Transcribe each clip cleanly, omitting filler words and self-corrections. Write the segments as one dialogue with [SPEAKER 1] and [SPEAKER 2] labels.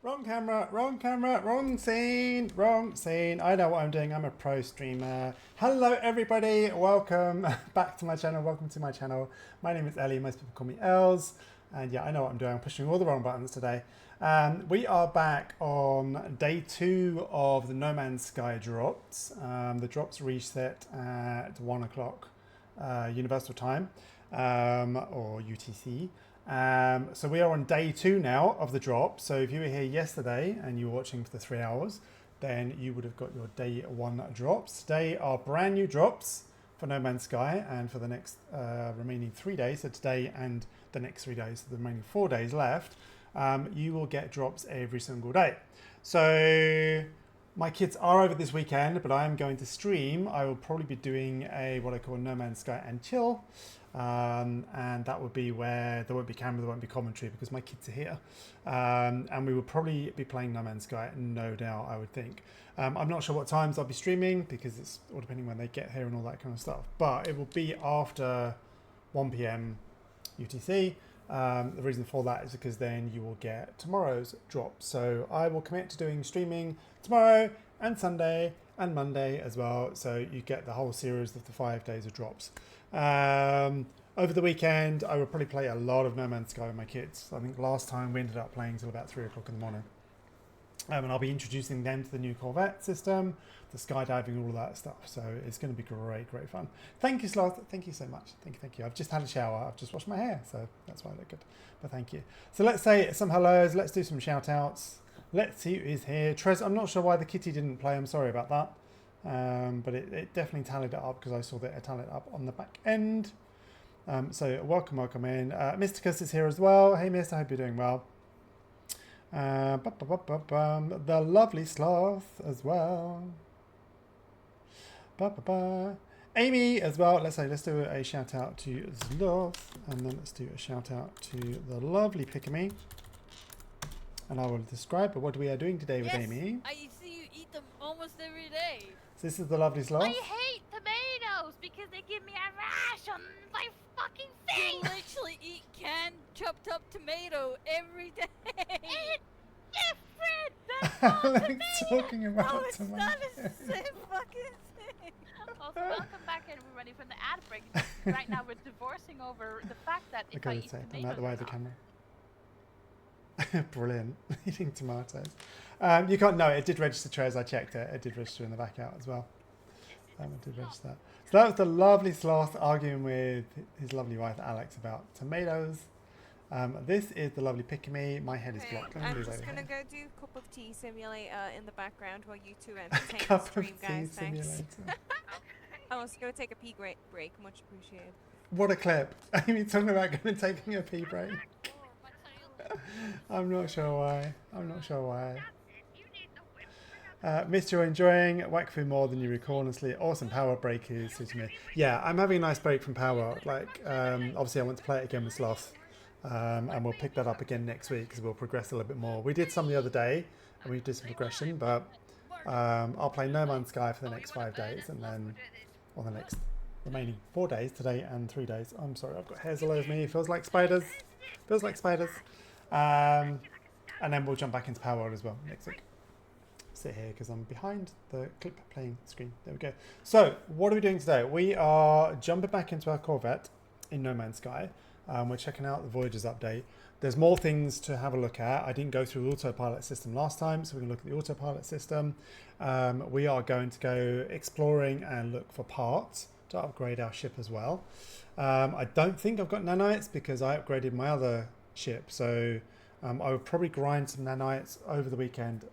[SPEAKER 1] wrong camera, wrong scene, wrong scene. I know what I'm doing. I'm a pro streamer. Hello, everybody. Welcome back to my channel. Welcome to my channel. My name is Ellie. Most people call me Els. And yeah, I know what I'm doing. I'm pushing all the wrong buttons today. We are back on day 2 of the No Man's Sky drops. The drops reset at 1 o'clock Universal Time or UTC. So we are on day 2 now of the drop. So if you were here yesterday and you were watching for the 3 hours, then you would have got your day 1 drops. Today are brand new drops for No Man's Sky and for the next remaining 3 days. So today and the next 3 days, so the remaining 4 days left, you will get drops every single day. So my kids are over this weekend, but I am going to stream. I will probably be doing a what I call No Man's Sky and chill. And that would be where there won't be camera, there won't be commentary because my kids are here. And we will probably be playing No Man's Sky, no doubt, I would think. I'm not sure what times I'll be streaming because it's all depending when they get here and all that kind of stuff. But it will be after 1 p.m. UTC. The reason for that is because then you will get tomorrow's drop. So I will commit to doing streaming tomorrow and Sunday and Monday as well. So you get the whole series of the 5 days of drops. Over the weekend, I will probably play a lot of No Man's Sky with my kids. I think last time we ended up playing till about 3 o'clock in the morning. And I'll be introducing them to the new Corvette system, the skydiving, all of that stuff. So it's going to be great, great fun. Thank you, Sloth. Thank you so much. Thank you. I've just had a shower. I've just washed my hair, so that's why I look good. But thank you. So let's say some hellos. Let's do some shout outs. Let's see who is here. Trez, I'm not sure why the kitty didn't play. I'm sorry about that. But it definitely tallied it up because I saw that it tallied up on the back end. So welcome in. Mysticus is here as well. Hey, Mist, I hope you're doing well. The lovely Sloth as well. Amy as well. Let's do a shout out to Sloth, and then let's do a shout out to the lovely Pickamy. And I will describe what we are doing today with Amy.
[SPEAKER 2] I see you eat them almost every day.
[SPEAKER 1] So this is the lovely Sloth.
[SPEAKER 3] I hate tomatoes because they give me a rash on my fucking face.
[SPEAKER 2] You literally eat canned chopped up tomato every day.
[SPEAKER 3] It's different. That's not tomato.
[SPEAKER 1] Talking about
[SPEAKER 2] No, it's
[SPEAKER 1] tomato.
[SPEAKER 2] not the same fucking thing.
[SPEAKER 3] Also, welcome back and we're ready for the ad break. Right now we're divorcing over the fact that if I eat tomatoes
[SPEAKER 1] I'm out the way of the
[SPEAKER 3] or
[SPEAKER 1] camera. Brilliant. Eating tomatoes. You can't, no, it did register, Trez. I checked it. It did register in the back out as well. It did register. So that was the lovely Sloth arguing with his lovely wife Alex about tomatoes. This is the lovely Pickamy. My head is blocked.
[SPEAKER 4] I'm just going to go do cup of tea simulator in the background while you two entertain the
[SPEAKER 1] Cup
[SPEAKER 4] stream,
[SPEAKER 1] of tea
[SPEAKER 4] guys. Thanks.
[SPEAKER 1] simulator.
[SPEAKER 4] I was going to take a pee break. Much appreciated.
[SPEAKER 1] What a clip. Amy talking about going and taking a pee break. I'm not sure why. Missed you enjoying Wakfu more than you recall, honestly. Awesome power break is suiting me. Yeah, I'm having a nice break from power. Like, obviously I want to play it again with Sloth. And we'll pick that up again next week because we'll progress a little bit more. We did some the other day and we did some progression, but I'll play No Man's Sky for the next 5 days and then on the next remaining 4 days, today and 3 days. I'm sorry, I've got hairs all over me. It feels like spiders. And then we'll jump back into Power World as well next week. Sit here because I'm behind the clip playing screen. There we go. So what are we doing today? We are jumping back into our Corvette in No Man's Sky. We're checking out the Voyagers update. There's more things to have a look at. I didn't go through the autopilot system last time, so we're going to look at the autopilot system. We are going to go exploring and look for parts to upgrade our ship as well. I don't think I've got nanites because I upgraded my other ship, so I would probably grind some nanites over the weekend.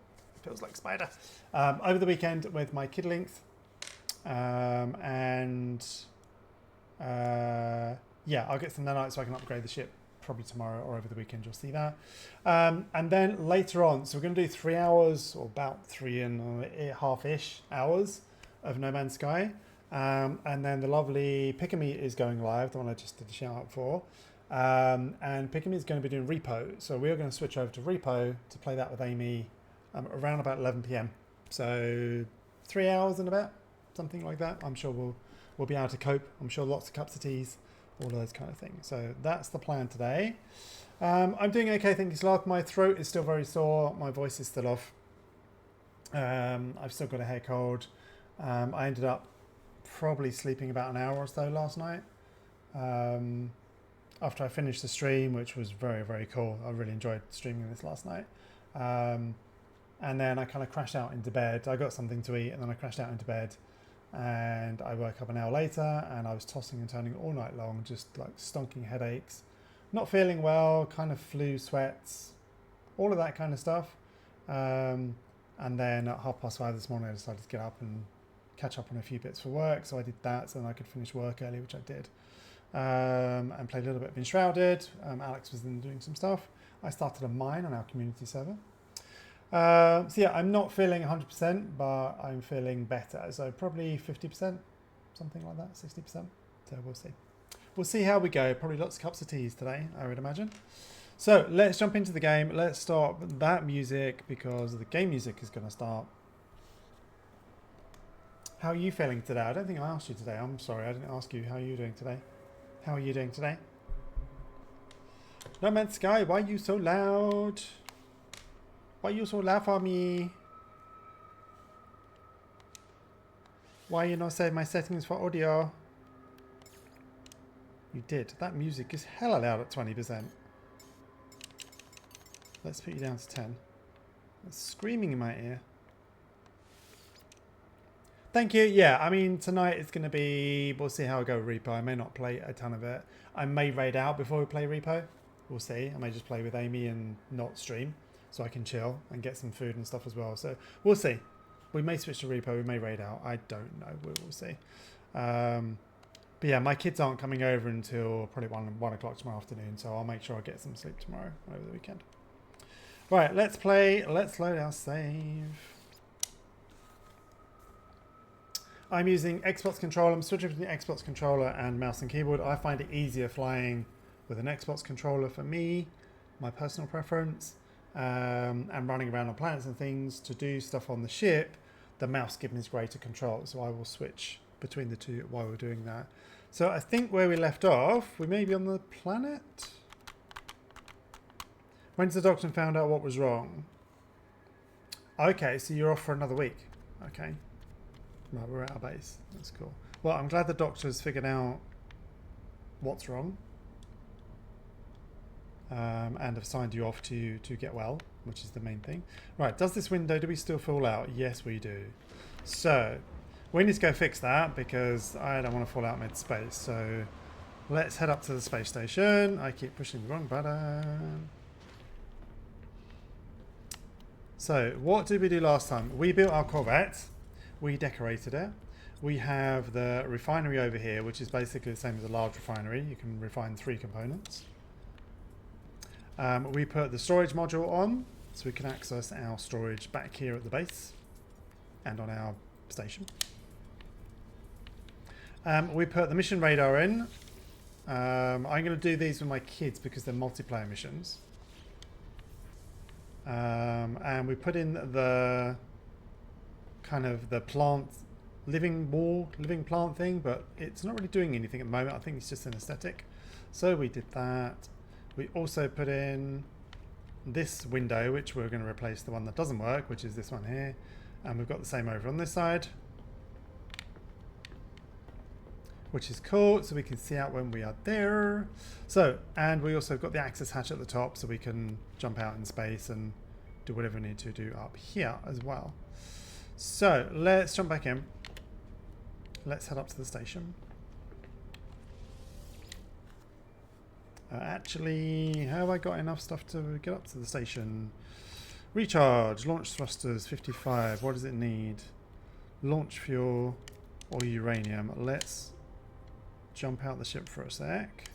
[SPEAKER 1] Feels like spider. Over the weekend with my Kidlings, yeah, I'll get some nanites so I can upgrade the ship probably tomorrow or over the weekend. You'll see that. And then later on, so we're going to do 3 hours or about 3.5-ish hours of No Man's Sky. And then the lovely Pickamy is going live, the one I just did the shout out for. And Pickamy is going to be doing Repo. So we're going to switch over to Repo to play that with Amy around about 11 p.m. So 3 hours and about, something like that. I'm sure we'll be able to cope. I'm sure lots of cups of teas all those kind of things. So that's the plan today. I'm doing okay, thank you, Sloth. My throat is still very sore. My voice is still off. I've still got a hair cold. I ended up probably sleeping about an hour or so last night. After I finished the stream, which was very, very cool. I really enjoyed streaming this last night. And then I kind of crashed out into bed. I got something to eat and then I crashed out into bed. And I woke up an hour later and I was tossing and turning all night long, just like stonking headaches. Not feeling well, kind of flu, sweats, all of that kind of stuff. And then at 5:30 this morning, I decided to get up and catch up on a few bits for work. So I did that so then I could finish work early, which I did. And played a little bit of Enshrouded. Alex was then doing some stuff. I started a mine on our community server. So yeah, I'm not feeling 100%, but I'm feeling better. So probably 50%, something like that, 60%. So we'll see. We'll see how we go. Probably lots of cups of teas today, I would imagine. So let's jump into the game. Let's start that music because the game music is going to start. How are you feeling today? I don't think I asked you today. I'm sorry, I didn't ask you. How are you doing today? How are you doing today? No Man's Sky, why are you so loud? Why are you so loud for me? Why you not saying my settings for audio? You did. That music is hella loud at 20%. Let's put you down to 10. It's screaming in my ear. Thank you. Yeah, I mean, tonight it's going to be... We'll see how I go with Repo. I may not play a ton of it. I may raid out before we play Repo. We'll see. I may just play with Amy and not stream. So I can chill and get some food and stuff as well. So we'll see. We may switch to Repo. We may raid out. I don't know. We'll see. But yeah, my kids aren't coming over until probably 1 o'clock tomorrow afternoon. So I'll make sure I get some sleep tomorrow over the weekend. Right, let's play. Let's load our save. I'm using Xbox controller. I'm switching between Xbox controller and mouse and keyboard. I find it easier flying with an Xbox controller for me, my personal preference, and running around on planets and things to do stuff on the ship. The mouse gives me greater control, so I will switch between the two while we're doing that. So I think where we left off, we may be on the planet. When's the doctor found out what was wrong? Okay, so you're off for another week. Okay. Right, we're at our base. That's cool. Well, I'm glad the doctor's figured out what's wrong. And have signed you off to get well, which is the main thing. Right, does this window, do we still fall out? Yes, we do. So, we need to go fix that because I don't want to fall out mid-space. So, let's head up to the space station. I keep pushing the wrong button. So, what did we do last time? We built our Corvette. We decorated it. We have the refinery over here, which is basically the same as a large refinery. You can refine 3 components. We put the storage module on, so we can access our storage back here at the base and on our station. We put the mission radar in. I'm going to do these with my kids because they're multiplayer missions. And we put in the kind of the plant, living plant thing, but it's not really doing anything at the moment. I think it's just an aesthetic. So we did that. We also put in this window, which we're going to replace the one that doesn't work, which is this one here. And we've got the same over on this side, which is cool. So we can see out when we are there. So, and we also got the access hatch at the top so we can jump out in space and do whatever we need to do up here as well. So let's jump back in. Let's head up to the station. Actually, have I got enough stuff to get up to the station? Recharge, launch thrusters, 55. What does it need? Launch fuel or uranium. Let's jump out the ship for a sec.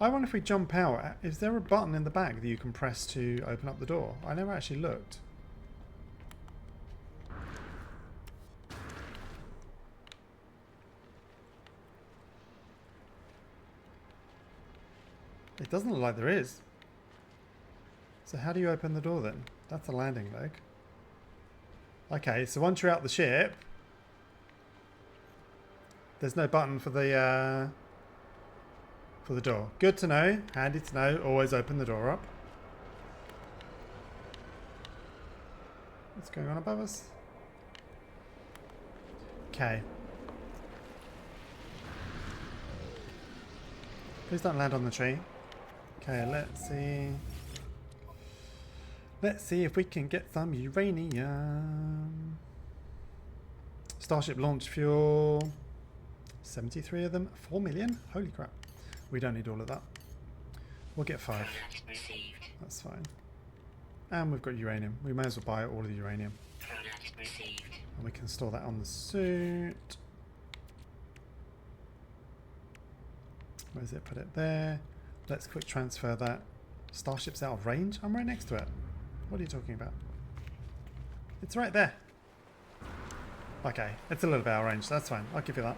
[SPEAKER 1] I wonder if we jump out, is there a button in the back that you can press to open up the door? I never actually looked. It doesn't look like there is. So how do you open the door then? That's a landing leg. Okay, so once you're out the ship, There's no button for the door. Good to know. Handy to know. Always open the door up. What's going on above us? Okay. Please don't land on the tree. Okay, let's see. Let's see if we can get some uranium. Starship launch fuel. 73 of them. 4 million? Holy crap. We don't need all of that. We'll get 5. That's fine. And we've got uranium. We may as well buy all of the uranium. And we can store that on the suit. Where's it? Put it there. Let's quick transfer that. Starship's out of range? I'm right next to it. What are you talking about? It's right there. Okay, it's a little bit out of range. That's fine. I'll give you that.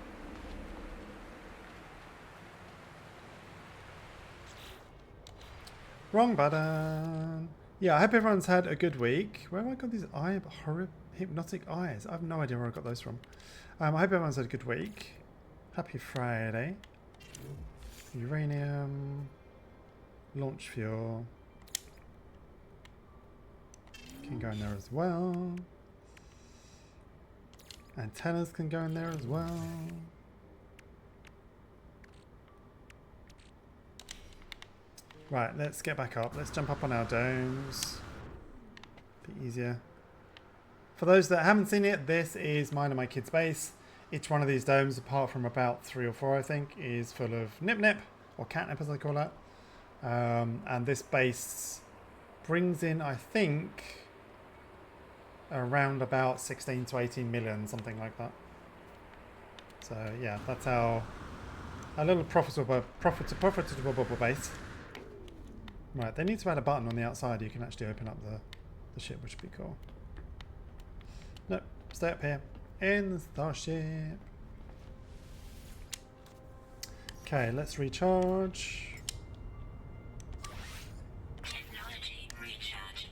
[SPEAKER 1] Wrong button. Yeah, I hope everyone's had a good week. Where have I got these hypnotic eyes? I have no idea where I got those from. I hope everyone's had a good week. Happy Friday. Uranium. Launch fuel. Can go in there as well. Antennas can go in there as well. Right, let's get back up. Let's jump up on our domes. Be easier. For those that haven't seen it, this is mine and my kid's base. Each one of these domes, apart from about 3 or 4, I think, is full of nip-nip, or catnip as I call it. And this base brings in, I think, around about 16 to 18 million, something like that. So yeah, that's our little profitable base. Right, they need to add a button on the outside. You can actually open up the ship, which would be cool. Nope, stay up here in the starship. Okay, let's recharge.
[SPEAKER 5] Technology recharge.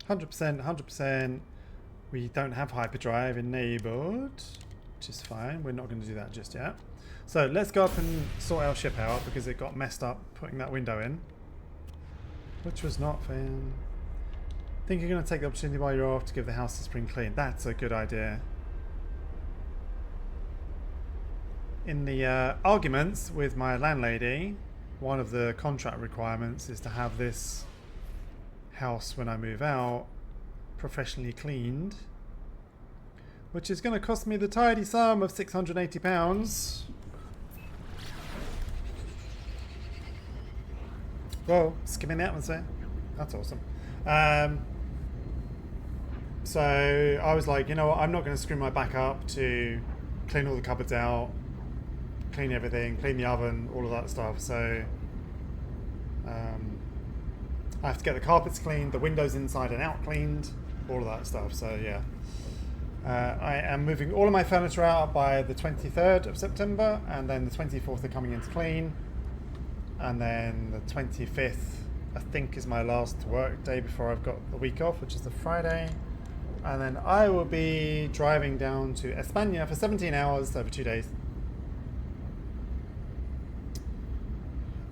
[SPEAKER 1] 100%, 100%. We don't have hyperdrive enabled, which is fine. We're not going to do that just yet. So let's go up and sort our ship out because it got messed up putting that window in, which was not fair. Think you're going to take the opportunity while you're off to give the house a spring clean. That's a good idea. In the arguments with my landlady, one of the contract requirements is to have this house, when I move out, professionally cleaned, which is going to cost me the tidy sum of £680. Whoa, skimming the atmosphere. That's awesome. So I was like, you know what, I'm not going to screw my back up to clean all the cupboards out, clean everything, clean the oven, all of that stuff. So I have to get the carpets cleaned, the windows inside and out cleaned, all of that stuff. So yeah, I am moving all of my furniture out by the 23rd of September, and then the 24th are coming in to clean. And then the 25th, I think, is my last work day before I've got the week off, which is the Friday. And then I will be driving down to España for 17 hours over 2 days.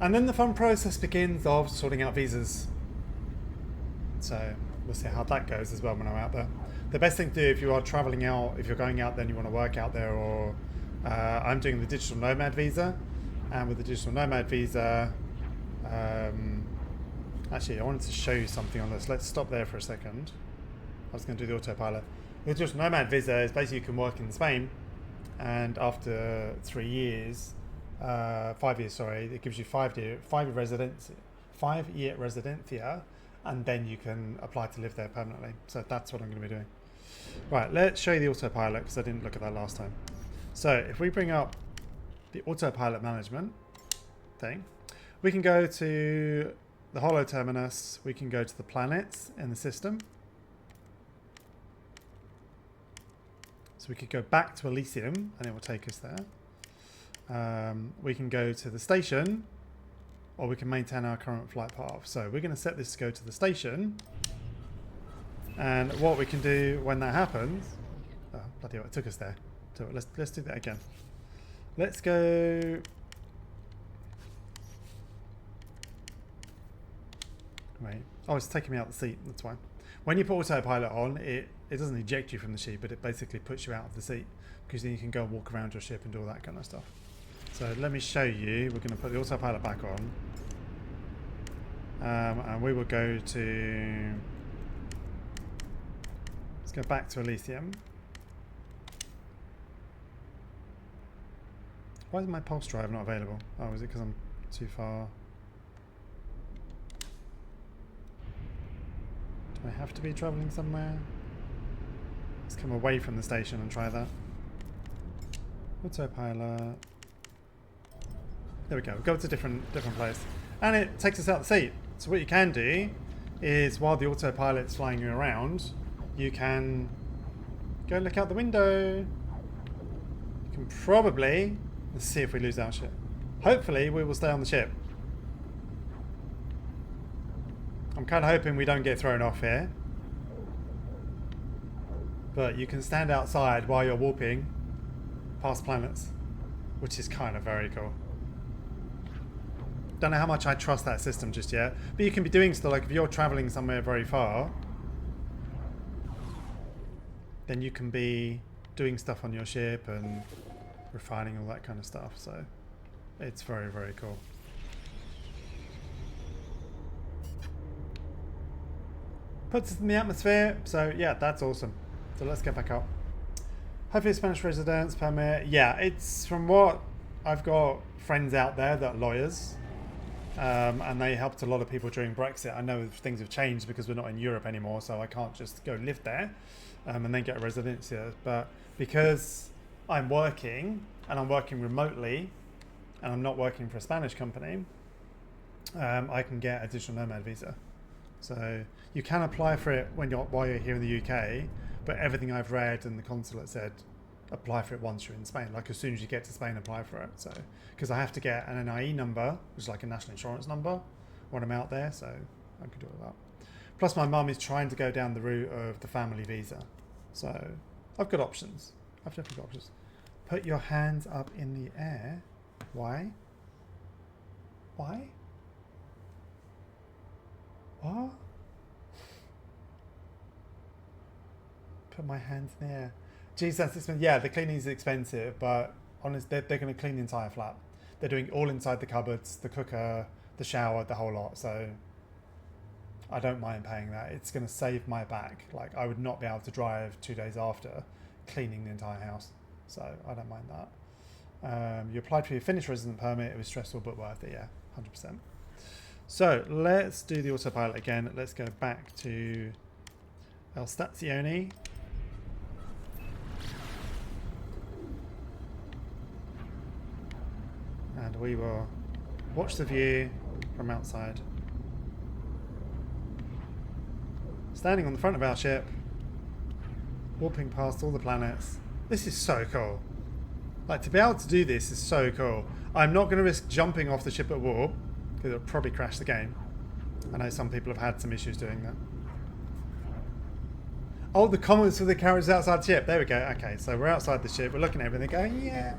[SPEAKER 1] And then the fun process begins of sorting out visas. So we'll see how that goes as well when I'm out there. The best thing to do if you are traveling out, if you're going out there and you want to work out there, or I'm doing the digital nomad visa. And with the digital nomad visa, actually, I wanted to show you something on this. Let's stop there for a second. I was going to do the autopilot. The digital nomad visa is basically you can work in Spain, and after 3 years, 5 years, sorry, it gives you 5 year residencia, and then you can apply to live there permanently. So that's what I'm going to be doing. Right, let's show you the autopilot because I didn't look at that last time. So if we bring up the autopilot management thing, we can go to the holo terminus, we can go to the planets in the system. So we could go back to Elysium and it will take us there. We can go to the station, or we can maintain our current flight path. So we're going to set this to go to the station, and what we can do when that happens, oh bloody hell, it took us there. So let's do that again. Let's go. Wait. Oh, it's taking me out the seat. That's why. When you put autopilot on, it doesn't eject you from the ship, but it basically puts you out of the seat because then you can go and walk around your ship and do all that kind of stuff. So let me show you. We're going to put the autopilot back on. And we will go to... Let's go back to Elysium. Why is my pulse drive not available? Oh, is it because I'm too far? Do I have to be travelling somewhere? Let's come away from the station and try that. Autopilot. There we go. Go to a different place. And it takes us out the seat. So what you can do is while the autopilot's flying you around, you can go and look out the window. You can probably... Let's see if we lose our ship. Hopefully we will stay on the ship. I'm kind of hoping we don't get thrown off here. But you can stand outside while you're warping past planets, which is kind of very cool. Don't know how much I trust that system just yet, but you can be doing stuff like if you're traveling somewhere very far, then you can be doing stuff on your ship and refining all that kind of stuff. So it's very, very cool. Puts us in the atmosphere, so yeah, that's awesome. So let's get back up. Hopefully Spanish residence permit. Yeah, it's from what I've got friends out there that are lawyers. And they helped a lot of people during Brexit. I know things have changed because we're not in Europe anymore, so I can't just go live there and then get a residence here. But because I'm working, and I'm working remotely, and I'm not working for a Spanish company, I can get a digital nomad visa. So you can apply for it while you're here in the UK, but everything I've read and the consulate said, apply for it once you're in Spain. Like as soon as you get to Spain, apply for it. So because I have to get an NIE number, which is like a national insurance number, when I'm out there. So I could do all that. Plus, my mum is trying to go down the route of the family visa. So I've got options. I've definitely got options. Put your hands up in the air. Why? Why? What? Put my hands in the air. Geez, that's expensive. Yeah, the cleaning is expensive, but honestly, they're going to clean the entire flat. They're doing all inside the cupboards, the cooker, the shower, the whole lot. So I don't mind paying that. It's going to save my back. Like I would not be able to drive 2 days after cleaning the entire house. So I don't mind that. You applied for your Finnish resident permit. It was stressful but worth it. Yeah, 100%. So let's do the autopilot again. Let's go back to El Stazione. And we will watch the view from outside. Standing on the front of our ship, warping past all the planets. This is so cool. Like, to be able to do this is so cool. I'm not going to risk jumping off the ship at warp, because it'll probably crash the game. I know some people have had some issues doing that. Oh, the comments for the characters outside the ship. There we go. Okay, so we're outside the ship. We're looking at everything going, yeah.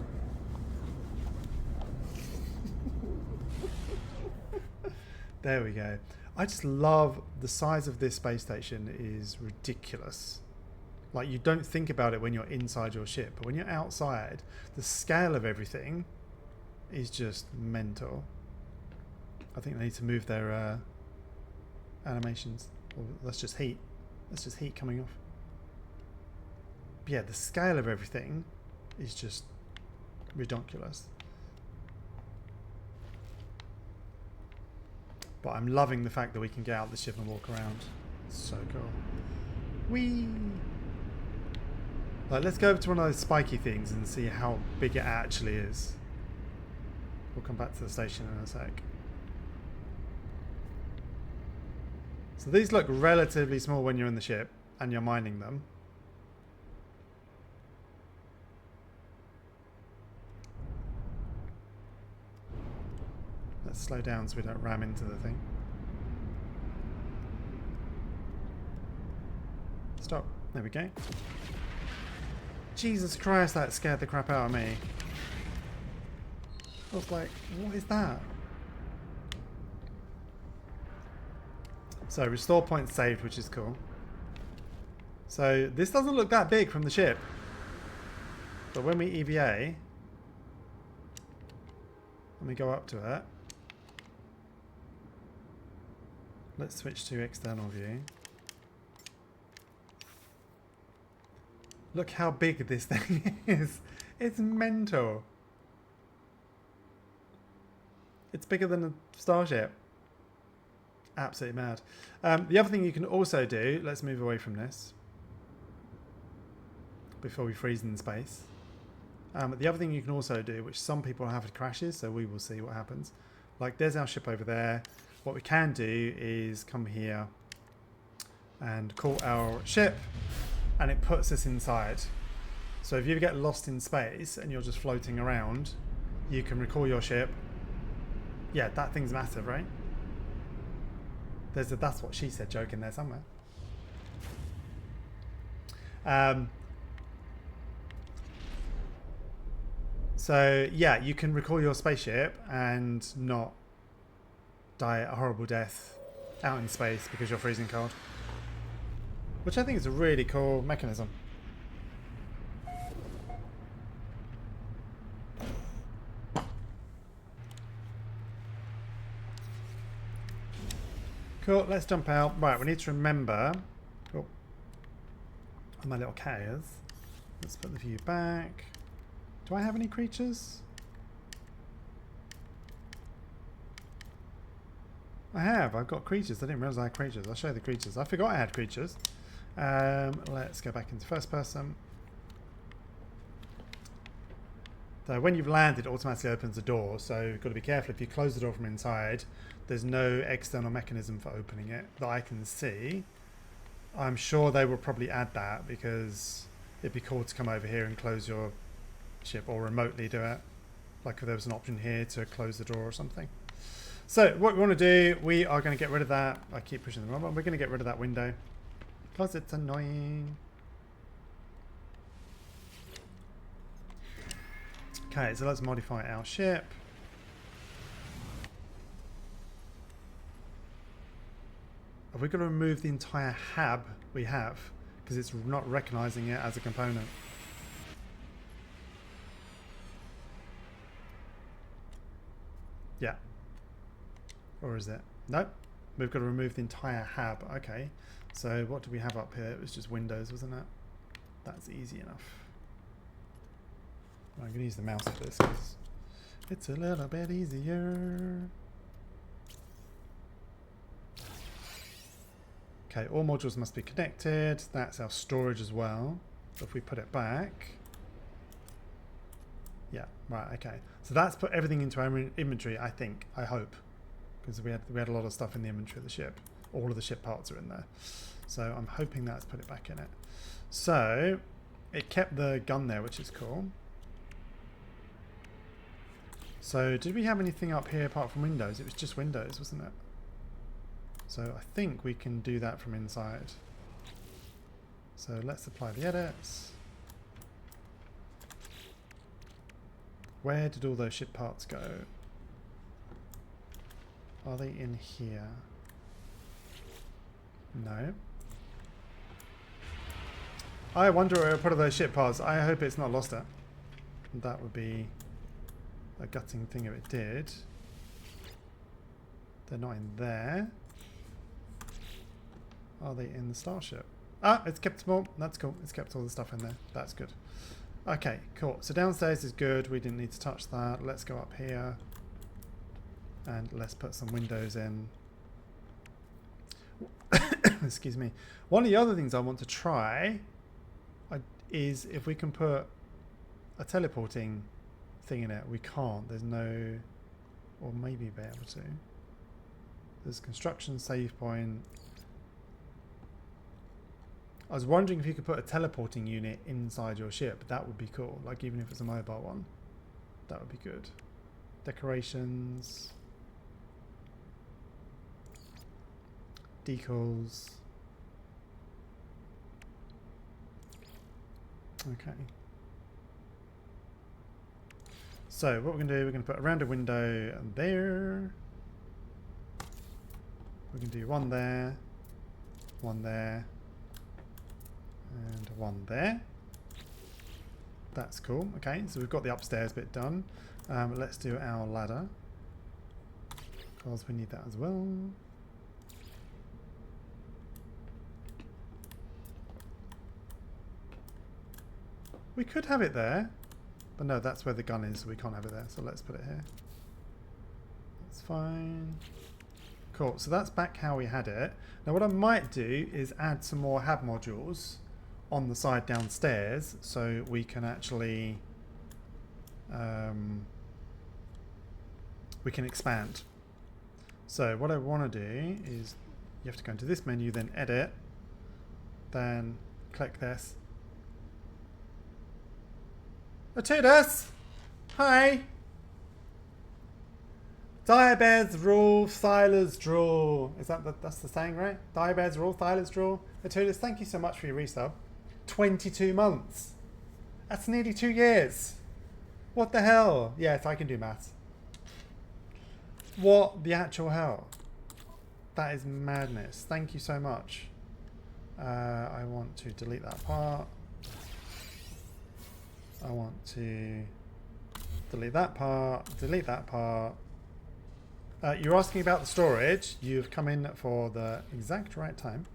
[SPEAKER 1] There we go. I just love the size of this space station is ridiculous. Like, you don't think about it when you're inside your ship, but when you're outside, the scale of everything is just mental. I think they need to move their animations. Or that's just heat. That's just heat coming off. But yeah, the scale of everything is just ridiculous. But I'm loving the fact that we can get out of the ship and walk around. It's so cool. Whee! Like, let's go over to one of those spiky things and see how big it actually is. We'll come back to the station in a sec. So these look relatively small when you're in the ship and you're mining them. Let's slow down so we don't ram into the thing. Stop. There we go. Jesus Christ, that scared the crap out of me. I was like, what is that? So restore points saved, which is cool. So this doesn't look that big from the ship. But when we EVA, let me go up to it. Let's switch to external view. Look how big this thing is. It's mental. It's bigger than a starship. Absolutely mad. The other thing you can also do, let's move away from this before we freeze in space. The other thing you can also do, which some people have crashes, so we will see what happens. Like there's our ship over there. What we can do is come here and call our ship, and it puts us inside. So if you get lost in space and you're just floating around, you can recall your ship. Yeah, that thing's massive, right? There's a "that's what she said" joke in there somewhere. So yeah, you can recall your spaceship and not die a horrible death out in space because you're freezing cold. Which I think is a really cool mechanism. Cool, let's jump out. Right, we need to remember... Oh, my little carriers. Let's put the view back. Do I have any creatures? I have. I've got creatures. I didn't realize I had creatures. I'll show you the creatures. I forgot I had creatures. Let's go back into first person. So when you've landed, it automatically opens the door. So you've got to be careful. If you close the door from inside, there's no external mechanism for opening it that I can see. I'm sure they will probably add that because it'd be cool to come over here and close your ship or remotely do it. Like if there was an option here to close the door or something. So what we want to do, we are going to get rid of that. I keep pushing the wrong button. We're going to get rid of that window because it's annoying. Okay, so let's modify our ship. Are we going to remove the entire hab we have because it's not recognizing it as a component? Yeah. Or is it? Nope. We've got to remove the entire hab. Okay. So what do we have up here? It was just windows, wasn't it? That's easy enough. I'm going to use the mouse for this because it's a little bit easier. Okay, all modules must be connected. That's our storage as well. So if we put it back... Yeah, right, okay. So that's put everything into our inventory, I think. I hope. Because we had a lot of stuff in the inventory of the ship. All of the ship parts are in there. So I'm hoping that's put it back in it. So it kept the gun there, which is cool. So did we have anything up here apart from windows? It was just windows, wasn't it? So I think we can do that from inside. So let's apply the edits. Where did all those ship parts go? Are they in here? No. I wonder where I put all those ship parts. I hope it's not lost it. That would be a gutting thing if it did. They're not in there. Are they in the starship? Ah, it's kept small. That's cool. It's kept all the stuff in there. That's good. Okay, cool. So downstairs is good. We didn't need to touch that. Let's go up here. And let's put some windows in. Excuse me. One of the other things I want to try is if we can put a teleporting thing in it. We can't. There's no... Or maybe be able to. There's construction save point. I was wondering if you could put a teleporting unit inside your ship. That would be cool. Like even if it's a mobile one. That would be good. Decorations. Decals. Okay. So what we're going to do, we're going to put a rounded window there. We're going to do one there, and one there. That's cool. Okay, so we've got the upstairs bit done. Let's do our ladder, because we need that as well. We could have it there, but no, that's where the gun is, so we can't have it there. So let's put it here. That's fine. Cool, so that's back how we had it. Now what I might do is add some more hab modules on the side downstairs, so we can actually we can expand. So what I want to do is you have to go into this menu, then edit, then click this. Atudus! Hi! Diabears rule, Silas draw. Is that's the saying, right? Diabears rule, Silas draw. Atudus, thank you so much for your resub. 22 months. That's nearly 2 years. What the hell? Yes, I can do maths. What the actual hell? That is madness. Thank you so much. I want to delete that part. I want to delete that part, delete that part. You're asking about the storage. You've come in for the exact right time.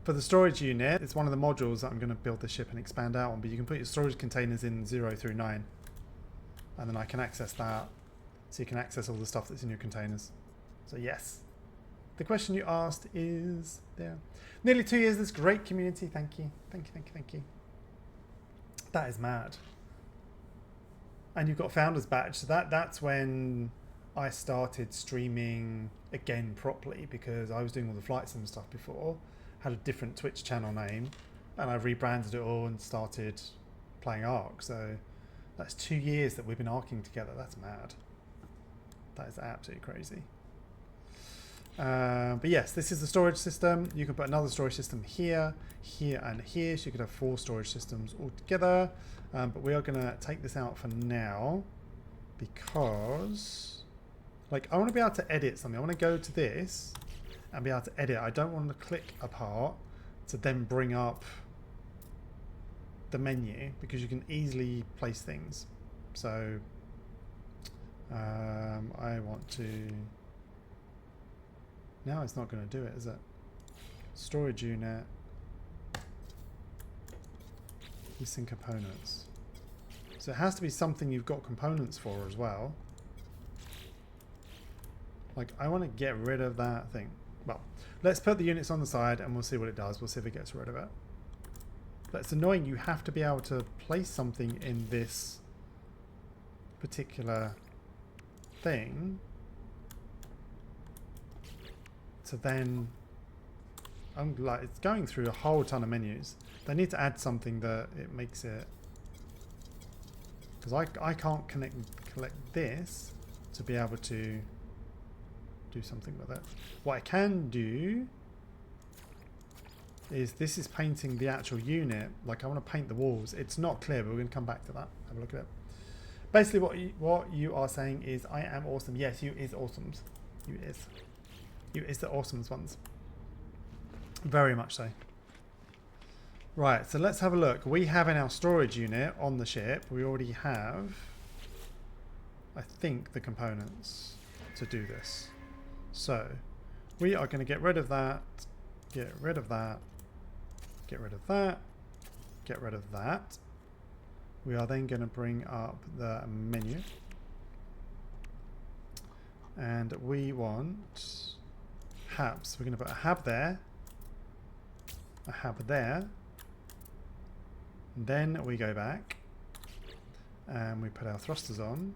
[SPEAKER 1] For the storage unit, it's one of the modules that I'm going to build the ship and expand out on, but you can put your storage containers in 0 through 9. And then I can access that. So you can access all the stuff that's in your containers. So yes. The question you asked is there. Nearly 2 years, this great community. Thank you. Thank you, thank you, thank you. That is mad. And you've got Founders Badge. So that's when I started streaming again properly, because I was doing all the flights and stuff before. Had a different Twitch channel name, and I rebranded it all and started playing Ark. So that's 2 years that we've been arcing together. That's mad. That is absolutely crazy. But yes, this is the storage system. You can put another storage system here, here, and here. So you could have 4 storage systems all together. But we are going to take this out for now, because like I want to be able to edit something. I want to go to this and be able to edit. I don't want to click a part to then bring up the menu, because you can easily place things. So I want to... Now it's not going to do it, is it? Storage unit. Missing components. So it has to be something you've got components for as well. Like, I want to get rid of that thing. Well, let's put the units on the side and we'll see what it does. We'll see if it gets rid of it. But it's annoying. You have to be able to place something in this particular thing to then... I'm like, it's going through a whole ton of menus. They need to add something that it makes it... Because I can't collect this to be able to do something with it. What I can do is, this is painting the actual unit. Like, I want to paint the walls. It's not clear, but we're going to come back to that. Have a look at it. Basically, what you are saying is, I am awesome. Yes, you is awesome. You is. You is the awesome ones. Very much so. Right, so let's have a look. We have in our storage unit on the ship, we already have, I think, the components to do this. So we are going to get rid of that, get rid of that, get rid of that, get rid of that. We are then going to bring up the menu. And we want habs. We're going to put a hab there, a hab there. Then we go back and we put our thrusters on.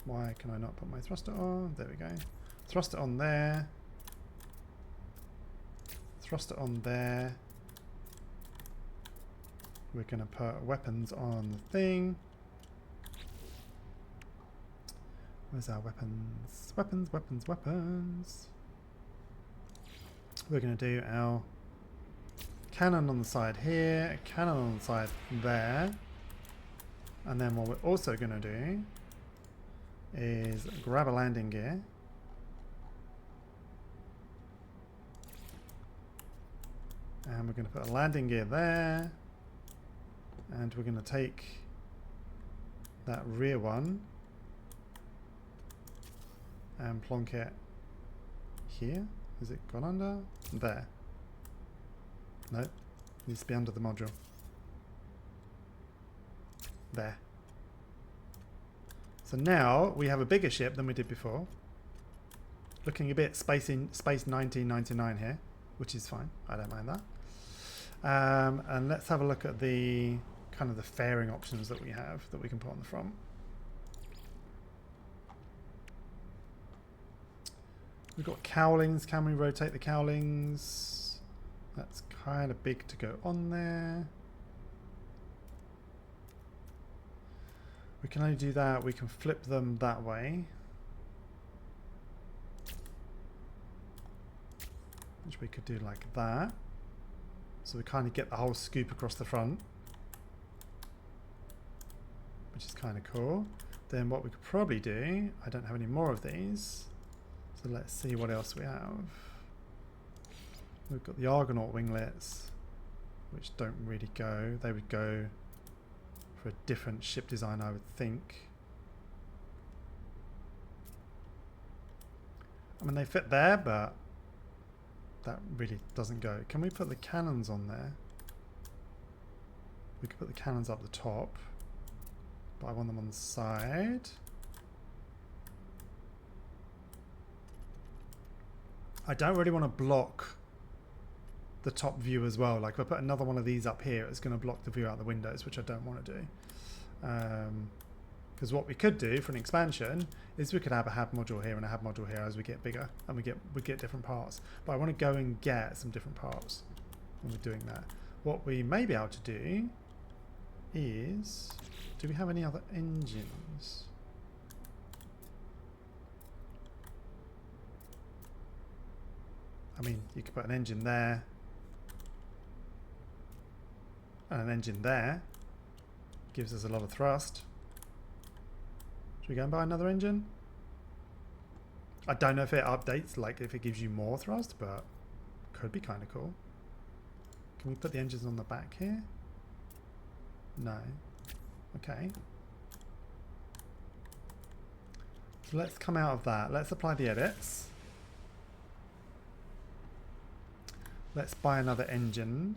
[SPEAKER 1] Why can I not put my thruster on? There we go. Thruster on there. Thruster on there. We're going to put weapons on the thing. Where's our weapons? Weapons, weapons, weapons. We're going to do our cannon on the side here, cannon on the side there. And then what we're also going to do is grab a landing gear. And we're going to put a landing gear there. And we're going to take that rear one and plonk it here. Is it gone under? There. No, needs to be under the module. There. So now we have a bigger ship than we did before. Looking a bit space 1999 here, which is fine. I don't mind that. And let's have a look at the kind of the fairing options that we have that we can put on the front. We've got cowlings. Can we rotate the cowlings? That's kind of big to go on there. We can only do that. We can flip them that way. Which we could do like that. So we kind of get the whole scoop across the front. Which is kind of cool. Then what we could probably do, I don't have any more of these. So let's see what else we have. We've got the Argonaut winglets, which don't really go. They would go for a different ship design, I would think. I mean, they fit there, but that really doesn't go. Can we put the cannons on there? We could put the cannons up the top, but I want them on the side. I don't really want to block the top view as well. Like if I put another one of these up here, it's going to block the view out the windows, which I don't want to do. Because what we could do for an expansion is we could have a hab module here and a hab module here as we get bigger, and we get different parts. But I want to go and get some different parts when we're doing that. What we may be able to do is, do we have any other engines? I mean, you could put an engine there and an engine there. Gives us a lot of thrust. Should we go and buy another engine? I don't know if it updates, like if it gives you more thrust, but could be kind of cool. Can we put the engines on the back here? No. Okay. So let's come out of that. Let's apply the edits. Let's buy another engine.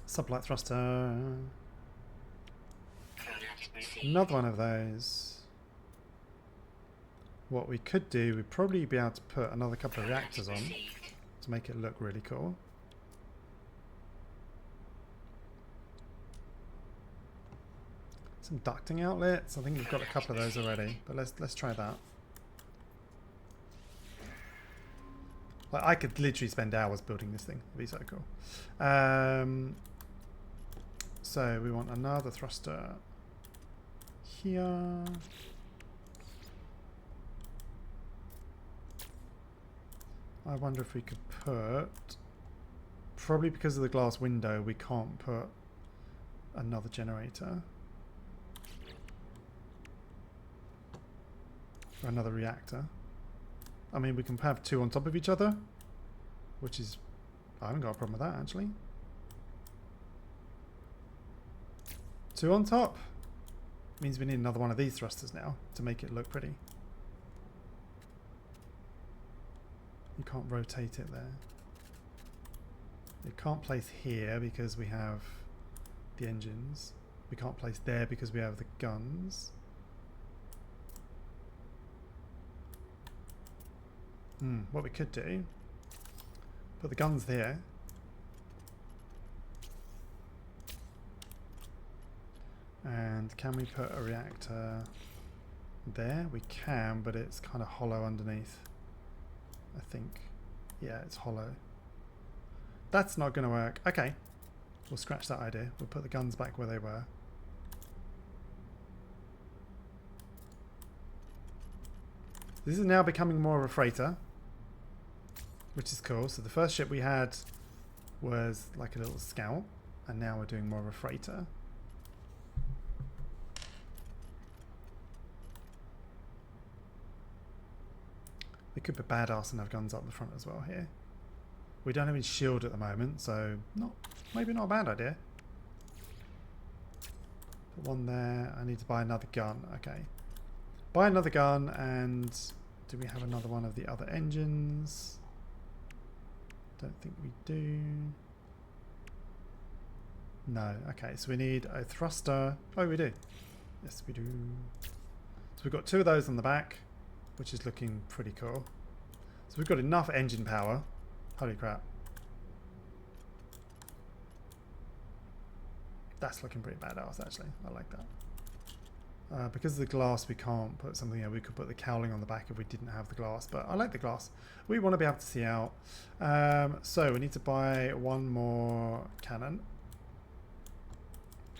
[SPEAKER 1] Sublight thruster. Another one of those. What we could do, we'd probably be able to put another couple of reactors on to make it look really cool. Some ducting outlets. I think we've got a couple of those already, but let's try that. Like I could literally spend hours building this thing. It'd be so cool. So we want another thruster here. I wonder if we could put, probably because of the glass window, we can't put another generator. Or another reactor. I mean, we can have two on top of each other, which is, I haven't got a problem with that actually. Two on top means we need another one of these thrusters now to make it look pretty. You can't rotate it there. You can't place here because we have the engines. We can't place there because we have the guns. What we could do, put the guns there. And can we put a reactor there? We can, but it's kind of hollow underneath. I think. Yeah, it's hollow. That's not going to work. Okay. We'll scratch that idea. We'll put the guns back where they were. This is now becoming more of a freighter, which is cool. So the first ship we had was like a little scout, and now we're doing more of a freighter. We could be badass and have guns up the front as well here. We don't have any shield at the moment, so maybe not a bad idea. Put one there. I need to buy another gun. Okay. Buy another gun, and do we have another one of the other engines? Don't think we do. No. Okay, so we need a thruster. Oh, we do. Yes, we do. So we've got 2 of those on the back, which is looking pretty cool. So we've got enough engine power. Holy crap. That's looking pretty badass, actually. I like that. Because of the glass, we can't put something here. We could put the cowling on the back if we didn't have the glass, but I like the glass. We want to be able to see out. So we need to buy one more cannon.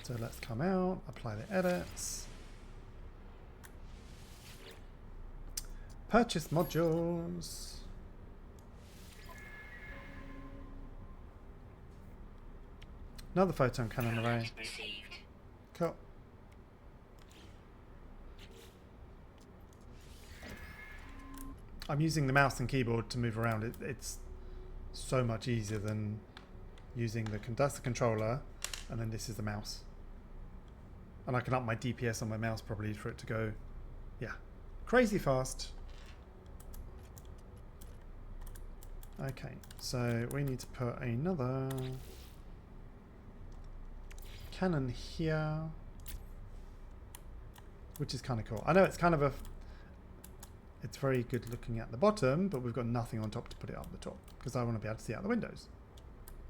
[SPEAKER 1] So let's come out, apply the edits. Purchase modules. Another photon cannon array.
[SPEAKER 5] Received.
[SPEAKER 1] Cool. I'm using the mouse and keyboard to move around. It's so much easier than using that's the controller, and then this is the mouse. And I can up my DPS on my mouse probably for it to go, yeah, crazy fast. Okay, so we need to put another cannon here, which is kind of cool. I know it's kind of it's very good looking at the bottom, but we've got nothing on top to put it up the top because I want to be able to see out the windows,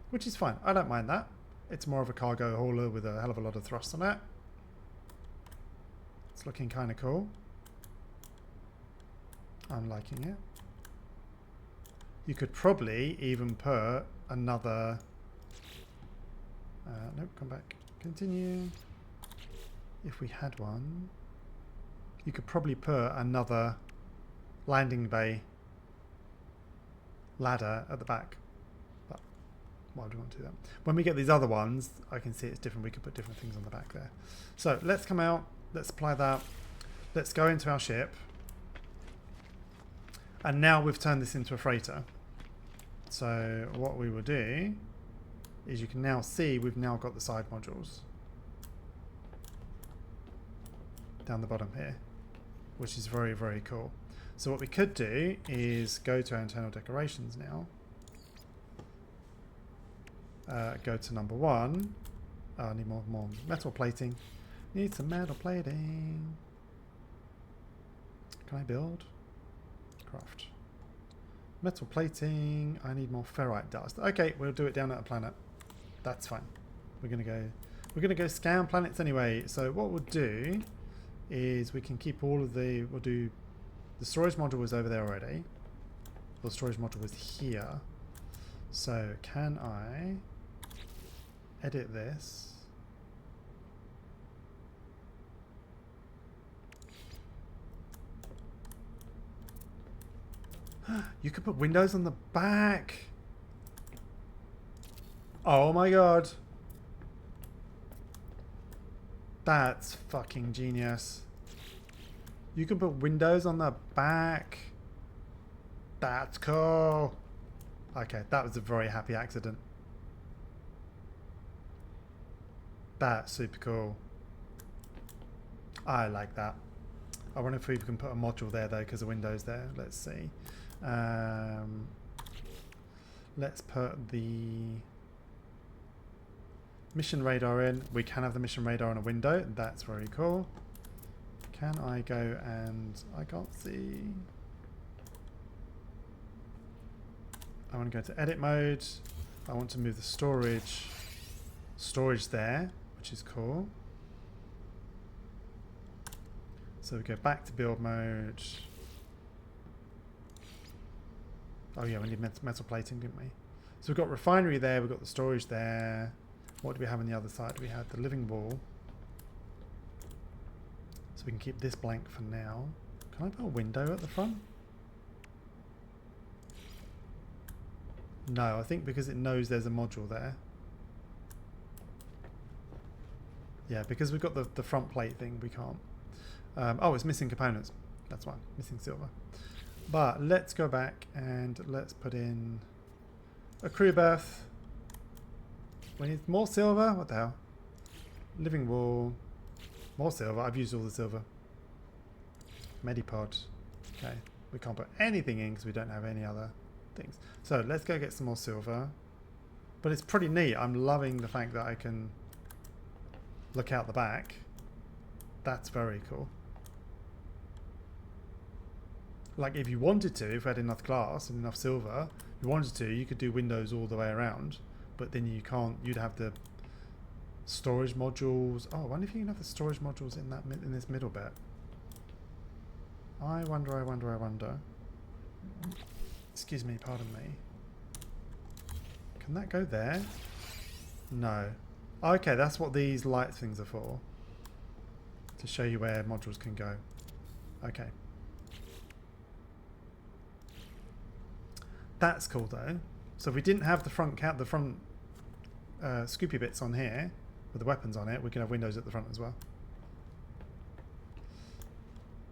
[SPEAKER 1] which is fine. I don't mind that. It's more of a cargo hauler with a hell of a lot of thrust on it. It's looking kind of cool. I'm liking it. You could probably even put another... nope, come back. Continue. If we had one, you could probably put another landing bay ladder at the back. But why do we want to do that? When we get these other ones, I can see it's different. We could put different things on the back there. So let's come out. Let's apply that. Let's go into our ship. And now we've turned this into a freighter. So what we will do is you can now see we've now got the side modules down the bottom here, which is very, very cool. So what we could do is go to our internal decorations now. Go to number 1. Oh, I need more metal plating. Need some metal plating. Can I build? Craft. Metal plating. I need more ferrite dust. Okay, we'll do it down at a planet. That's fine. We're gonna go scan planets anyway. So what we'll do is we can keep all of we'll do the storage module was over there already. The storage module was here. So can I edit this? You could put windows on the back. Oh my god. That's fucking genius. You can put windows on the back. That's cool. Okay, that was a very happy accident. That's super cool. I like that. I wonder if we can put a module there though, because the window's there. Let's see. Let's put the mission radar in. We can have the mission radar on a window. That's very cool. Can I go and... I can't see. I want to go to edit mode. I want to move the storage there, which is cool. So we go back to build mode. Oh yeah, we need metal plating, didn't we? So we've got refinery there, we've got the storage there. What do we have on the other side? We had the living wall. So we can keep this blank for now, Can I put a window at the front? No, I think because it knows there's a module there. Yeah, because we've got the front plate thing, we can't. Oh, it's missing components. That's why. Missing silver. But let's go back and let's put in a crew berth. We need more silver. What the hell? Living wall. More silver. I've used all the silver. Medipod. Okay. We can't put anything in because we don't have any other things. So let's go get some more silver. But it's pretty neat. I'm loving the fact that I can look out the back. That's very cool. Like if you wanted to, if we had enough glass and enough silver, if you wanted to, you could do windows all the way around. But then you can't. You'd have the storage modules. Oh, I wonder if you can have the storage modules in that in this middle bit. I wonder. Excuse me, pardon me. Can that go there? No. Okay, that's what these light things are for. To show you where modules can go. Okay. That's cool though. So if we didn't have the front scoopy bits on here with the weapons on it, we can have windows at the front as well.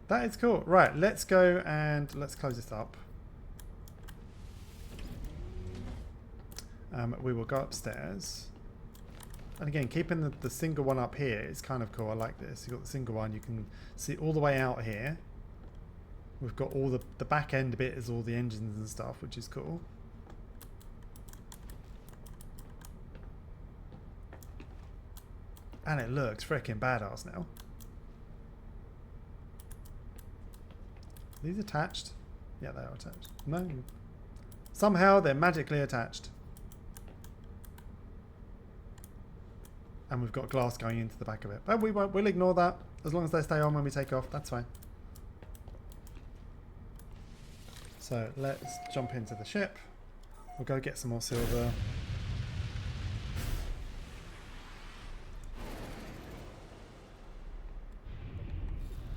[SPEAKER 1] That is cool. Right, let's go and let's close this up. We will go upstairs. And again, keeping the single one up here is kind of cool. I like this. You've got the single one. You can see all the way out here. We've got all the back end bit is all the engines and stuff, which is cool. And it looks freaking badass now. Are these attached? Yeah, they are attached. No. Somehow they're magically attached. And we've got glass going into the back of it. But we'll ignore that. As long as they stay on when we take off, that's fine. So let's jump into the ship. We'll go get some more silver.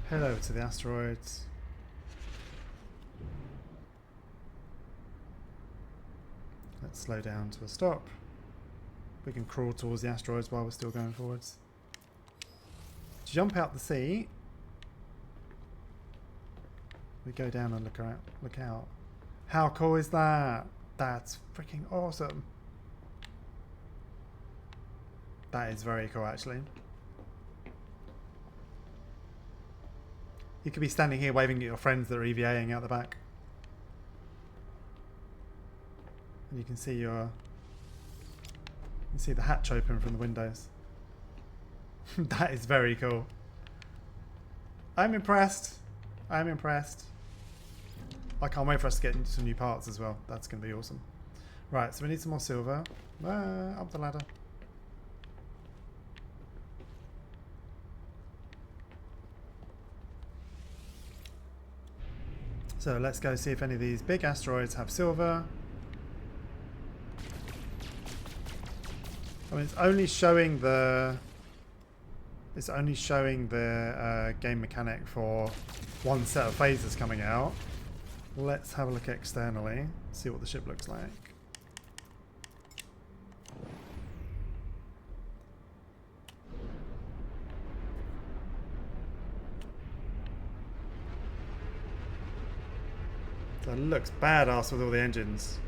[SPEAKER 1] Head over to the asteroids. Let's slow down to a stop. We can crawl towards the asteroids while we're still going forwards. Jump out the sea. We go down and look out. How cool is that? That's freaking awesome. That is very cool actually. You could be standing here waving at your friends that are EVAing out the back. And you can see the hatch open from the windows. That is very cool. I'm impressed. I'm impressed. I can't wait for us to get into some new parts as well. That's going to be awesome. Right, so we need some more silver. Up the ladder. So let's go see if any of these big asteroids have silver. I mean, it's only showing the game mechanic for one set of phasers coming out. Let's have a look externally, see what the ship looks like. So it looks badass with all the engines.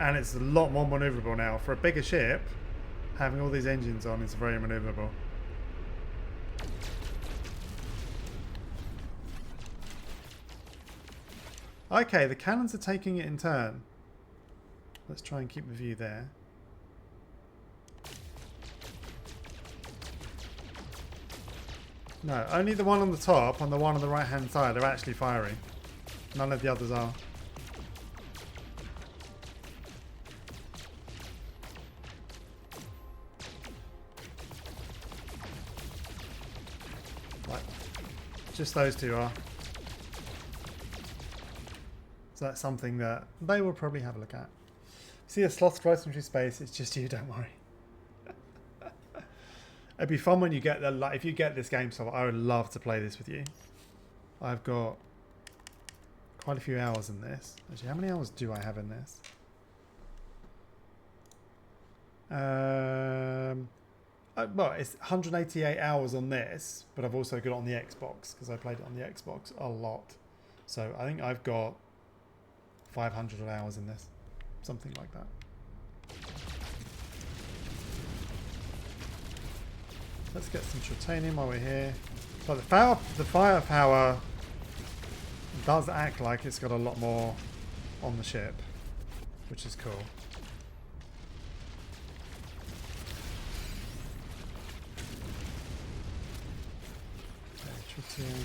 [SPEAKER 1] And it's a lot more maneuverable now. For a bigger ship, having all these engines on is very maneuverable. Okay, the cannons are taking it in turn. Let's try and keep the view there. No, only the one on the top and the one on the right hand side are actually firing. None of the others are. Right. Just those two are. So that's something that they will probably have a look at. See a sloth flies into space, it's just you, don't worry. It'd be fun when you get the, like, if you get this game, so I would love to play this with you. I've got quite a few hours in this. Actually, how many hours do I have in this? Well, it's 188 hours on this, but I've also got it on the Xbox because I played it on the Xbox a lot. So I think I've got 500 hours in this, something like that. Let's get some titanium while we're here. So the firepower does act like it's got a lot more on the ship, which is cool. Tritium.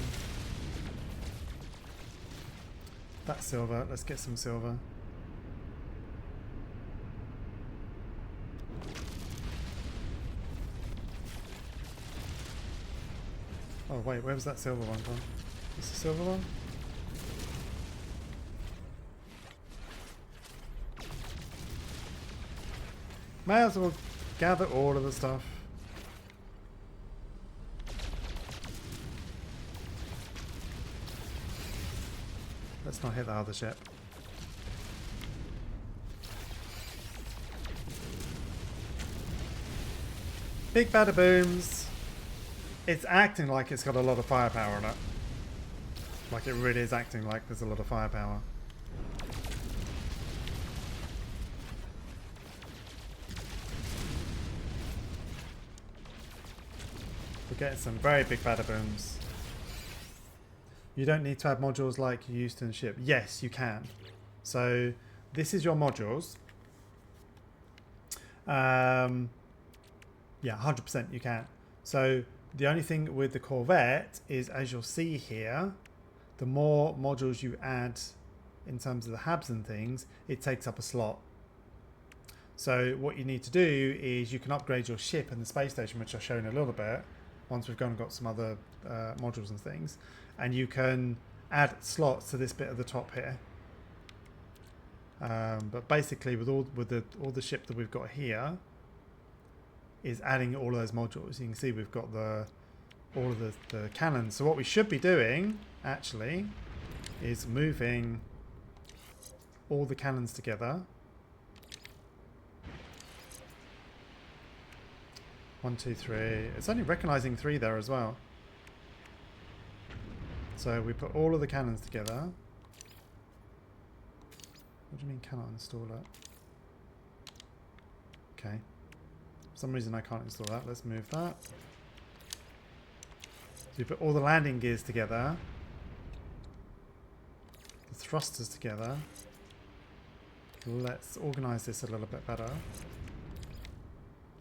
[SPEAKER 1] That's silver. Let's get some silver. Oh wait, where was that silver one from? Is the silver one? May as well gather all of the stuff. Let's not hit the other ship. Big bada booms. It's acting like it's got a lot of firepower on it. Like it really is acting like there's a lot of firepower. We're getting some very big bada booms. You don't need to have modules like you used to in ship. Yes, you can. So this is your modules. Yeah, 100% you can. So the only thing with the Corvette is, as you'll see here, the more modules you add in terms of the hubs and things, it takes up a slot. So what you need to do is you can upgrade your ship and the space station, which I'll show in a little bit, once we've gone and got some other modules and things. And you can add slots to this bit at the top here. But basically with all the ship that we've got here is adding all of those modules. You can see we've got all of the cannons. So what we should be doing actually is moving all the cannons together. 1, 2, 3. It's only recognizing 3 there as well. So we put all of the cannons together. What do you mean cannot install it? Okay. For some reason I can't install that. Let's move that. So we put all the landing gears together. The thrusters together. Let's organize this a little bit better.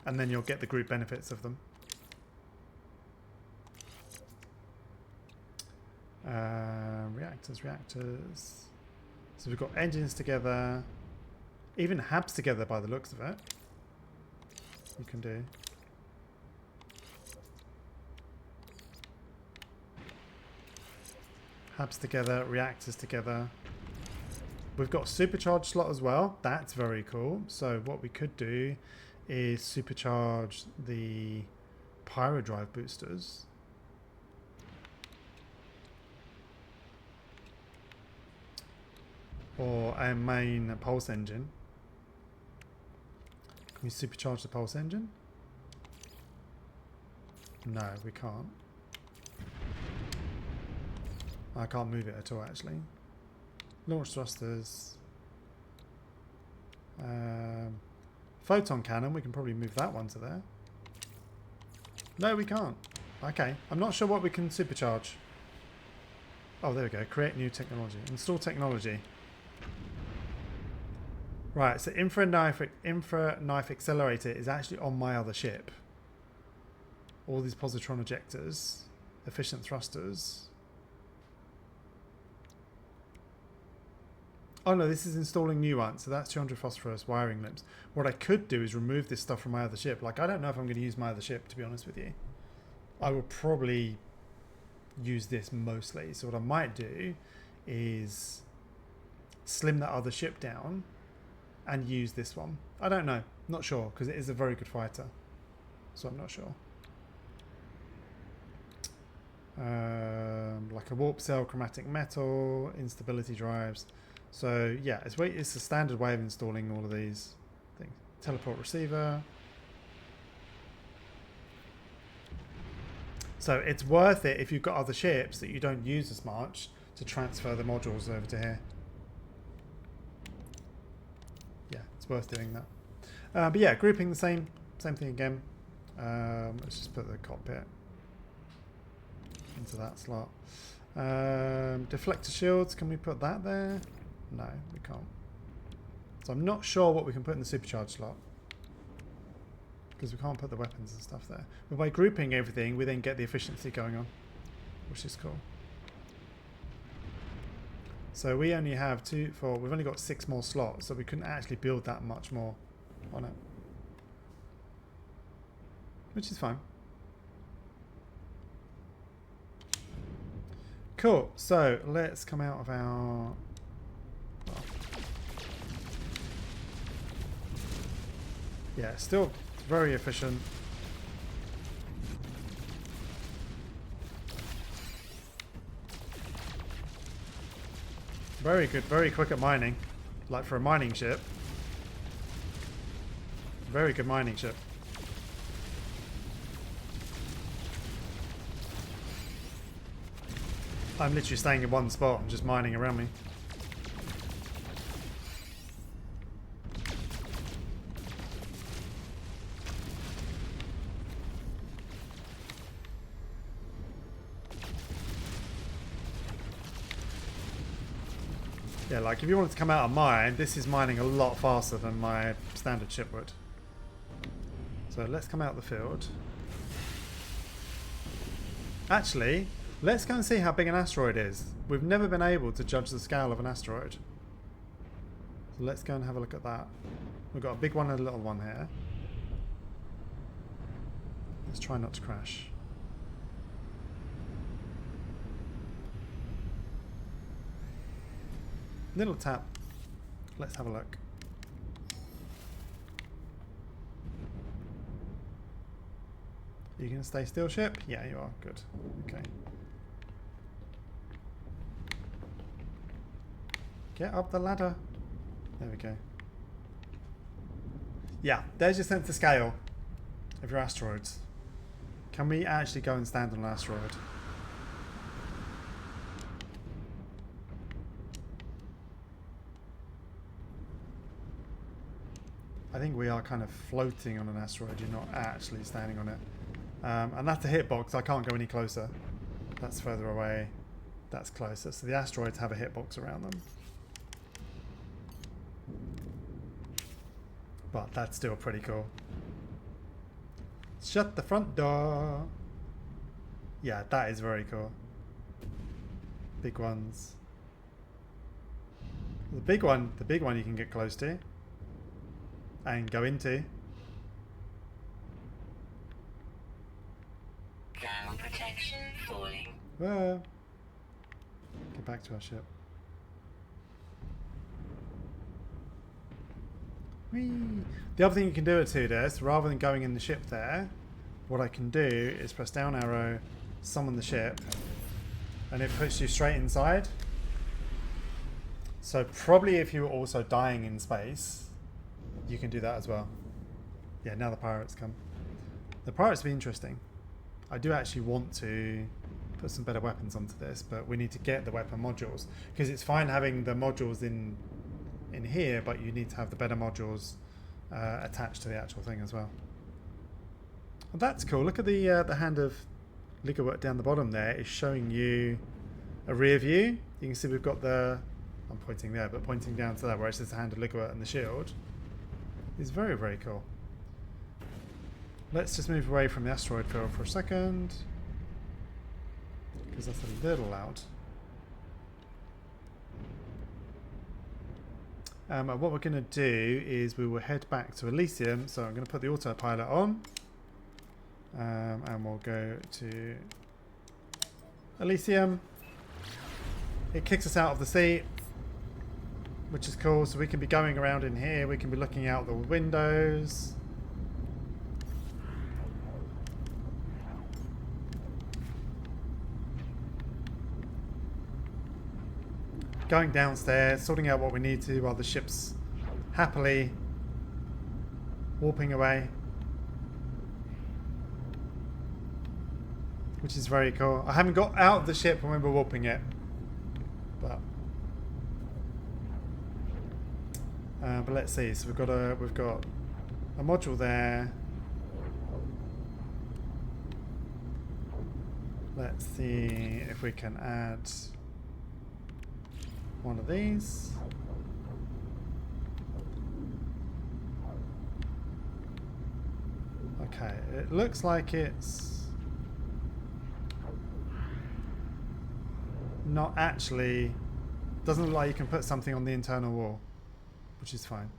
[SPEAKER 1] And then you'll get the group benefits of them. Reactors. So we've got engines together, even hubs together by the looks of it. You can do. Hubs together, reactors together. We've got a supercharged slot as well. That's very cool. So what we could do is supercharge the pyro drive boosters. Or a main pulse engine. Can we supercharge the pulse engine? No, we can't. I can't move it at all actually. Launch thrusters. Photon cannon, we can probably move that one to there. No, we can't. Okay, I'm not sure what we can supercharge. Oh, there we go. Create new technology. Install technology. Right, so infra knife accelerator is actually on my other ship. All these positron ejectors, efficient thrusters. Oh no, this is installing new ones. So that's 200 phosphorus wiring limbs. What I could do is remove this stuff from my other ship. Like, I don't know if I'm going to use my other ship, to be honest with you. I will probably use this mostly. So what I might do is slim that other ship down and use this one. I don't know. Not sure, because it is a very good fighter. So I'm not sure. Like a warp cell, chromatic metal, instability drives. So yeah, it's a standard way of installing all of these things. Teleport receiver. So it's worth it if you've got other ships that you don't use as much to transfer the modules over to here. Yeah, it's worth doing that. But yeah, grouping the same thing again. Let's just put the cockpit into that slot. Deflector shields, can we put that there? No, we can't. So I'm not sure what we can put in the supercharged slot, because we can't put the weapons and stuff there. But by grouping everything, we then get the efficiency going on, which is cool. So we only have we've only got 6 more slots, so we couldn't actually build that much more on it, which is fine. Cool, so let's come out of our... Well, yeah, still very efficient. Very good, very quick at mining. Like for a mining ship. Very good mining ship. I'm literally staying in one spot and just mining around me. Yeah, like if you wanted to come out of mine, this is mining a lot faster than my standard ship would. So let's come out of the field. Actually, let's go and see how big an asteroid is. We've never been able to judge the scale of an asteroid. So let's go and have a look at that. We've got a big one and a little one here. Let's try not to crash. Little tap. Let's have a look. You gonna stay still, ship? Yeah, you are. Good. Okay. Get up the ladder. There we go. Yeah, there's your sense of scale of your asteroids. Can we actually go and stand on an asteroid? I think we are kind of floating on an asteroid. You're not actually standing on it. And that's a hitbox. I can't go any closer. That's further away. That's closer. So the asteroids have a hitbox around them. But that's still pretty cool. Shut the front door. Yeah, that is very cool. Big ones. The big one you can get close to and go into.
[SPEAKER 5] Ground protection falling.
[SPEAKER 1] Whoa. Get back to our ship. Whee. The other thing you can do at 2DS, rather than going in the ship there, what I can do is press down arrow, summon the ship, and it puts you straight inside. So probably if you were also dying in space, you can do that as well. Yeah, now the pirates come. The pirates will be interesting. I do actually want to put some better weapons onto this, but we need to get the weapon modules, because it's fine having the modules in here, but you need to have the better modules attached to the actual thing as well. Well, that's cool. Look at the hand of Ligawort down the bottom there. Is showing you a rear view. You can see we've got the, I'm pointing there, but pointing down to that where it says the hand of Ligawort and the shield. Is very, very cool. Let's just move away from the asteroid field for a second, because that's a little loud. And what we're going to do is we will head back to Elysium. So I'm going to put the autopilot on, and we'll go to Elysium. It kicks us out of the seat, which is cool. So we can be going around in here. We can be looking out the windows. going downstairs, sorting out what we need to while the ship's happily warping away. Which is very cool. I haven't got out of the ship when we're warping it. But let's see. So we've got a module there. Let's see if we can add one of these. Okay, it looks like it's not actually, doesn't look like you can put something on the internal wall, which is fine.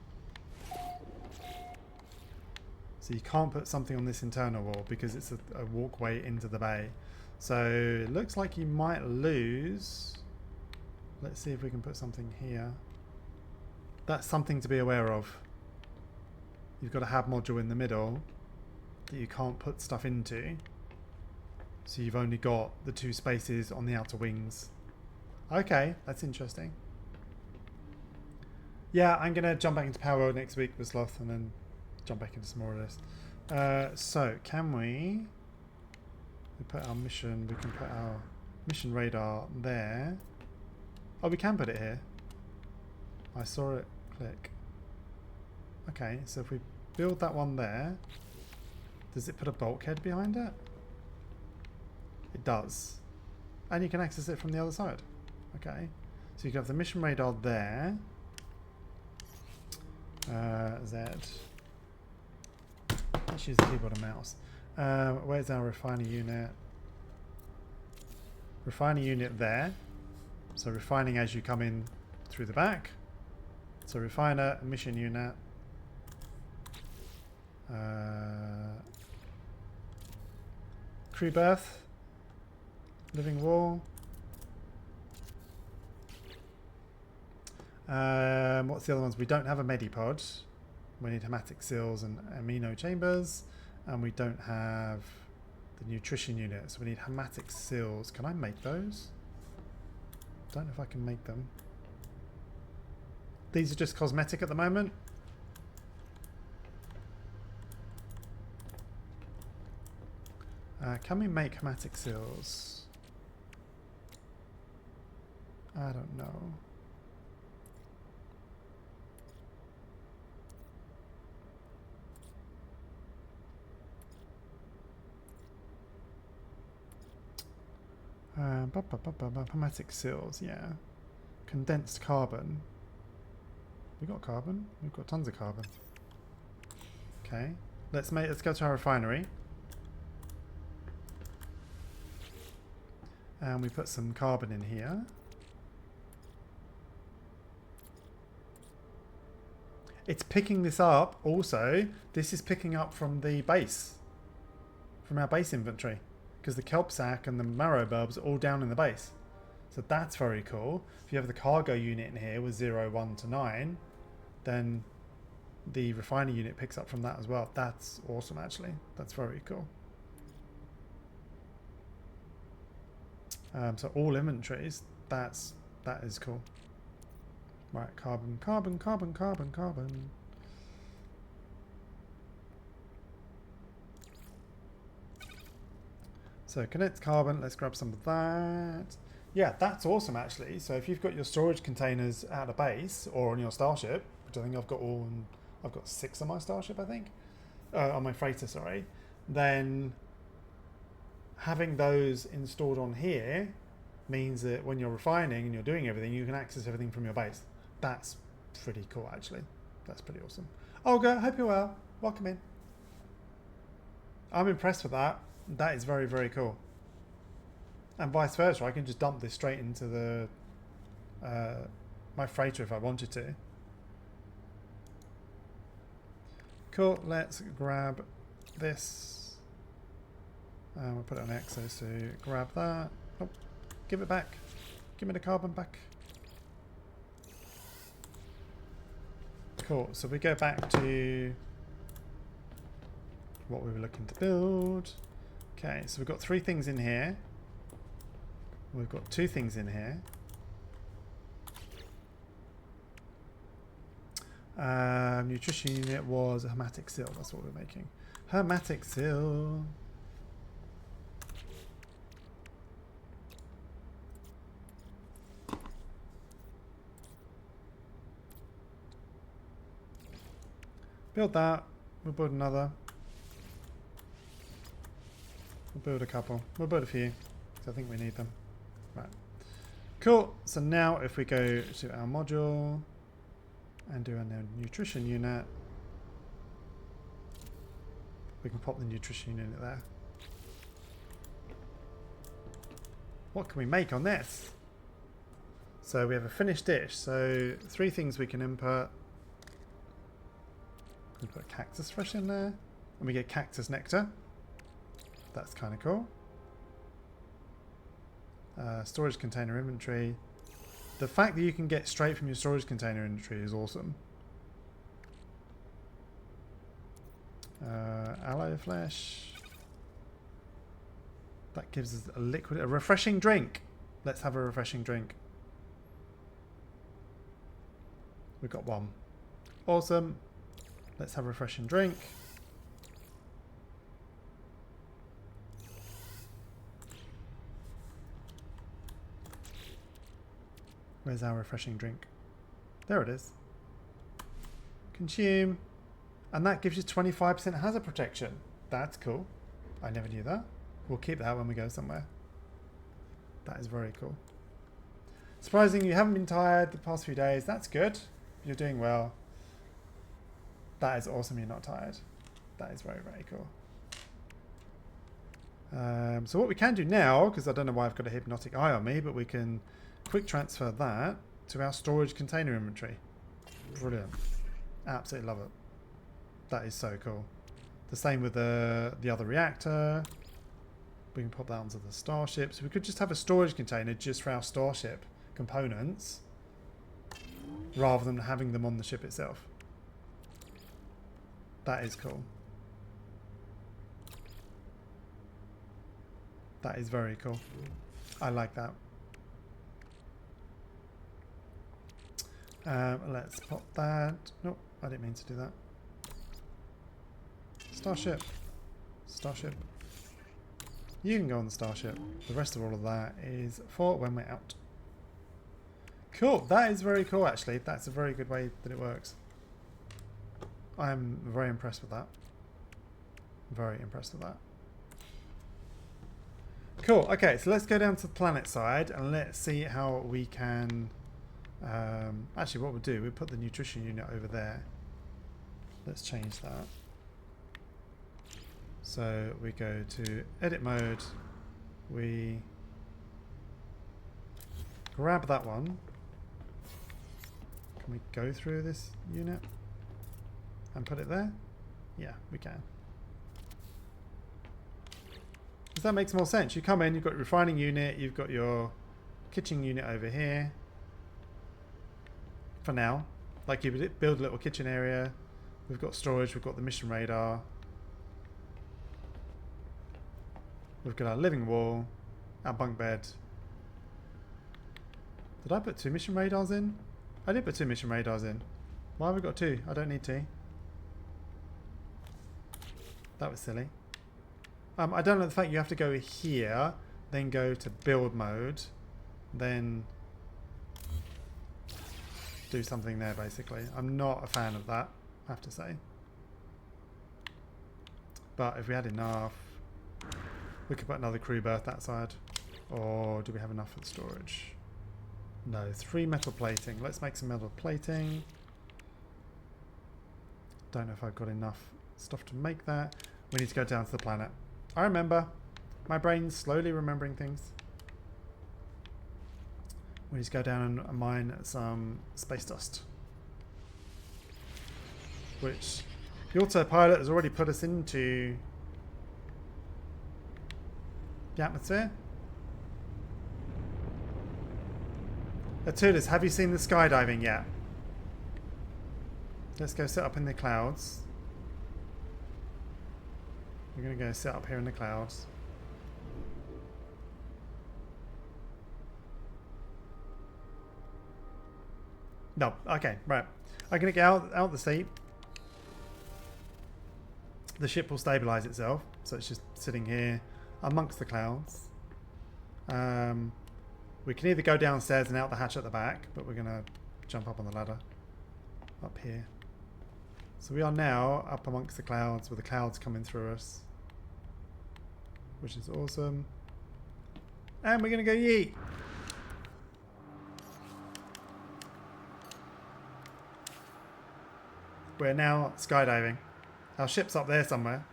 [SPEAKER 1] So you can't put something on this internal wall because it's a walkway into the bay. So it looks like you might lose. Let's see if we can put something here. That's something to be aware of. You've got a hab module in the middle that you can't put stuff into. So you've only got the 2 spaces on the outer wings. Okay, that's interesting. Yeah, I'm going to jump back into Power World next week with Sloth and then jump back into some more of this. So, can we put our mission, we can put our mission radar there. Oh, we can put it here. I saw it click. Okay, so if we build that one there, does it put a bulkhead behind it? It does. And you can access it from the other side. Okay, so you can have the mission radar there. Z. Let's use the keyboard and mouse. Where's our refiner unit? Refiner unit there. So refining as you come in through the back. So refiner, mission unit. Crew berth. Living wall. What's the other ones? We don't have a medipod. We need hematic seals and amino chambers. And we don't have the nutrition unit. So we need hematic seals. Can I make those? Don't know if I can make them. These are just cosmetic at the moment. Can we make hematic seals? I don't know. Hematic seals, yeah. Condensed carbon. We got carbon? We've got tons of carbon. Okay. Let's go to our refinery. And we put some carbon in here. It's picking this up also. This is picking up from the base. From our base inventory. Because the kelp sack and the marrow bulbs are all down in the base. So that's very cool. If you have the cargo unit in here with 0, 1 to 9, then the refiner unit picks up from that as well. That's awesome actually. That's very cool. So all inventories, that is cool. Right, carbon, carbon, carbon, carbon, carbon. So condensed carbon, let's grab some of that. Yeah, that's awesome actually. So if you've got your storage containers at a base or on your starship, which I think I've got 6 on my starship, I think. On my freighter, sorry. Then having those installed on here means that when you're refining and you're doing everything, you can access everything from your base. That's pretty cool actually. That's pretty awesome. Olga, hope you're well. Welcome in. I'm impressed with that. That is very, very cool. And vice versa, I can just dump this straight into the my freighter if I wanted to. Cool, let's grab this. We'll put it on Exo, so grab that. Oh, give it back. Give me the carbon back. Cool, so we go back to what we were looking to build. Okay, so we've got 3 things in here. We've got 2 things in here. Nutrition unit was a hermetic seal. That's what we're making. Hermetic seal. Build that. We'll build another. We'll build a couple. We'll build a few, because I think we need them. Right. Cool. So now if we go to our module and do a nutrition unit, we can pop the nutrition unit there. What can we make on this? So we have a finished dish. So 3 things we can input. We put cactus fresh in there, and we get cactus nectar. That's kind of cool. Storage container inventory. The fact that you can get straight from your storage container inventory is awesome. Aloe flesh. That gives us a refreshing drink. Let's have a refreshing drink. We've got one. Awesome. Let's have a refreshing drink. Where's our refreshing drink? There it is. Consume. And that gives you 25% hazard protection. That's cool. I never knew that. We'll keep that when we go somewhere. That is very cool. Surprising you haven't been tired the past few days. That's good. You're doing well. That is awesome you're not tired. That is very, very cool. So what we can do now, because I don't know why I've got a hypnotic eye on me, but we can quick transfer that to our storage container inventory. Brilliant. Absolutely love it. That is so cool. The same with the other reactor. We can pop that onto the starship. So we could just have a storage container just for our starship components rather than having them on the ship itself. That is cool. That is very cool. I like that. Let's pop that. Nope, I didn't mean to do that. Starship. Starship. You can go on the starship. The rest of all of that is for when we're out. Cool. That is very cool, actually. That's a very good way that it works. I'm very impressed with that. Very impressed with that. Cool. Okay, so let's go down to the planet side and let's see how we can... actually, what we'll do, we'll put the nutrition unit over there. Let's change that. So we go to edit mode. We grab that one. Can we go through this unit and put it there? Yeah, we can. Because that makes more sense. You come in, you've got your refining unit, you've got your kitchen unit over here. For now. Like you would build a little kitchen area. We've got storage, we've got the mission radar. We've got our living wall, our bunk bed. Did I put 2 mission radars in? I did put 2 mission radars in. Why have we got 2? I don't need 2. That was silly. I don't know the fact you have to go here, then go to build mode, then do something there basically. I'm not a fan of that, I have to say. But if we had enough, we could put another crew berth that side. Or do we have enough for the storage? No, 3 metal plating. Let's make some metal plating. Don't know if I've got enough stuff to make that. We need to go down to the planet. I remember. My brain's slowly remembering things. We need to go down and mine some space dust. Which the autopilot has already put us into the atmosphere. Atudas, have you seen the skydiving yet? Let's go sit up in the clouds. We're going to go sit up here in the clouds. No. Okay, right. I'm going to get out the seat. The ship will stabilise itself. So it's just sitting here amongst the clouds. We can either go downstairs and out the hatch at the back, but we're going to jump up on the ladder. Up here. So we are now up amongst the clouds with the clouds coming through us. Which is awesome. And we're going to go yeet. We're now skydiving. Our ship's up there somewhere.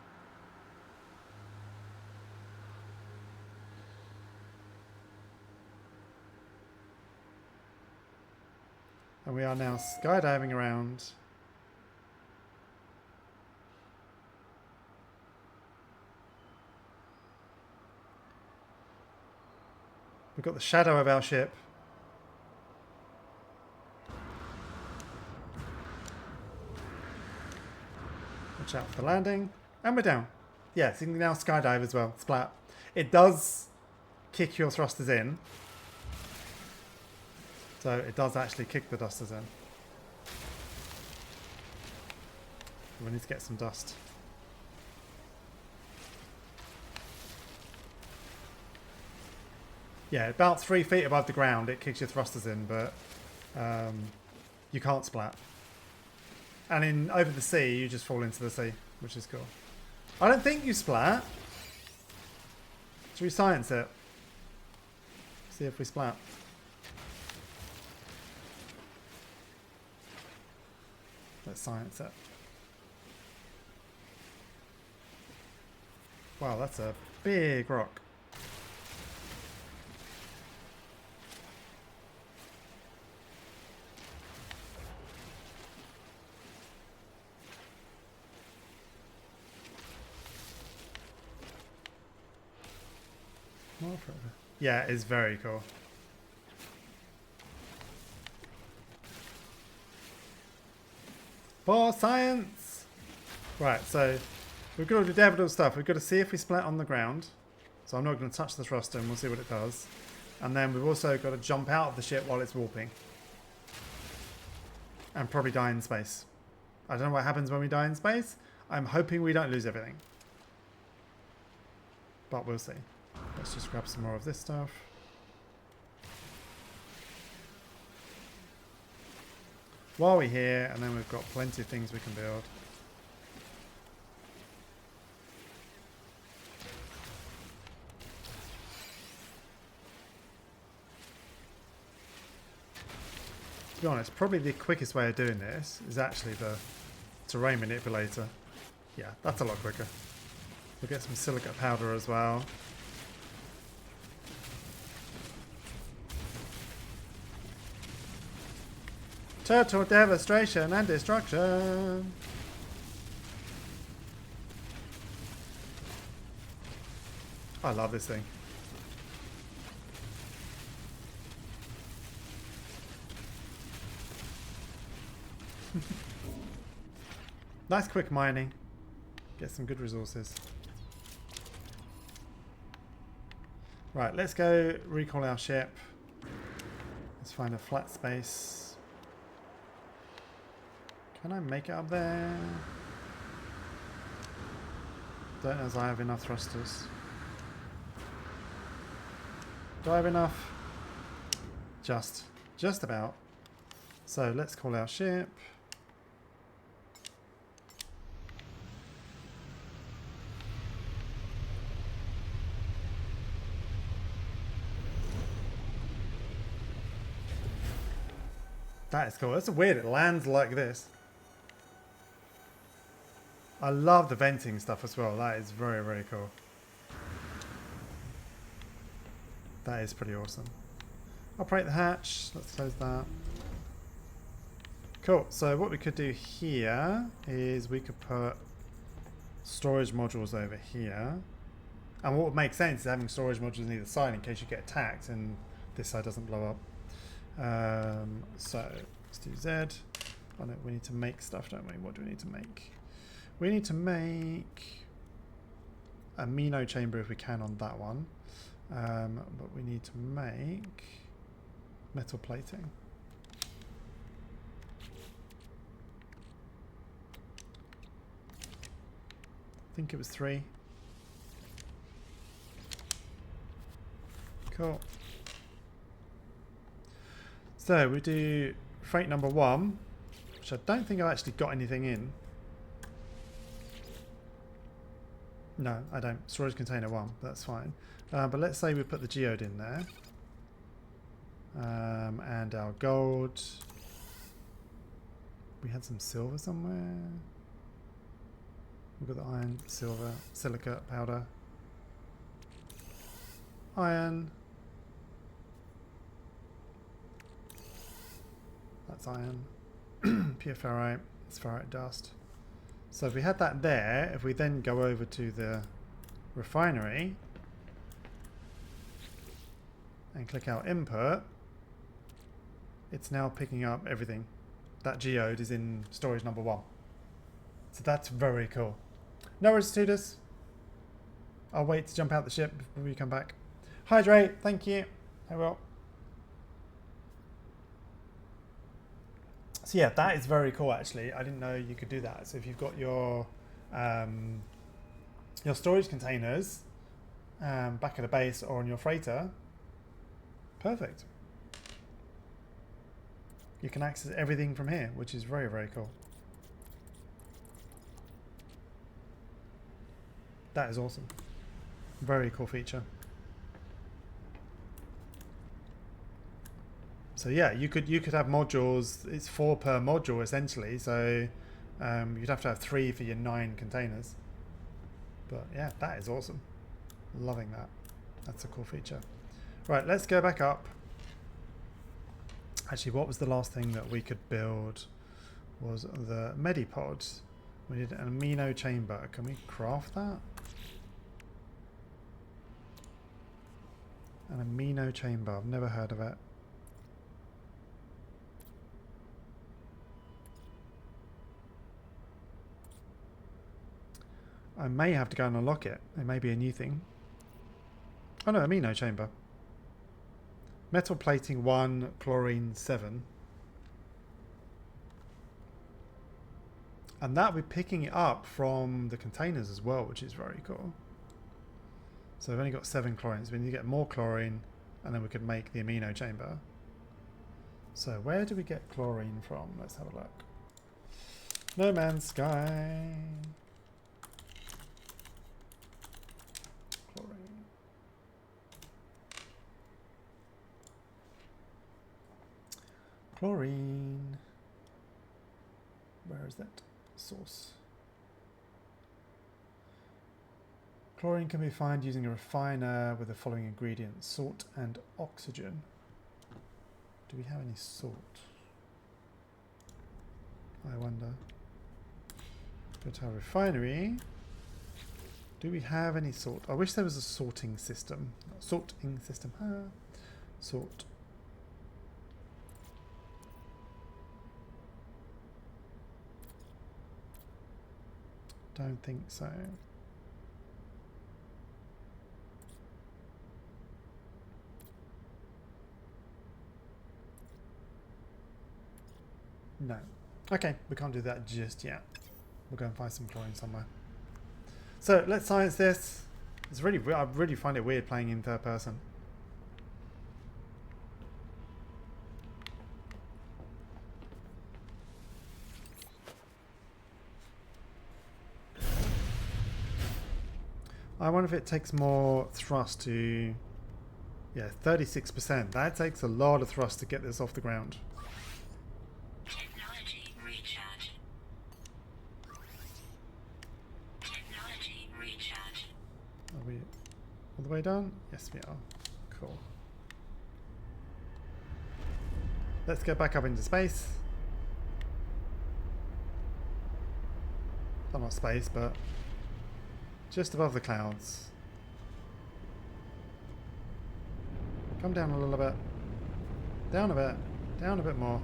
[SPEAKER 1] And we are now skydiving around. We've got the shadow of our ship. Watch out for the landing. And we're down. Yes, you can now skydive as well. Splat. It does kick your thrusters in. So it does actually kick the dusters in. We need to get some dust. Yeah, about 3 feet above the ground it kicks your thrusters in, but you can't splat. And in over the sea, you just fall into the sea, which is cool. I don't think you splat. Should we science it? See if we splat. Let's science it. Wow, that's a big rock. Yeah, it's very cool. For science! Right, so we've got to do Daredevil stuff. We've got to see if we splat on the ground. So I'm not going to touch the thruster and we'll see what it does. And then we've also got to jump out of the ship while it's warping. And probably die in space. I don't know what happens when we die in space. I'm hoping we don't lose everything. But we'll see. Let's just grab some more of this stuff. While we're here, and then we've got plenty of things we can build. To be honest, probably the quickest way of doing this is actually the terrain manipulator. Yeah, that's a lot quicker. We'll get some silicate powder as well. Total devastation and destruction. I love this thing. Nice quick mining. Get some good resources. Right, let's go recall our ship. Let's find a flat space. Can I make it up there? Don't know if I have enough thrusters. Do I have enough? Just about. So let's call our ship. That is cool. That's weird. It lands like this. I love the venting stuff as well. That is very, very cool. That is pretty awesome. Operate the hatch. Let's close that. Cool. So what we could do here is we could put storage modules over here. And what would make sense is having storage modules on either side in case you get attacked and this side doesn't blow up. So let's do Z. Oh no, we need to make stuff, don't we? What do we need to make? We need to make a Mino chamber if we can on that one. But we need to make metal plating. think it was 3. Cool. So we do freight number 1, which I don't think I've actually got anything in. No, I don't. Storage container 1, that's fine. But let's say we put the geode in there. And our gold. We had some silver somewhere. We've got the iron, silver, silica, powder. Iron. That's iron. Pure ferrite. It's ferrite dust. So if we had that there, if we then go over to the refinery and click our input, it's now picking up everything. That geode is in storage number 1. So that's very cool. No worries, Tudors. I'll wait to jump out the ship before we come back. Hydrate, thank you. I will. So yeah, that is very cool actually. I didn't know you could do that. So if you've got your storage containers back at the base or on your freighter, perfect. You can access everything from here, which is very, very cool. That is awesome. Very cool feature. So yeah, you could have modules. It's 4 per module essentially. So you'd have to have 3 for your 9 containers. But yeah, that is awesome. Loving that. That's a cool feature. Right, let's go back up. Actually, what was the last thing that we could build? Was the Medipod. We did an amino chamber. Can we craft that? An amino chamber. I've never heard of it. I may have to go and unlock it. It may be a new thing. Oh no, amino chamber. Metal plating 1, chlorine 7. And that we're picking it up from the containers as well, which is very cool. So we've only got 7 chlorines. We need to get more chlorine and then we could make the amino chamber. So where do we get chlorine from? Let's have a look. No Man's Sky. Chlorine. Chlorine. Where is that source? Chlorine can be found using a refiner with the following ingredients: salt and oxygen. Do we have any salt? I wonder. Go to our refinery. Do we have any salt? I wish there was a sorting system. Sorting system. Salt. Don't think so. No. Okay, we can't do that just yet. We'll go and find some chlorine somewhere. So let's science this. It's really, I really find it weird playing in third person. I wonder if it takes more thrust to... Yeah, 36%. That takes a lot of thrust to get this off the ground.
[SPEAKER 5] Technology recharge. Technology recharge.
[SPEAKER 1] Are we all the way down? Yes, we are. Cool. Let's get back up into space. Well, not space, but just above the clouds. Come down a little bit. Down a bit. Down a bit more.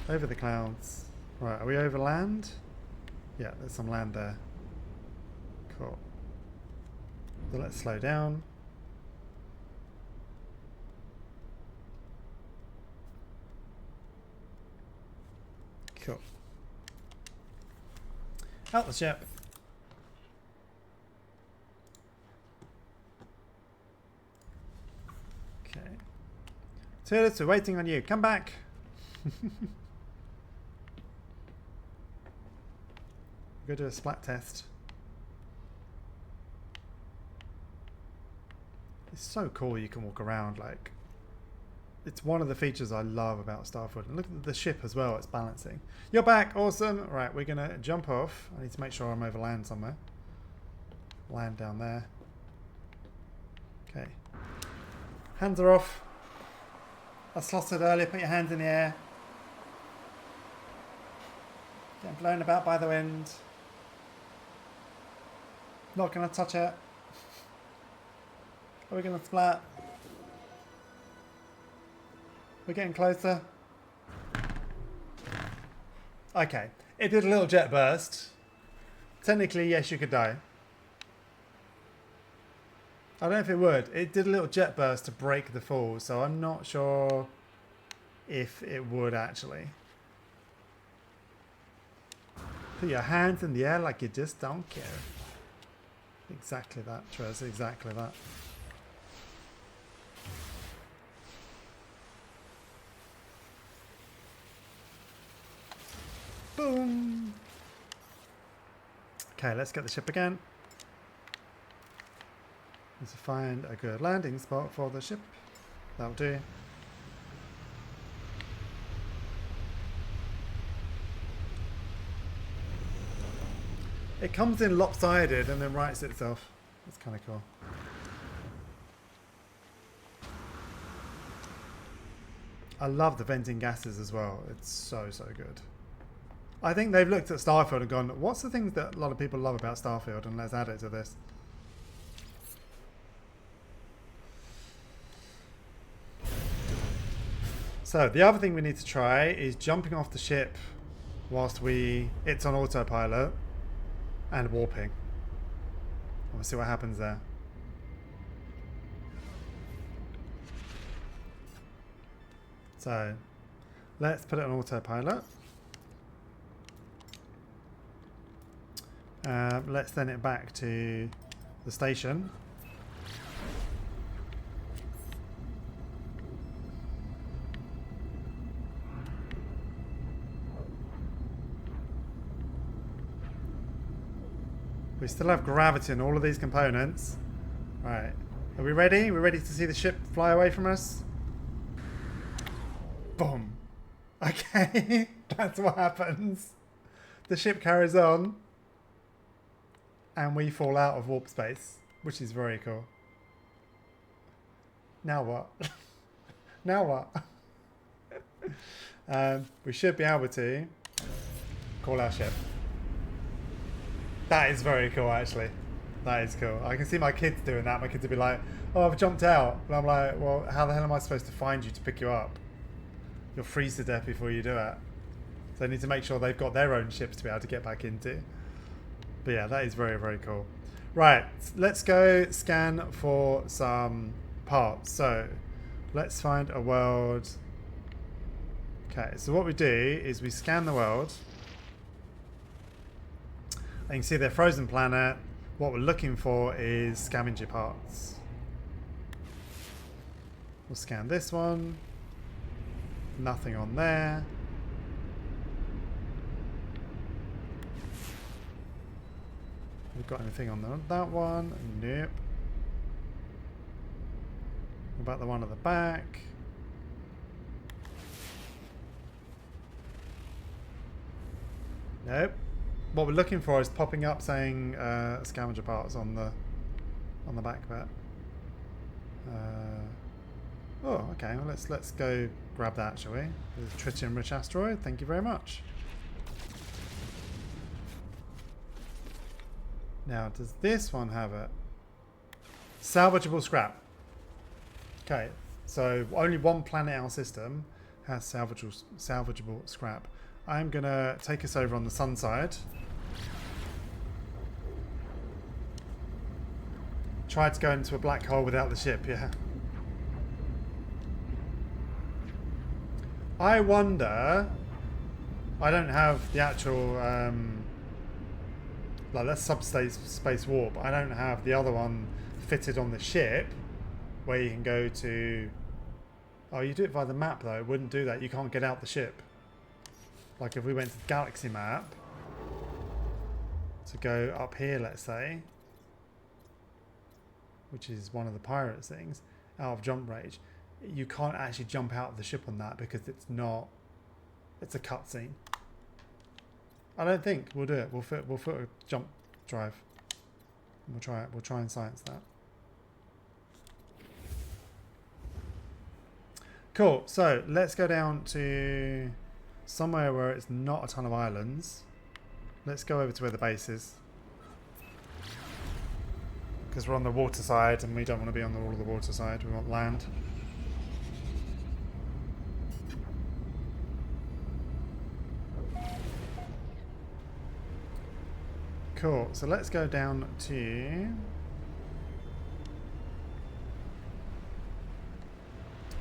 [SPEAKER 1] Over the clouds. Right, are we over land? Yeah, there's some land there. Cool. So let's slow down. Cool. Out the ship. Okay. Toilets, we're waiting on you. Come back. Go do a splat test. It's so cool you can walk around, like, it's one of the features I love about Starfield. And look at the ship as well, it's balancing. You're back, awesome. Right, we're gonna jump off. I need to make sure I'm over land somewhere. Land down there. Okay. Hands are off. I slotted earlier, put your hands in the air. Getting blown about by the wind. Not gonna touch it. Are we gonna splat? We're getting closer. Okay, it did a little jet burst. Technically, yes, you could die. I don't know if it would. It did a little jet burst to break the fall, so I'm not sure if it would actually. Put your hands in the air like you just don't care. Exactly that, Trez, exactly that. Boom! Okay, let's get the ship again. Need to find a good landing spot for the ship. That'll do. It comes in lopsided and then rights itself. That's kind of cool. I love the venting gases as well. It's so, so good. I think they've looked at Starfield and gone, what's the things that a lot of people love about Starfield, and let's add it to this. So the other thing we need to try is jumping off the ship whilst it's on autopilot and warping. We'll see what happens there. So let's put it on autopilot. Let's send it back to the station. We still have gravity in all of these components. Right. Are we ready? We're ready to see the ship fly away from us? Boom. Okay. That's what happens. The ship carries on. And we fall out of warp space, which is very cool. Now what? Now what? We should be able to call our ship. That is very cool, actually. That is cool. I can see my kids doing that. My kids would be like, oh, I've jumped out. And I'm like, well, how the hell am I supposed to find you to pick you up? You'll freeze to death before you do it. So I need to make sure they've got their own ships to be able to get back into. But yeah, that is very, very cool. Right, let's go scan for some parts. So let's find a world. Okay, so what we do is we scan the world. And you can see their frozen planet. What we're looking for is scavenger parts. We'll scan this one. Nothing on there. We've got anything on that one? Nope. What about the one at the back? Nope. What we're looking for is popping up saying scavenger parts on the back bit. Oh, okay. Well, let's go grab that, shall we? There's a tritium-rich asteroid. Thank you very much. Now, does this one have it? Salvageable scrap. Okay, so only one planet in our system has salvageable scrap. I'm going to take us over on the sun side. Try to go into a black hole without the ship, yeah. I wonder... I don't have the actual... like, that's subspace space warp. I don't have the other one fitted on the ship where you can go to... Oh, you do it via the map, though. It wouldn't do that. You can't get out the ship. Like, if we went to the galaxy map to go up here, let's say, which is one of the pirates things, out of jump range, you can't actually jump out of the ship on that because it's not... It's a cutscene. I don't think we'll do it. We'll fit a jump drive. We'll try it. We'll try and science that. Cool. So let's go down to somewhere where it's not a ton of islands. Let's go over to where the base is, because we're on the water side and we don't want to be on all of the water side. We want land. Cool, so let's go down to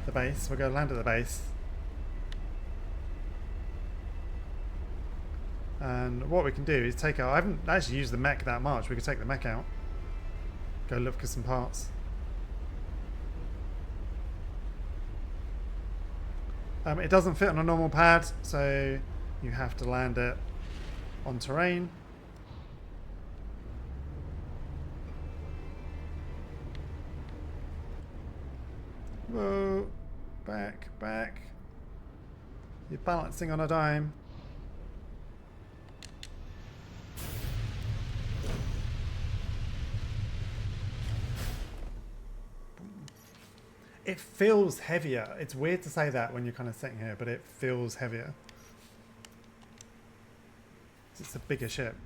[SPEAKER 1] the base. We'll go land at the base. And what we can do is take out... I haven't actually used the mech that much. We could take the mech out. Go look for some parts. It doesn't fit on a normal pad, so you have to land it on terrain. Whoa, back, back. You're balancing on a dime. It feels heavier. It's weird to say that when you're kind of sitting here, but it feels heavier. It's a bigger ship.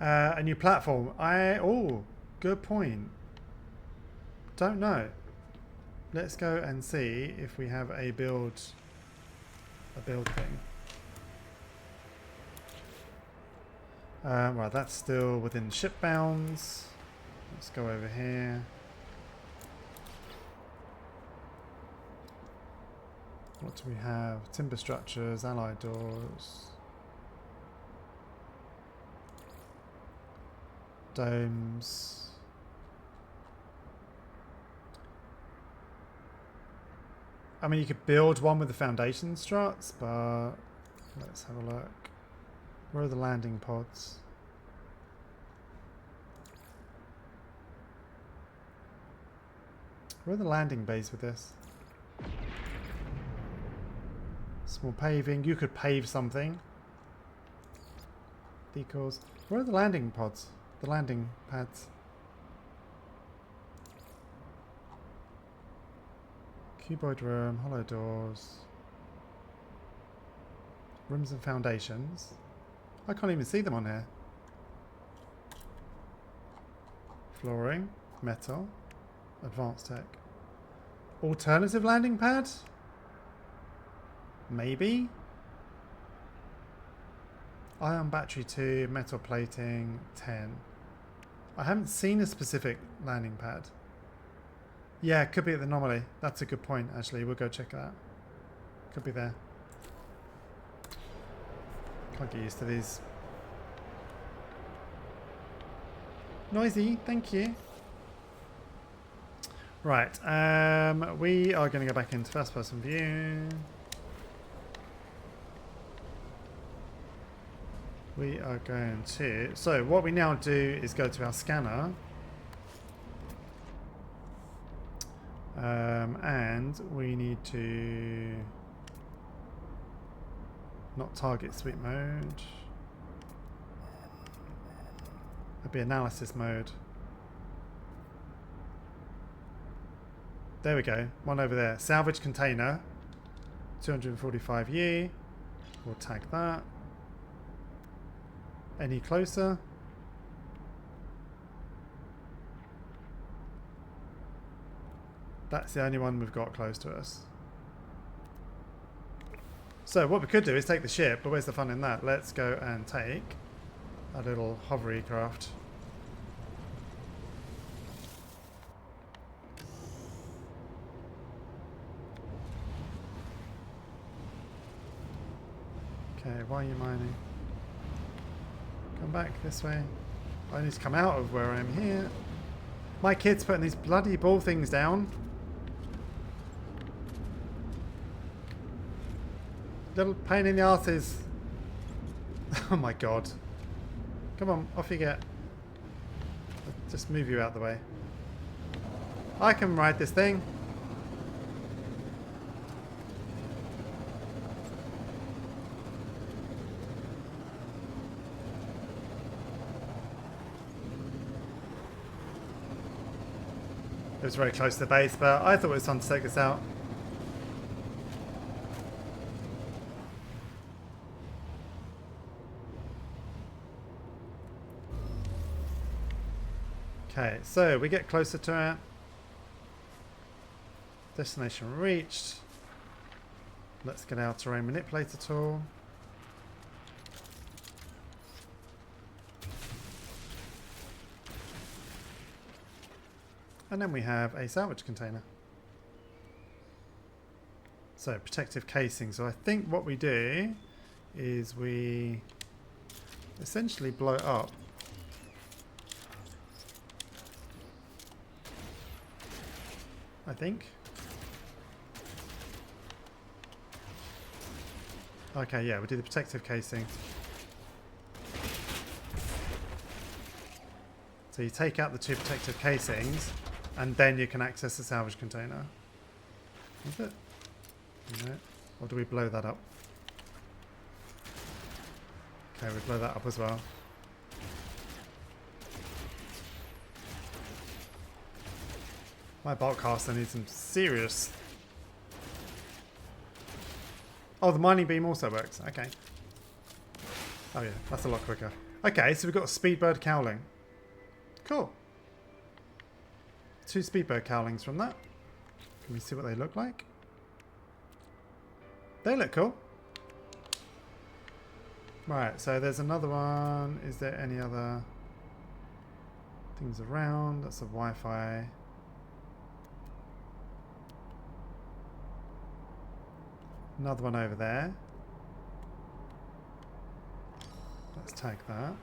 [SPEAKER 1] A new platform. Oh, good point. Don't know. Let's go and see if we have a build thing. Right, that's still within ship bounds. Let's go over here. What do we have? Timber structures, allied doors. Domes. I mean, you could build one with the foundation struts, but let's have a look. Where are the landing pods? Where are the landing bays with this? Small paving. You could pave something. Decals. Where are the landing pods? The landing pads. Cuboid room, hollow doors. Rooms and foundations. I can't even see them on here. Flooring, metal, advanced tech. Alternative landing pad? Maybe? Ion battery 2, metal plating 10. I haven't seen a specific landing pad. Yeah, it could be at the anomaly. That's a good point, actually. We'll go check that. Could be there. Can't get used to these. Noisy, thank you. Right, we are going to go back into first person view. We are going to... So what we now do is go to our scanner. And we need to... Not target sweep mode. It'd be analysis mode. There we go. One over there. Salvage container. 245U. We'll tag that. Any closer? That's the only one we've got close to us. So what we could do is take the ship, but where's the fun in that? Let's go and take a little hovery craft. Okay, why are you mining? Come back this way. I need to come out of where I am here. My kid's putting these bloody ball things down. Little pain in the arses. Oh my god. Come on, off you get. I'll just move you out the way. I can ride this thing. It was very close to the base, but I thought it was fun to take this out. Okay, so we get closer to it. Destination reached. Let's get our terrain manipulator tool. And then we have a salvage container. So protective casing. So I think what we do is we essentially blow it up. I think. Okay, yeah, we'll do the protective casing. So you take out the 2 protective casings, and then you can access the salvage container. Is it? No. Or do we blow that up? Okay, we blow that up as well. My bulk caster needs some serious... Oh, the mining beam also works. Okay. Oh yeah, that's a lot quicker. Okay, so we've got a speedbird cowling. Cool. 2 speedbird cowlings from that. Can we see what they look like? They look cool. Right, so there's another one. Is there any other things around? That's a Wi-Fi. Another one over there. Let's tag that.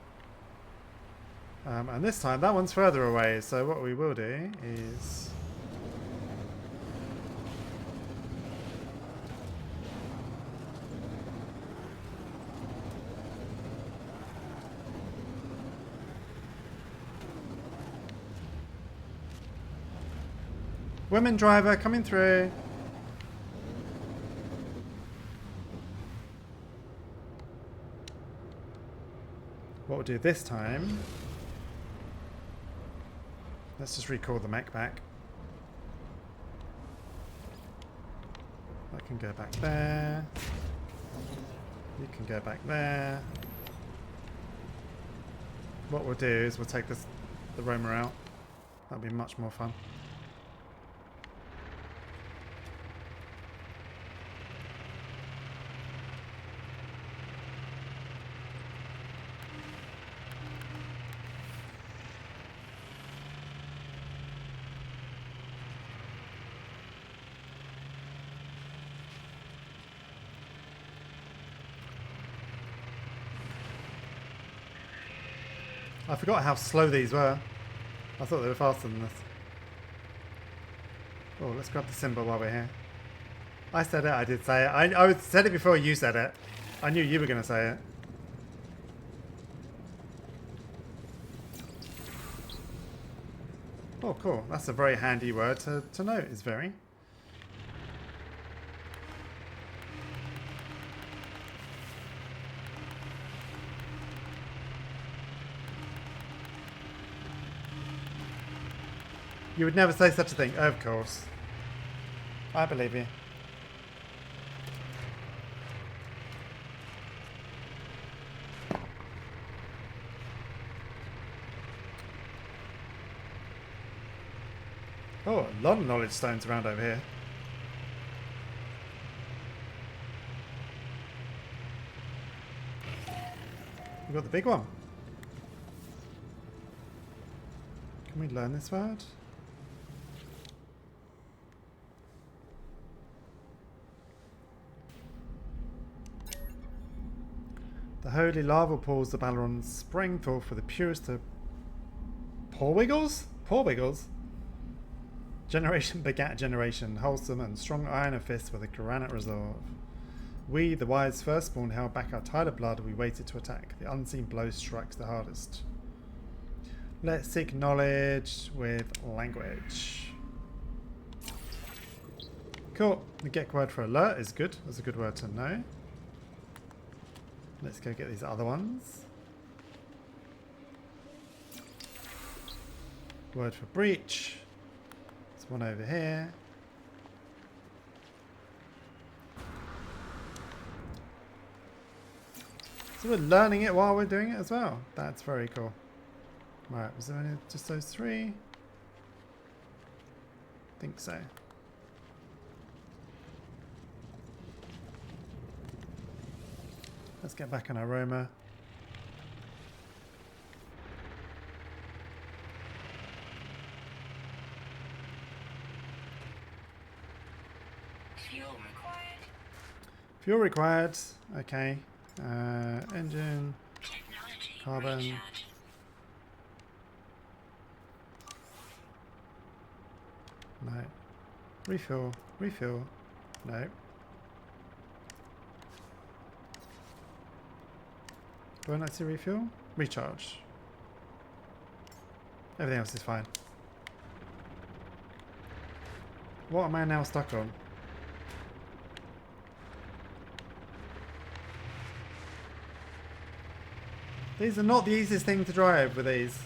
[SPEAKER 1] And this time that one's further away, so what we will do is women driver coming through. What we'll do this time, let's just recall the mech back. That can go back there. You can go back there. What we'll do is we'll take the roamer out. That'll be much more fun. I forgot how slow these were. I thought they were faster than this. Oh, let's grab the symbol while we're here. I said it, I did say it. I said it before you said it. I knew you were going to say it. Oh, cool. That's a very handy word to note, is very. You would never say such a thing. Of course. I believe you. Oh, a lot of knowledge stones around over here. We got the big one. Can we learn this word? The holy lava pools the Ballerons spring forth for the purest of Poor Wiggles? Poor Wiggles? Generation begat generation, wholesome and strong iron of fist with a granite resolve. We, the wise firstborn, held back our tide of blood. We waited to attack. The unseen blow strikes the hardest. Let's seek knowledge with language. Cool. The get word for alert is good. That's a good word to know. Let's go get these other ones. Word for breach. There's one over here. So we're learning it while we're doing it as well. That's very cool. Right, was there only just those three? I think so. Let's get back on our Roma.
[SPEAKER 5] Fuel required.
[SPEAKER 1] Fuel required. Okay. Engine.
[SPEAKER 5] Technology
[SPEAKER 1] Carbon.
[SPEAKER 5] recharge.
[SPEAKER 1] No. Refill. Refill. No. Do I not see refuel? Recharge. Everything else is fine. What am I now stuck on? These are not the easiest thing to drive with these.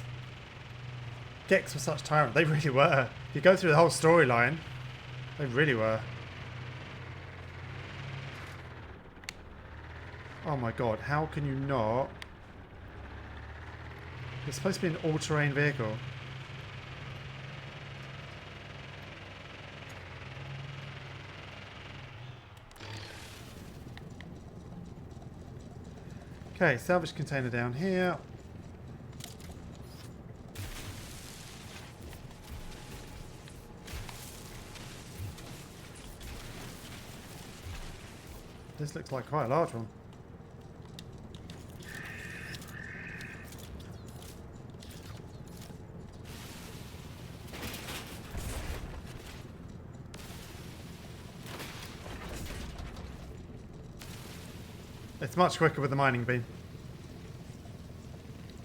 [SPEAKER 1] Gex were such tyrant. They really were. If you go through the whole storyline, they really were. Oh my god, how can you not? It's supposed to be an all-terrain vehicle. Okay, salvage container down here. This looks like quite a large one. It's much quicker with the mining beam.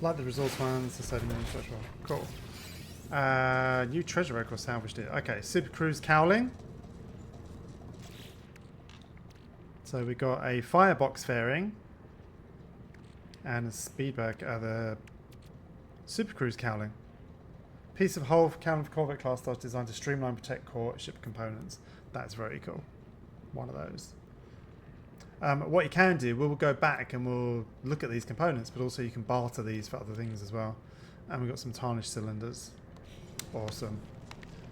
[SPEAKER 1] Like the resource ones, the sodium and such. Cool. New treasure record salvaged it. Okay, Super Cruise Cowling. So we got a firebox fairing and a speedback the Super Cruise Cowling. Piece of hull Cowling for Corvette class stars designed to streamline and protect core ship components. That's very cool. One of those. What you can do, we'll go back and we'll look at these components, but also you can barter these for other things as well. And we've got some tarnished cylinders. Awesome.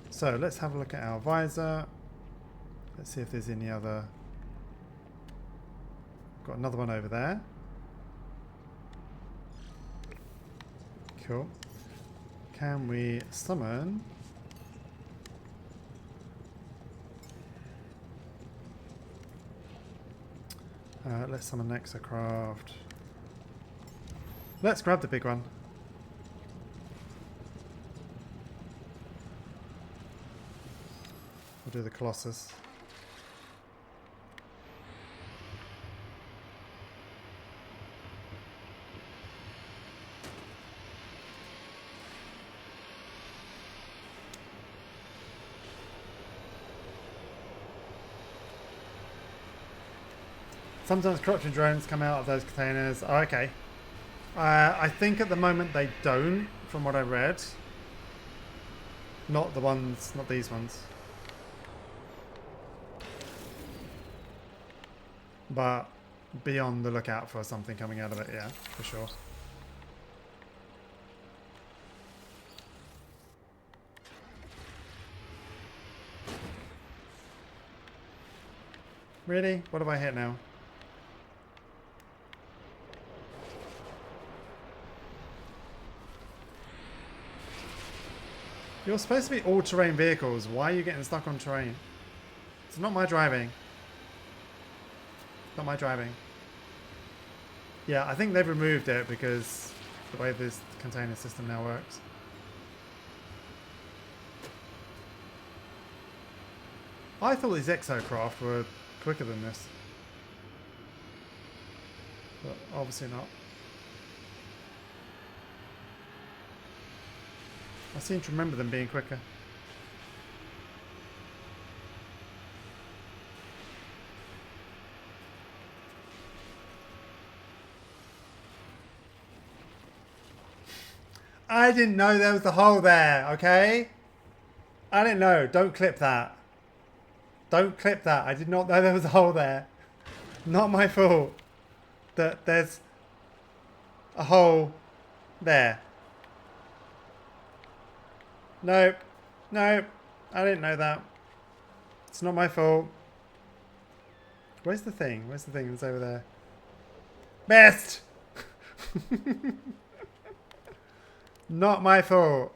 [SPEAKER 1] So let's have a look at our visor. Let's see if there's any other. Got another one over there. Cool. Can we summon? Let's summon Exocraft. Let's grab the big one. We'll do the Colossus. Sometimes corruption drones come out of those containers. Oh, okay. I think at the moment they don't, from what I read. Not the ones, not these ones. But be on the lookout for something coming out of it, yeah, for sure. Really? What have I hit now? You're supposed to be all-terrain vehicles. Why are you getting stuck on terrain? It's not my driving. Not my driving. Yeah, I think they've removed it because the way this container system now works. I thought these exocraft were quicker than this. But obviously not. I seem to remember them being quicker. I didn't know there was a hole there, okay? I didn't know. Don't clip that. Don't clip that. I did not know there was a hole there. Not my fault that there's a hole there. Nope. Nope. I didn't know that. It's not my fault. Where's the thing? Where's the thing that's over there? Best! Not my fault.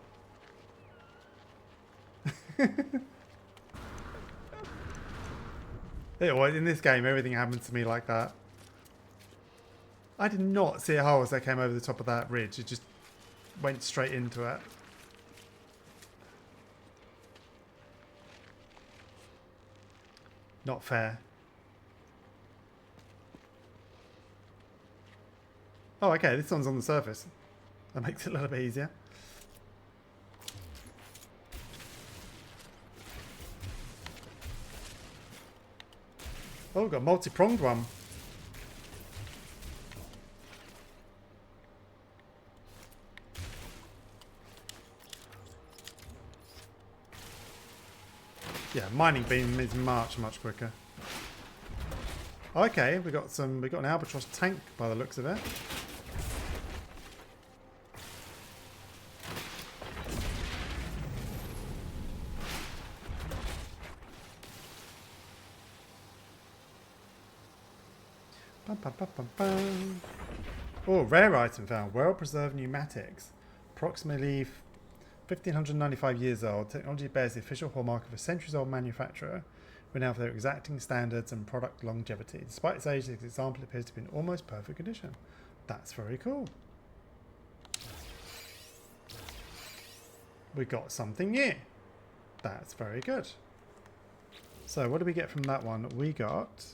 [SPEAKER 1] In this game, everything happens to me like that. I did not see a hole as I came over the top of that ridge. It just went straight into it. Not fair. Oh, okay, this one's on the surface. That makes it a little bit easier. Oh, we've got a multi-pronged one. Yeah, mining beam is much quicker. Okay, we got an albatross tank by the looks of it. Bum, bum, bum, bum, bum. Oh, rare item found. Well-preserved pneumatics. Approximately 1,595 years old. Technology bears the official hallmark of a centuries-old manufacturer, renowned for their exacting standards and product longevity. Despite its age, this example appears to be in almost perfect condition. That's very cool. We got something new. That's very good. So what do we get from that one? We got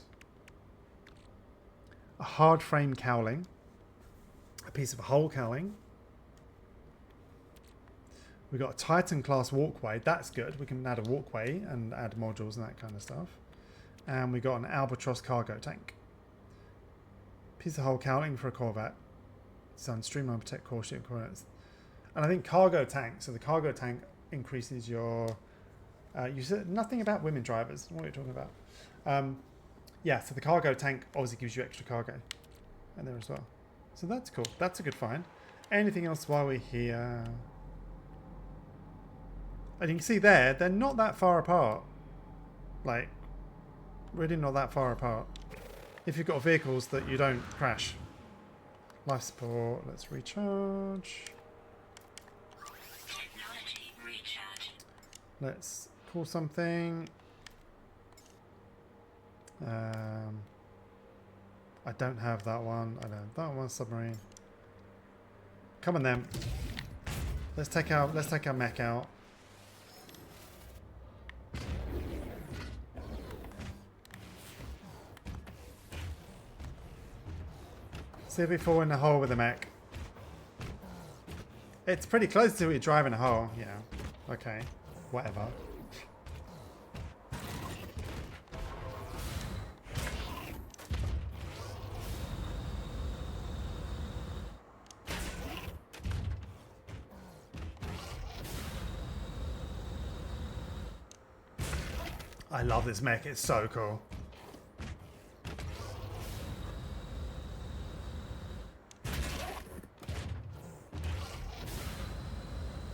[SPEAKER 1] a hard frame cowling, a piece of hull cowling. We got a Titan class walkway. That's good. We can add a walkway and add modules and that kind of stuff. And we got an Albatross cargo tank. Piece of hull cowling for a Corvette. Designed streamline, protect core ship coordinates. And I think cargo tank. So the cargo tank increases your. You said nothing about women drivers. What are you talking about? Yeah, so the cargo tank obviously gives you extra cargo in there as well. So that's cool. That's a good find. Anything else while we're here? And you can see there, they're not that far apart. Like, really not that far apart. If you've got vehicles that you don't crash. Life support, let's recharge.
[SPEAKER 5] Technology recharge.
[SPEAKER 1] Let's call something. I don't have that one. I don't have that one. Submarine. Come on then. Let's take our mech out. See if we fall in the hole with the mech. It's pretty close to it driving a hole. Yeah. Okay. Whatever. I love this mech. It's so cool.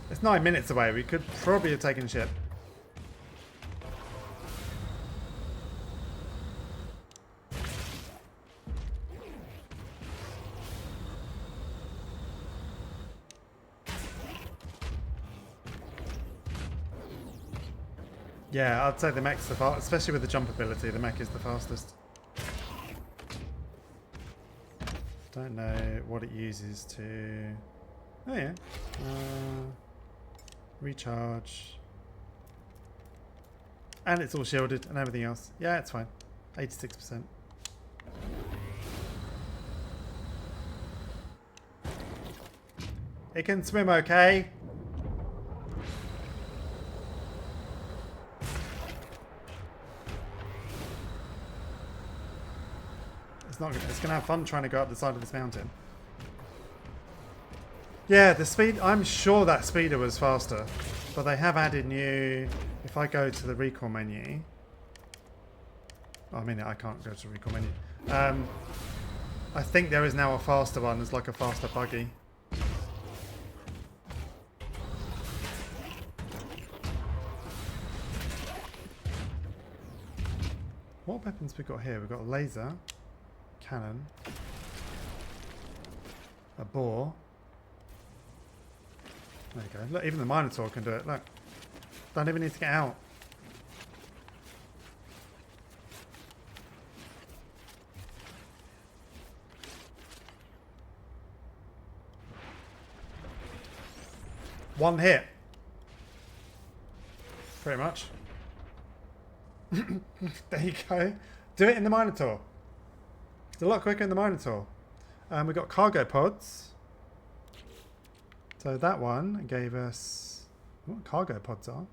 [SPEAKER 1] It's 9 minutes away. We could probably have taken ship. Yeah, I'd say the mech's the fastest, especially with the jump ability, the mech is the fastest. Don't know what it uses to... Oh yeah. Recharge. And it's all shielded and everything else. Yeah, it's fine. 86%. It can swim okay. It's gonna have fun trying to go up the side of this mountain. Yeah, the speed, I'm sure that speeder was faster, but they have added new, if I go to the recall menu, oh, I mean, I can't go to the recall menu. I think there is now a faster one, there's like a faster buggy. What weapons we got here? We've got a laser, cannon, a boar. There you go. Look, even the Minotaur can do it. Look. Don't even need to get out. One hit. Pretty much. There you go. Do it in the Minotaur. It's a lot quicker in the Minotaur. We've got cargo pods. So that one gave us what cargo pods are.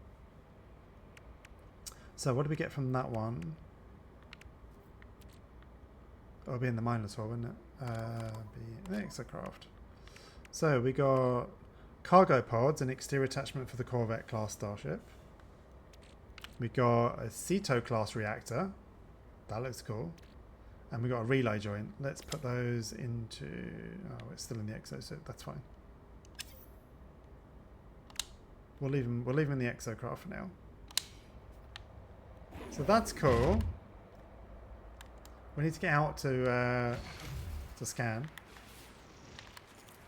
[SPEAKER 1] So what do we get from that one? Oh, it'll be in the Minotaur, wouldn't it? Be the Exocraft. So we got cargo pods, an exterior attachment for the Corvette class starship. We got a Ceto class reactor. That looks cool. And we got a relay joint. Let's put those into... Oh, it's still in the exosuit. That's fine. We'll leave him in the Exocraft for now. So that's cool. We need to get out to scan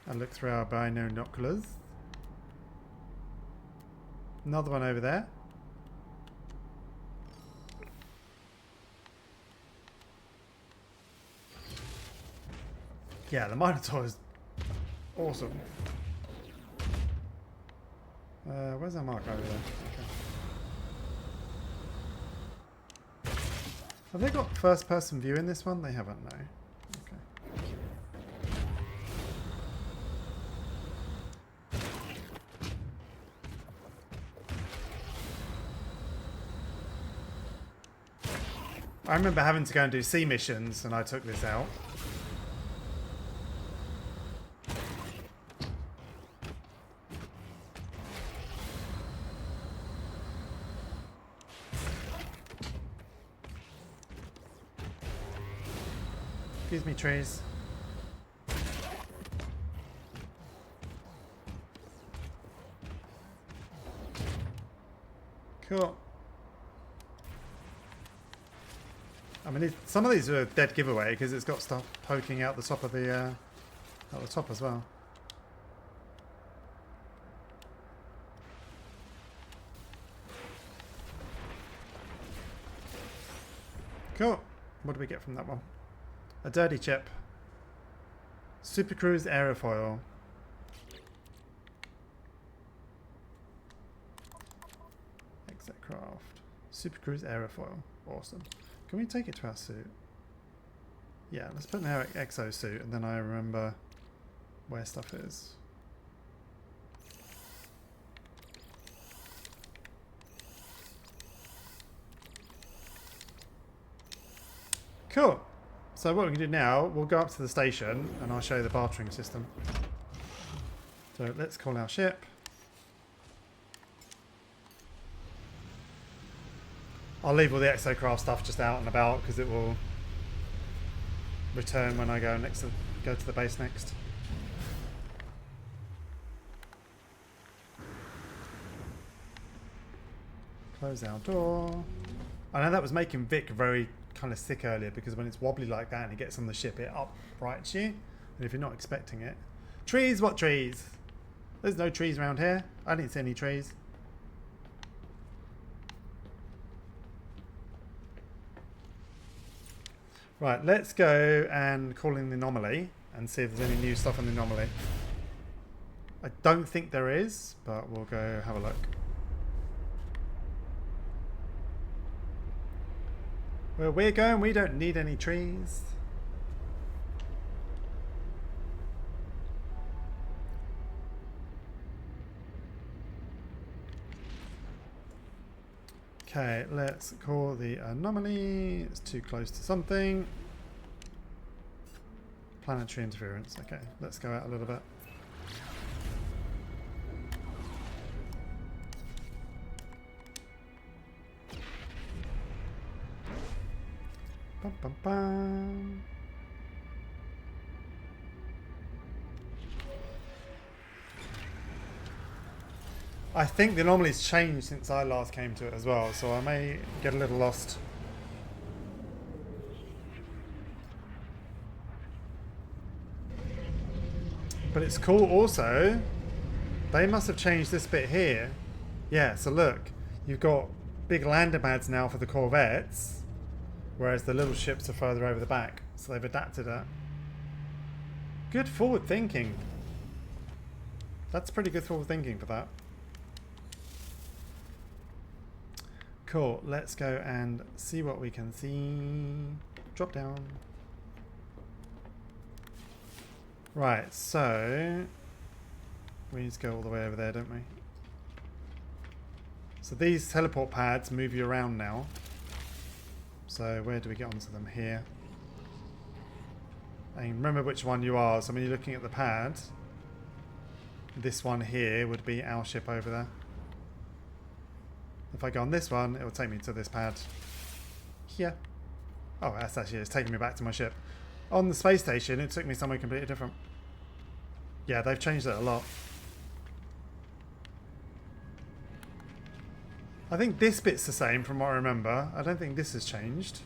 [SPEAKER 1] and look through our binoculars. Another one over there. Yeah, the Minotaur is awesome. Where's our mark over there? Okay. Have they got first person view in this one? They haven't, no. Okay. I remember having to go and do sea missions and I took this out. Excuse me, trees. Cool. I mean, some of these are a dead giveaway because it's got stuff poking out the top of the, out the top as well. Cool. What do we get from that one? A dirty chip. Super Cruise aerofoil. Exocraft. Super Cruise aerofoil. Awesome. Can we take it to our suit? Yeah, let's put in our exo suit and then I remember where stuff is. Cool. So what we can do now, we'll go up to the station and I'll show you the bartering system. So let's call our ship. I'll leave all the Exocraft stuff just out and about because it will return when I go to the base next. Close our door. I know that was making Vic very kind of sick earlier because when it's wobbly like that and it gets on the ship, it uprights you. And if you're not expecting it. Trees? What trees? There's no trees around here. I didn't see any trees. Right, let's go and call in the anomaly and see if there's any new stuff on the anomaly. I don't think there is, but we'll go have a look. Where we're going, we don't need any trees. Okay, let's call the anomaly. It's too close to something. Planetary interference. Okay, let's go out a little bit. Bum, bum, bum. I think the anomaly's changed since I last came to it as well, so I may get a little lost. But it's cool also, they must have changed this bit here. Yeah, so look, you've got big landing pads now for the Corvettes, whereas the little ships are further over the back, so they've adapted it. Good forward thinking. That's pretty good forward thinking for that. Cool, let's go and see what we can see. Drop down. Right, so we need to go all the way over there, don't we? So these teleport pads move you around now. So where do we get onto them? Here. And remember which one you are. So when you're looking at the pad, this one here would be our ship over there. If I go on this one, it will take me to this pad here. Oh, that's actually, it's taking me back to my ship. On the space station, it took me somewhere completely different. Yeah, they've changed it a lot. I think this bit's the same from what I remember. I don't think this has changed.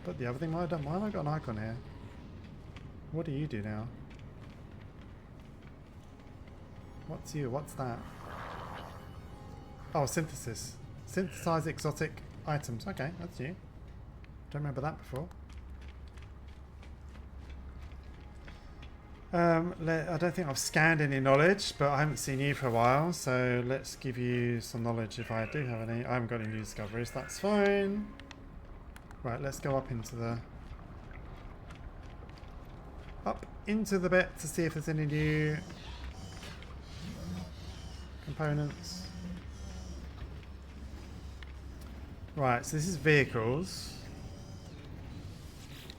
[SPEAKER 1] But the other thing, why have I got an icon here? What do you do now? What's you? What's that? Oh, synthesis. Synthesize exotic items. Okay, that's you. Don't remember that before. I don't think I've scanned any knowledge, but I haven't seen you for a while, so let's give you some knowledge if I do have any. I haven't got any new discoveries, that's fine. Right, let's go up into the bit to see if there's any new components. Right, so this is vehicles.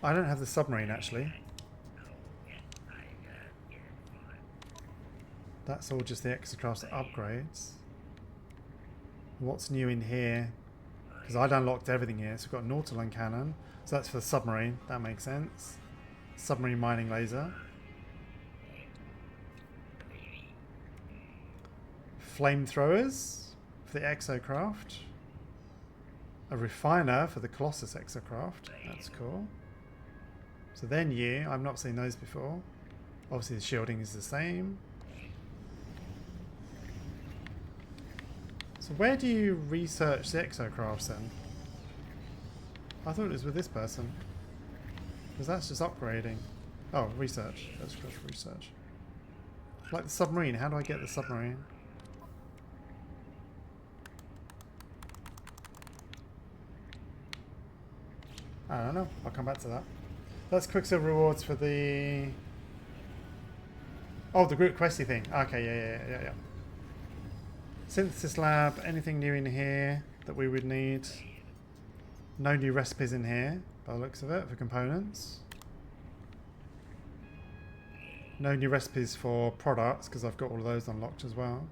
[SPEAKER 1] I don't have the submarine actually. That's all just the exocraft upgrades. What's new in here? Because I'd unlocked everything here. So we've got a Nautilus cannon. So that's for the submarine. That makes sense. Submarine mining laser. Flamethrowers for the exocraft. A refiner for the Colossus exocraft. That's cool. So they're new. I've not seen those before. Obviously the shielding is the same. So where do you research the exocrafts then? I thought it was with this person. Because that's just upgrading. Oh, research. Let's go for research. Like the submarine. How do I get the submarine? I don't know. I'll come back to that. That's Quicksilver rewards for the... Oh, the group questy thing. Okay, yeah. Synthesis lab. Anything new in here that we would need? No new recipes in here, by the looks of it, for components. No new recipes for products, because I've got all of those unlocked as well.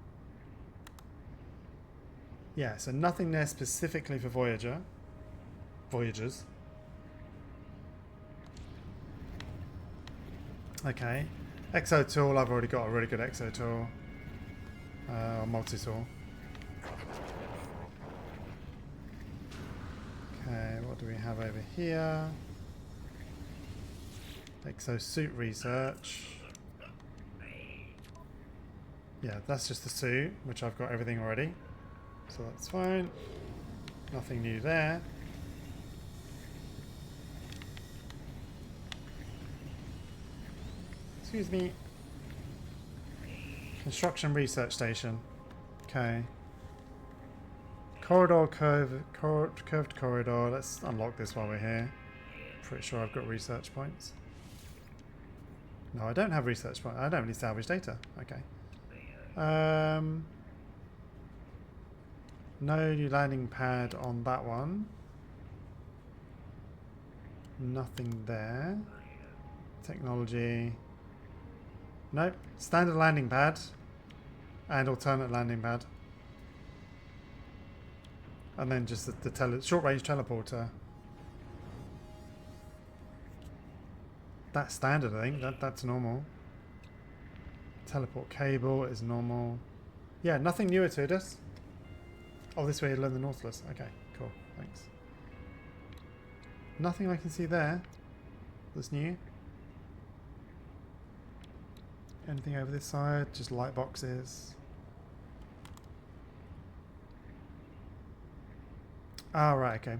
[SPEAKER 1] Yeah, so nothing there specifically for Voyagers. Okay. Exo tool, I've already got a really good exo tool. Multi-tool. Okay, what do we have over here? Exosuit research. Yeah, that's just the suit, which I've got everything already. So that's fine. Nothing new there. Excuse me. Construction research station. Okay. Corridor, curved corridor. Let's unlock this while we're here. Pretty sure I've got research points. No, I don't have research points. I don't have any salvage data. Okay. No new landing pad on that one. Nothing there. Technology. Nope. Standard landing pad. And alternate landing pad. And then just the short range teleporter. That's standard, I think. That's normal. Teleport cable is normal. Yeah, nothing newer to this. Oh, this way you learn the Nautilus. Okay, cool. Thanks. Nothing I can see there that's new. Anything over this side? Just light boxes. Oh, right, okay.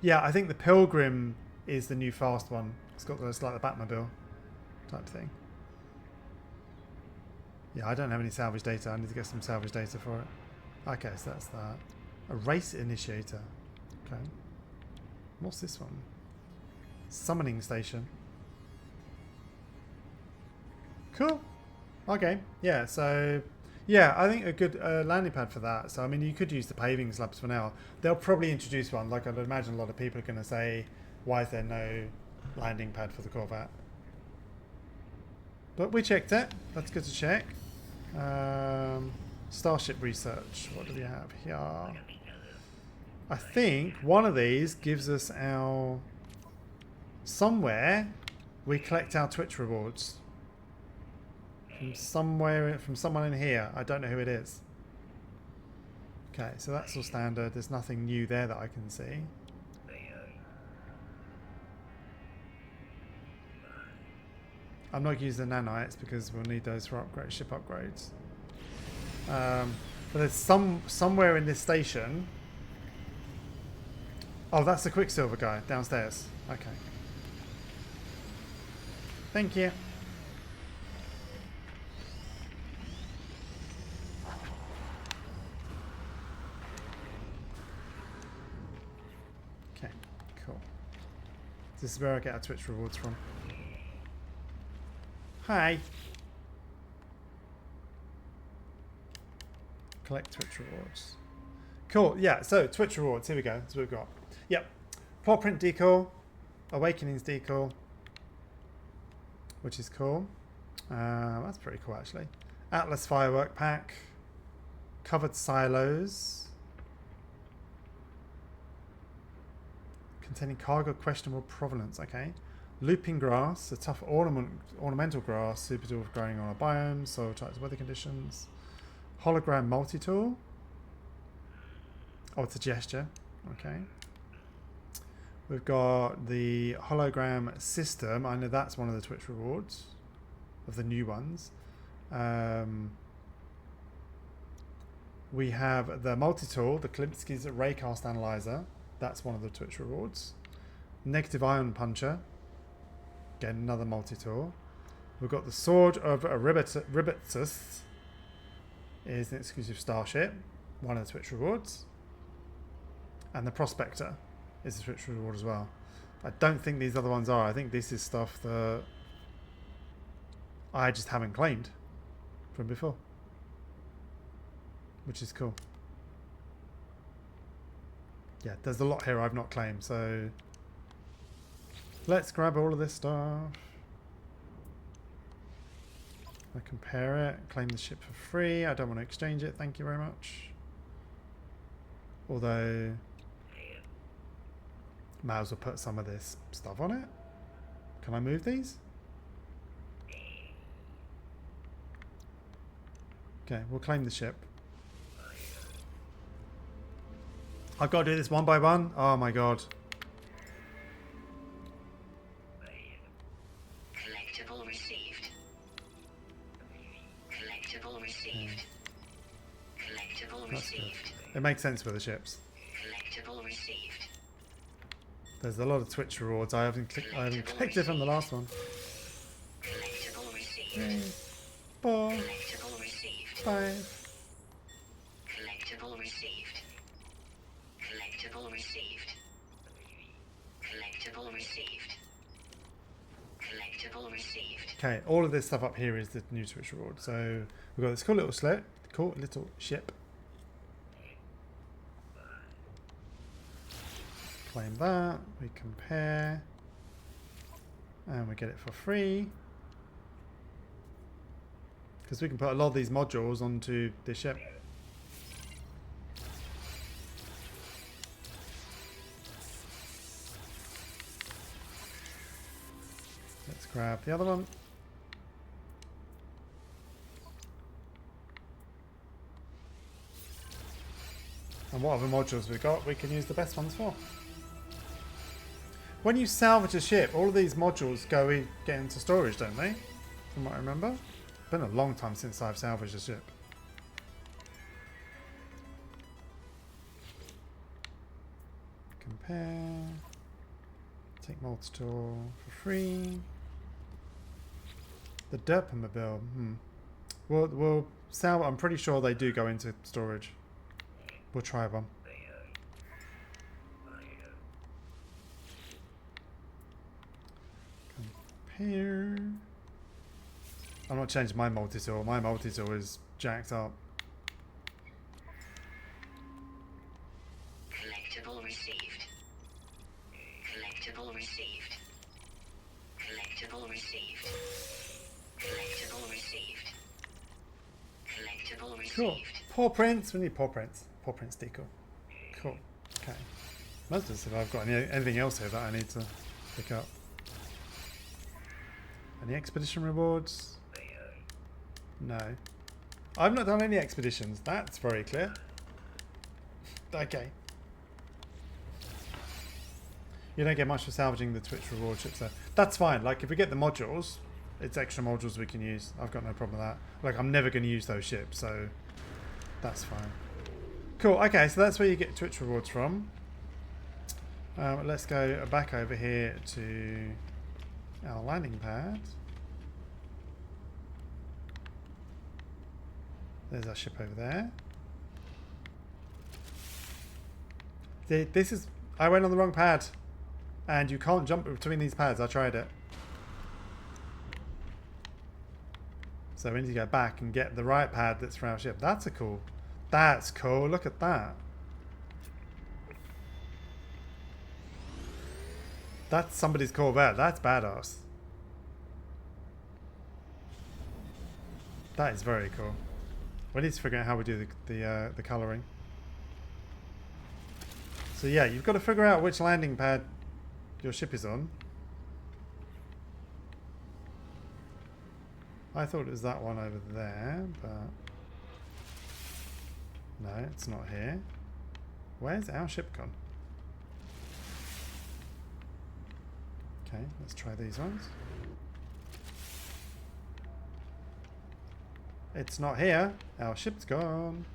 [SPEAKER 1] Yeah, I think the Pilgrim is the new fast one. It's got those like the Batmobile type thing. Yeah, I don't have any salvage data. I need to get some salvage data for it. Okay, so that's that. A race initiator. Okay. What's this one? Summoning station. Cool. Okay. Yeah, so... Yeah, I think a good landing pad for that. So, I mean, you could use the paving slabs for now. They'll probably introduce one. Like, I'd imagine a lot of people are going to say, why is there no landing pad for the Corvette? But we checked it. That's good to check. Starship research. What do we have here? I think one of these gives us our... Somewhere, we collect our Twitch rewards. From someone in here. I don't know who it is. Okay, so that's all standard. There's nothing new there that I can see. I'm not using the nanites because we'll need those for ship upgrades. But there's somewhere in this station. Oh, that's the Quicksilver guy downstairs. Okay. Thank you. Okay, cool. This is where I get our Twitch rewards from. Hi. Collect Twitch rewards. Cool, yeah, so Twitch rewards, here we go. That's what we've got. Yep. Paw print decal, Awakenings decal, which is cool. That's pretty cool, actually. Atlas firework pack, covered silos, containing cargo questionable provenance. Okay. Looping grass, a tough ornamental grass, suitable for growing on a biome, soil types, weather conditions. Hologram multi-tool. Oh, it's a gesture. Okay. We've got the hologram system. I know that's one of the Twitch rewards of the new ones. We have the multi-tool, the Klimpsky's Raycast Analyzer. That's one of the Twitch rewards. Negative Ion Puncher. Again, another multi-tool. We've got the Sword of Ribitus. Is an exclusive starship. One of the Twitch rewards. And the Prospector is a Twitch reward as well. I don't think these other ones are. I think this is stuff that I just haven't claimed from before. Which is cool. Yeah, there's a lot here I've not claimed, so let's grab all of this stuff. I compare it, claim the ship for free. I don't want to exchange it, thank you very much. Although, might as well put some of this stuff on it. Can I move these? Okay, we'll claim the ship. I've got to do this one by one? Oh my god.
[SPEAKER 5] Collectible received. Collectible received. Collectible
[SPEAKER 1] That's good.
[SPEAKER 5] received.
[SPEAKER 1] It makes sense with the ships.
[SPEAKER 5] Collectible received.
[SPEAKER 1] There's a lot of Twitch rewards. I haven't clicked it from the last one.
[SPEAKER 5] Collectible received.
[SPEAKER 1] 3, 4,
[SPEAKER 5] Collectible received.
[SPEAKER 1] 5.
[SPEAKER 5] Collectible received. Collectible received. Collectible received. Collectible received.
[SPEAKER 1] Okay, all of this stuff up here is the new Twitch reward. So we've got this cool little ship. Claim that. We compare. And we get it for free. Because we can put a lot of these modules onto this ship. Let's grab the other one. And what other modules we got, we can use the best ones for. When you salvage a ship, all of these modules get into storage, don't they? From what I remember. It's been a long time since I've salvaged a ship. Compare. Take multi-tool for free. The Derpomobile. We'll salvage. I'm pretty sure they do go into storage. We'll try one. Compare. I'm not changing my multi-tool. My multi-tool is jacked up.
[SPEAKER 5] Collectible received. Collectible received. Collectible received. Collectible received. Collectible received.
[SPEAKER 1] Cool. Paw prints. We need paw prints. Paw prints decal. Cool. Okay. Most of this, if I've got anything else here that I need to pick up. Any expedition rewards? No. I've not done any expeditions. That's very clear. Okay. You don't get much for salvaging the Twitch reward ships there. That's fine. Like, if we get the modules, it's extra modules we can use. I've got no problem with that. Like, I'm never going to use those ships, so that's fine. Cool. Okay, so that's where you get Twitch rewards from. Let's go back over here to our landing pad. There's our ship over there. This is... I went on the wrong pad. And you can't jump between these pads. I tried it. So we need to go back and get the right pad that's for our ship. That's a cool... That's cool. Look at that. That's somebody's Corvette. That's badass. That is very cool. We need to figure out how we do the colouring. So yeah, you've got to figure out which landing pad your ship is on. I thought it was that one over there, but no, it's not here. Where's our ship gone? Okay, let's try these ones. It's not here. Our ship's gone.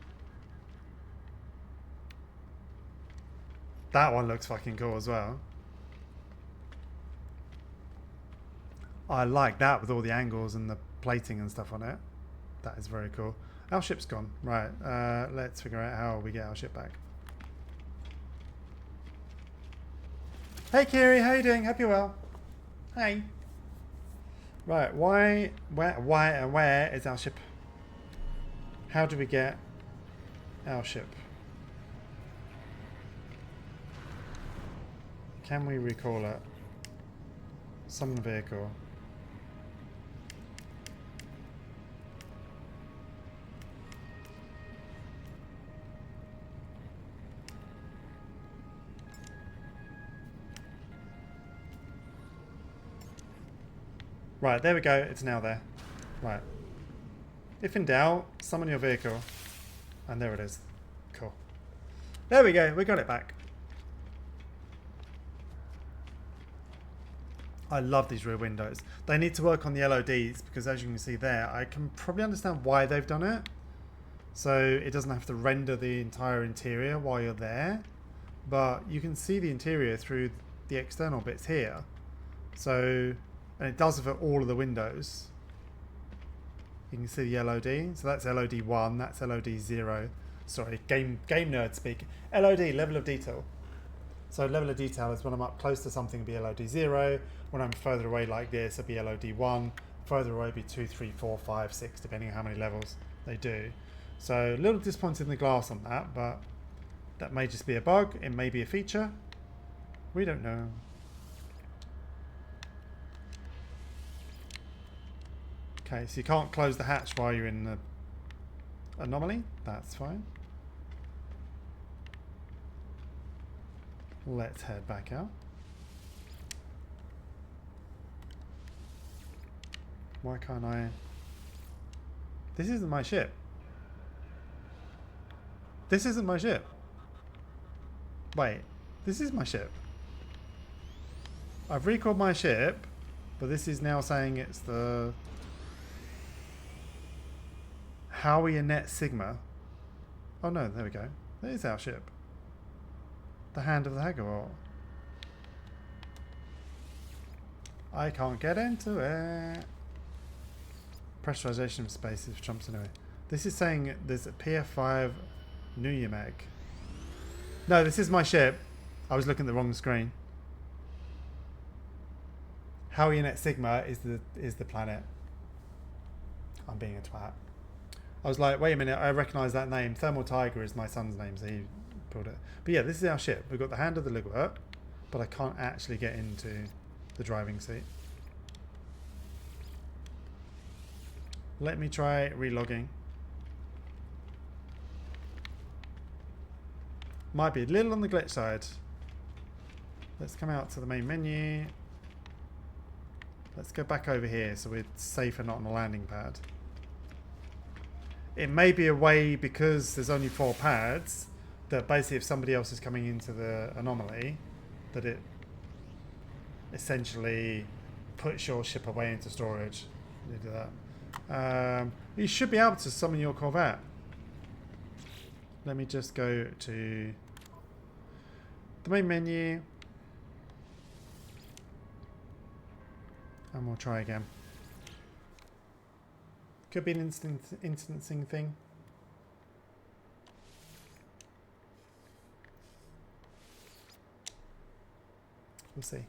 [SPEAKER 1] That one looks fucking cool as well. I like that with all the angles and the plating and stuff on it. That is very cool. Our ship's gone. Right, let's figure out how we get our ship back. Hey Kiri, how you doing? Hope you're well. Hey. Right, where is our ship? How do we get our ship? Can we recall it? Summon vehicle. Right, there we go. It's now there. Right. If in doubt, summon your vehicle. And there it is. Cool. There we go. We got it back. I love these rear windows. They need to work on the LODs because as you can see there, I can probably understand why they've done it. So it doesn't have to render the entire interior while you're there. but you can see the interior through the external bits here. So, and it does for all of the windows. You can see the LOD. So that's LOD 1, that's LOD 0. Sorry, game nerd speak. LOD, level of detail. So level of detail is when I'm up close to something, it'll be LOD 0. When I'm further away like this, it'll be LOD 1. Further away, it'll be 2, 3, 4, 5, 6, depending on how many levels they do. So a little disappointed in the glass on that, but that may just be a bug. It may be a feature. We don't know. Okay, so you can't close the hatch while you're in the anomaly. That's fine. Let's head back out. Why can't I? This isn't my ship. This isn't my ship. Wait, this is my ship. I've recalled my ship, but this is now saying it's the Howie Net Sigma. Oh no, there we go. That is our ship. The Hand of the Hagawar. I can't get into it. Pressurization of space if trumps anyway. This is saying there's a PF5 Nuyameg. No, this is my ship. I was looking at the wrong screen. Howie Net Sigma is the planet. I'm being a twat. I was like, wait a minute, I recognise that name. Thermal Tiger is my son's name, so he pulled it. But yeah, this is our ship. We've got the Hand of the Ligwurt, but I can't actually get into the driving seat. Let me try relogging. Might be a little on the glitch side. Let's come out to the main menu. Let's go back over here so we're safe and not on the landing pad. It may be a way, because there's only 4 pads, that basically if somebody else is coming into the anomaly, that it essentially puts your ship away into storage. You do that. You should be able to summon your Corvette. Let me just go to the main menu. And we'll try again. Could be an instancing thing. We'll see.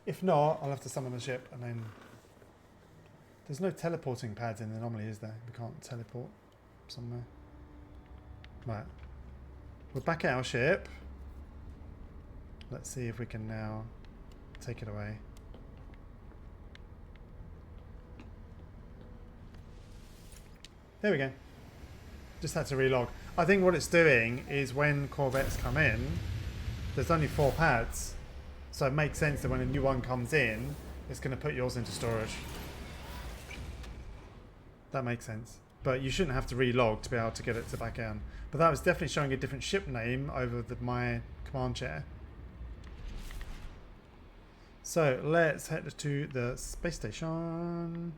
[SPEAKER 1] If not, I'll have to summon the ship and then... There's no teleporting pads in the anomaly, is there? We can't teleport somewhere. Right. We're back at our ship. Let's see if we can now take it away. There we go. Just had to relog. I think what it's doing is when Corvettes come in, there's only 4 pads. So it makes sense that when a new one comes in, it's going to put yours into storage. That makes sense. But you shouldn't have to relog to be able to get it to back in. But that was definitely showing a different ship name over my command chair. So let's head to the space station,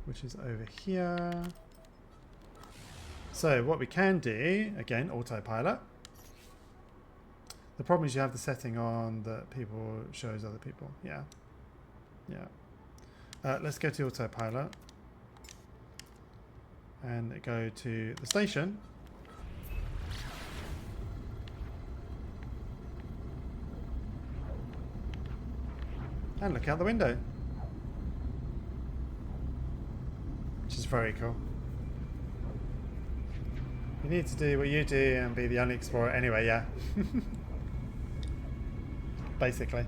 [SPEAKER 1] which is over here. So what we can do, again, autopilot. The problem is you have the setting on that people shows other people. Yeah. Yeah. Let's go to autopilot and go to the station. And look out the window. Which is very cool. You need to do what you do and be the only explorer anyway, yeah. Basically.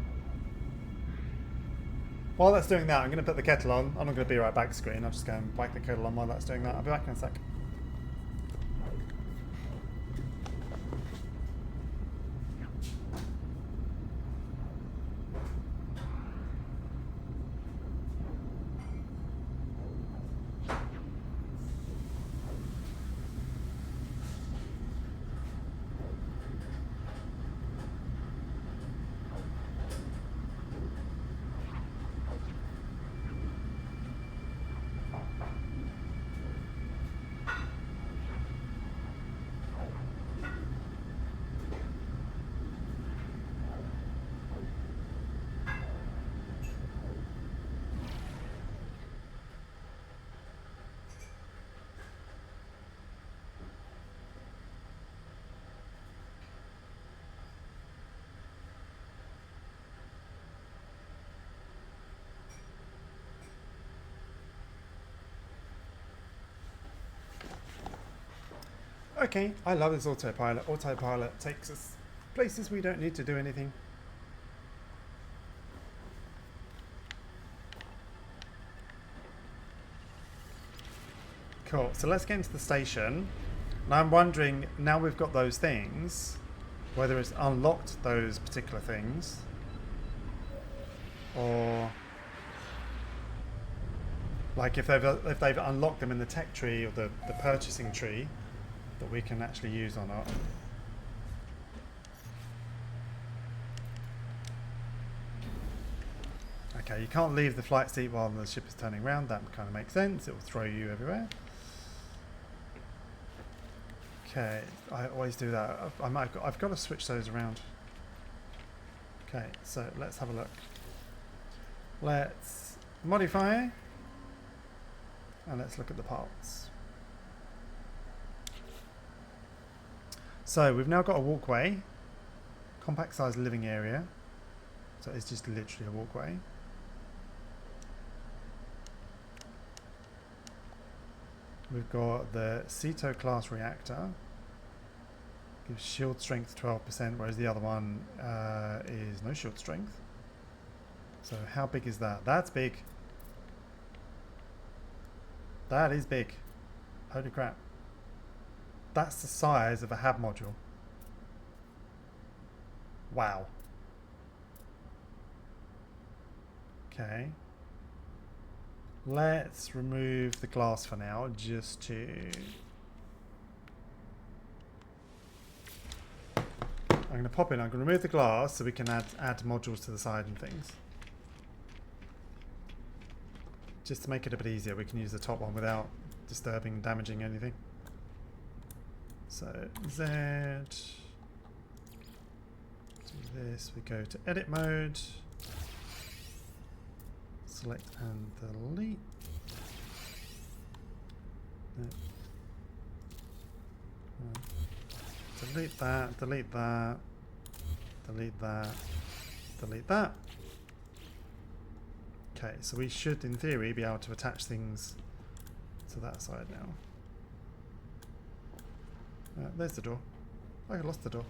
[SPEAKER 1] While that's doing that, I'm going to put the kettle on. I'm not going to be right back screen. I'll just go and whack the kettle on while that's doing that. I'll be back in a sec. Okay, I love this autopilot. Autopilot takes us places we don't need to do anything. Cool, so let's get into the station. And I'm wondering, now we've got those things, whether it's unlocked those particular things, or like if they've unlocked them in the tech tree or the purchasing tree that we can actually use or not. Okay, you can't leave the flight seat while the ship is turning around. That kind of makes sense. It will throw you everywhere. Okay, I always do that. I've got to switch those around. Okay, so let's have a look. Let's modify. And let's look at the parts. So we've now got a walkway. Compact size living area. So it's just literally a walkway. We've got the Ceto class reactor. Gives shield strength 12%, whereas the other one is no shield strength. So how big is that? That's big. That is big. Holy crap. That's the size of a HAB module. Wow. Okay. Let's remove the glass for now, just to... I'm going to pop in, I'm going to remove the glass so we can add modules to the side and things. Just to make it a bit easier, we can use the top one without disturbing and damaging anything. So, Z... Do this, we go to edit mode. Select and delete. Delete that, delete that, delete that, delete that. Okay, so we should, in theory, be able to attach things to that side now. There's the door. I lost the door.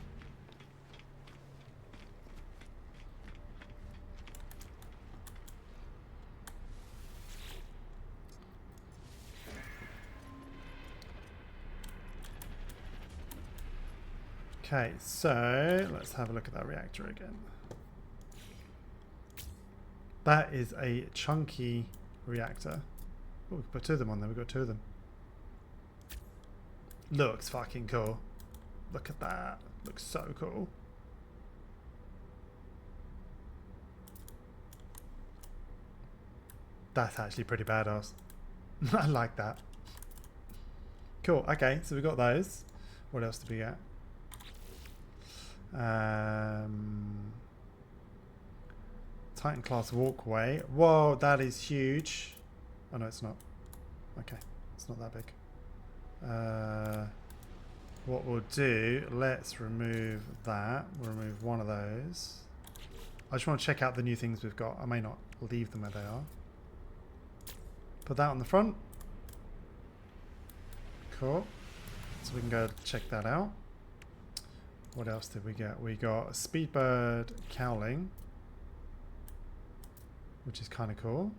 [SPEAKER 1] Okay, so let's have a look at that reactor again. That is a chunky reactor. Oh, we can put two of them on there. We've got two of them. Looks fucking cool. Look at that. Looks so cool. That's actually pretty badass. I like that. Cool. Okay, so we got those. What else did we get? Titan class walkway. Whoa, that is huge. Oh no, it's not. Okay, it's not that big. What we'll do, let's remove that. We'll remove one of those. I just want to check out the new things we've got. I may not leave them where they are. Put that on the front. Cool. So we can go check that out. What else did we get? We got a Speedbird cowling, which is kind of cool.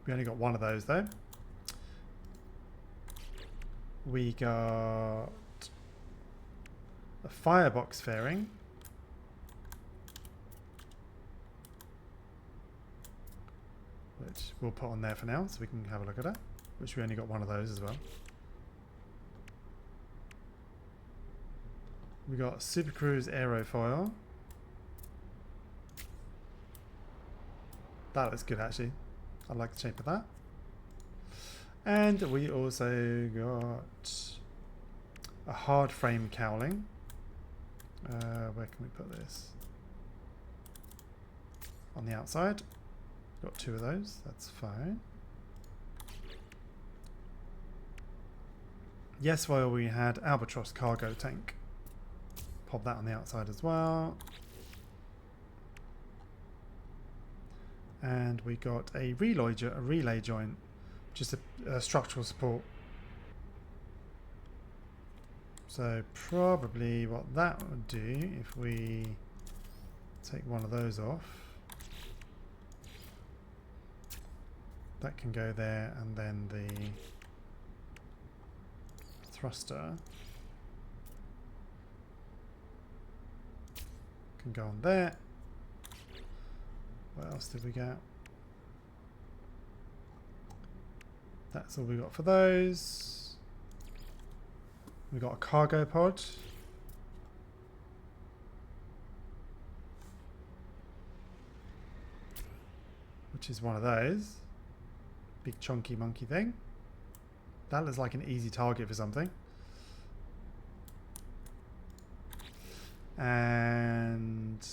[SPEAKER 1] We only got one of those though. We got a firebox fairing. Which we'll put on there for now so we can have a look at it. Which we only got one of those as well. We got Super Cruise aerofoil. That looks good actually. I like the shape of that. And we also got a hard frame cowling. Where can we put this? On the outside. Got two of those, that's fine. Yes, well, we had Albatross cargo tank. Pop that on the outside as well. And we got a relay joint, just a structural support. So probably what that would do if we take one of those off, that can go there, and then the thruster can go on there. What else did we get? That's all we got for those. We got a cargo pod. Which is one of those. Big chunky monkey thing. That looks like an easy target for something. And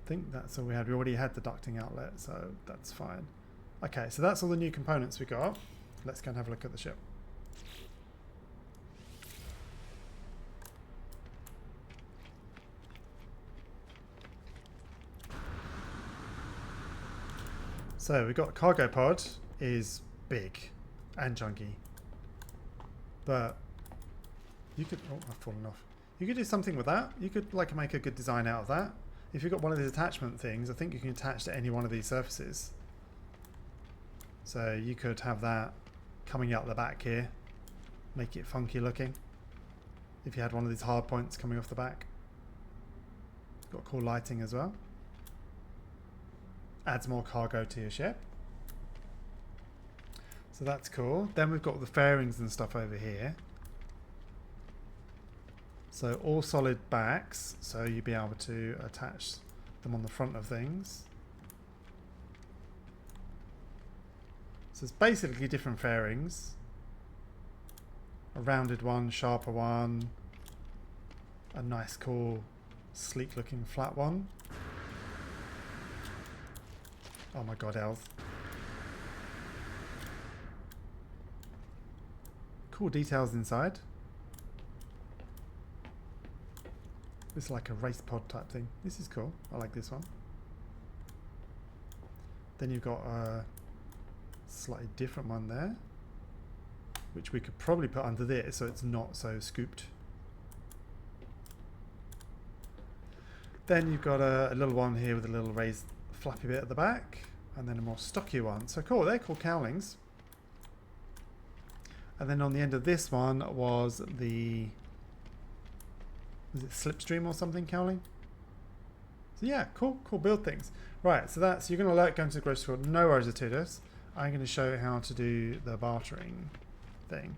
[SPEAKER 1] I think that's all we had. We already had the ducting outlet, so that's fine. Okay, so that's all the new components we got. Let's go and have a look at the ship. So we got cargo pod is big and chunky, but you could, oh, I've fallen off. You could do something with that. You could like make a good design out of that. If you've got one of these attachment things, I think you can attach to any one of these surfaces. So you could have that coming out the back here, make it funky looking. If you had one of these hard points coming off the back. Got cool lighting as well. Adds more cargo to your ship. So that's cool. Then we've got the fairings and stuff over here. So all solid backs, so you'll be able to attach them on the front of things. So it's basically different fairings. A rounded one, sharper one, a nice cool sleek looking flat one. Oh my god, Els. Cool details inside. It's like a race pod type thing. This is cool. I like this one. Then you've got a slightly different one there, which we could probably put under there so it's not so scooped. Then you've got a little one here with a little raised flappy bit at the back, and then a more stocky one. So cool, they're called cowlings. And then on the end of this one was the, was it slipstream or something cowling? So yeah, cool build things. Right, so that's, you're going to go into the grocery store, no worries at this. I'm going to show you how to do the bartering thing.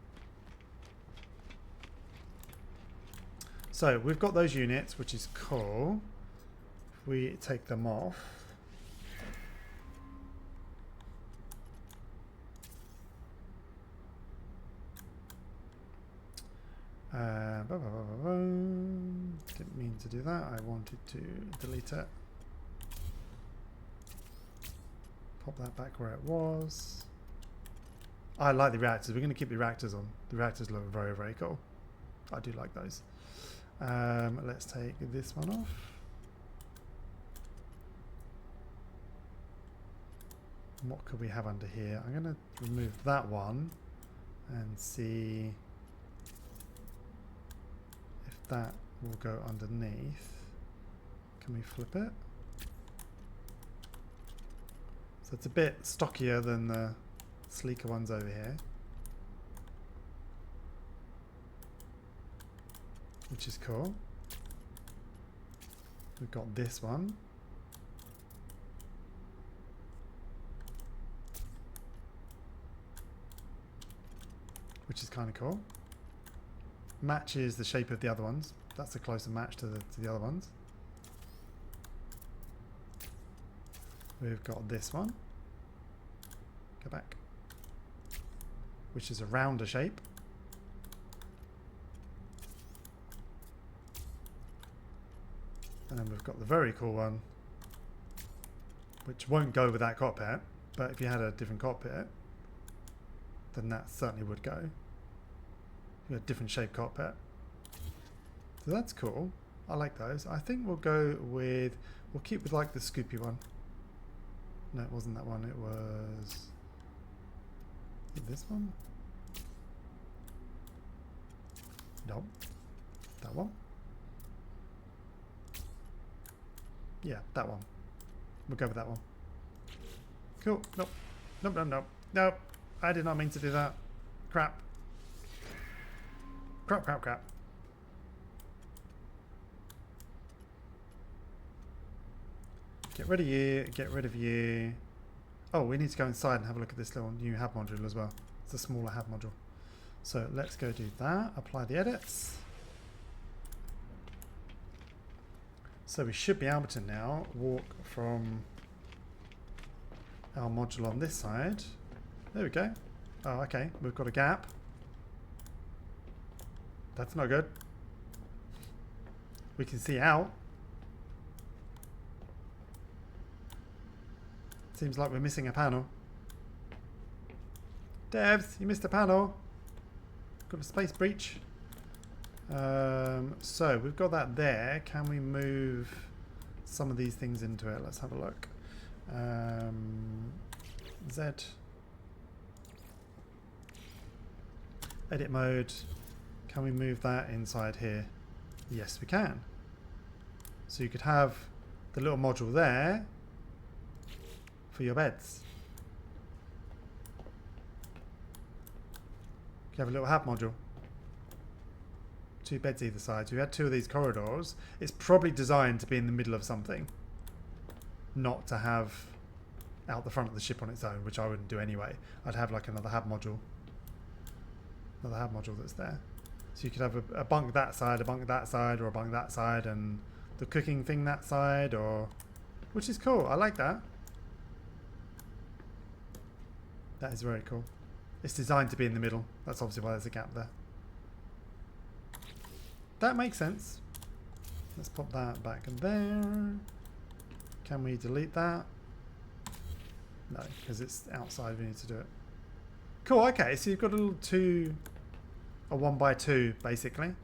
[SPEAKER 1] So we've got those units, which is cool. If we take them off, didn't mean to do that. I wanted to delete it. Pop that back where it was. I like the reactors. We're going to keep the reactors on. The reactors look very, very cool. I do like those. Let's take this one off. What could we have under here? I'm going to remove that one and see if that will go underneath. Can we flip it? So it's a bit stockier than the sleeker ones over here, which is cool. We've got this one. Which is kind of cool. Matches the shape of the other ones. That's a closer match to the other ones. We've got this one. Go back. Which is a rounder shape. And then we've got the very cool one, which won't go with that cockpit, but if you had a different cockpit, then that certainly would go. You got a different shape cockpit. So that's cool. I like those. I think we'll go with, we'll keep with like the Scoopy one. No, it wasn't that one. It was This one? No. That one? Yeah, that one. We'll go with that one. Cool. Nope. Nope, nope, nope. Nope. I did not mean to do that. Crap. Crap, crap, crap. Get rid of you. Get rid of you. Oh, we need to go inside and have a look at this little new hab module as well. It's a smaller hab module. So let's go do that. Apply the edits. So we should be able to now walk from our module on this side. There we go. Oh, okay. We've got a gap. That's not good. We can see out. Seems like we're missing a panel. Devs, you missed a panel. Got a space breach. So we've got that there. Can we move some of these things into it? Let's have a look. Z. Edit mode. Can we move that inside here? Yes, we can. So you could have the little module there for your beds. You have a little hab module. 2 beds either side. So you had 2 of these corridors. It's probably designed to be in the middle of something, not to have out the front of the ship on its own, which I wouldn't do anyway. I'd have like another hab module. Another hab module that's there. So you could have a bunk that side, a bunk that side, or a bunk that side, and the cooking thing that side, or... Which is cool. I like that. That is very cool. It's designed to be in the middle. That's obviously why there's a gap there. That makes sense. Let's pop that back in there. Can we delete that? No, because it's outside. We need to do it. Cool. Okay, so you've got a little a 1x2 basically,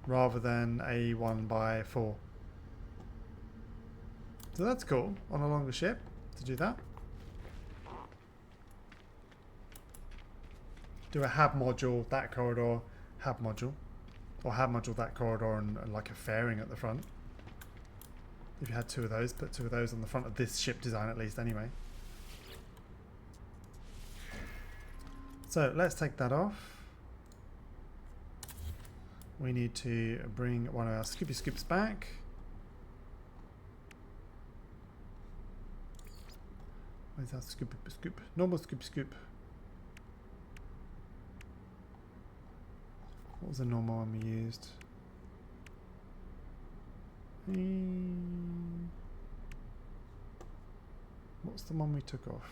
[SPEAKER 1] rather than a 1x4. So that's cool on a longer ship to do that. Do a hab module, that corridor, hab module. Or hab module, that corridor, and like a fairing at the front. If you had 2 of those, put 2 of those on the front of this ship design at least anyway. So let's take that off. We need to bring one of our Scoopy Scoops back. Where's our Scoopy Scoop? Normal Scoopy Scoop. What was the normal one we used? What's the one we took off?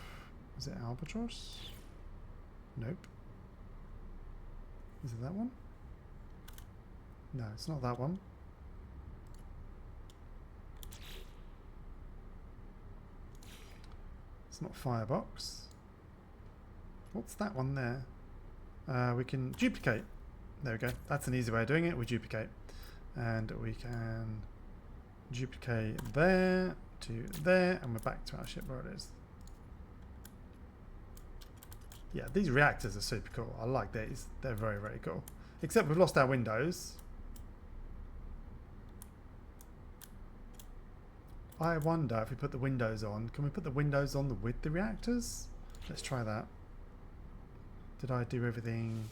[SPEAKER 1] Was it Albatross? Nope. Is it that one? No, it's not that one. It's not Firebox. What's that one there? We can duplicate. There we go. That's an easy way of doing it. We duplicate. And we can duplicate there to there, and we're back to our ship where it is. Yeah, these reactors are super cool. I like these. They're very, very cool. Except we've lost our windows. I wonder if we put the windows on. Can we put the windows on with the reactors? Let's try that. Did I do everything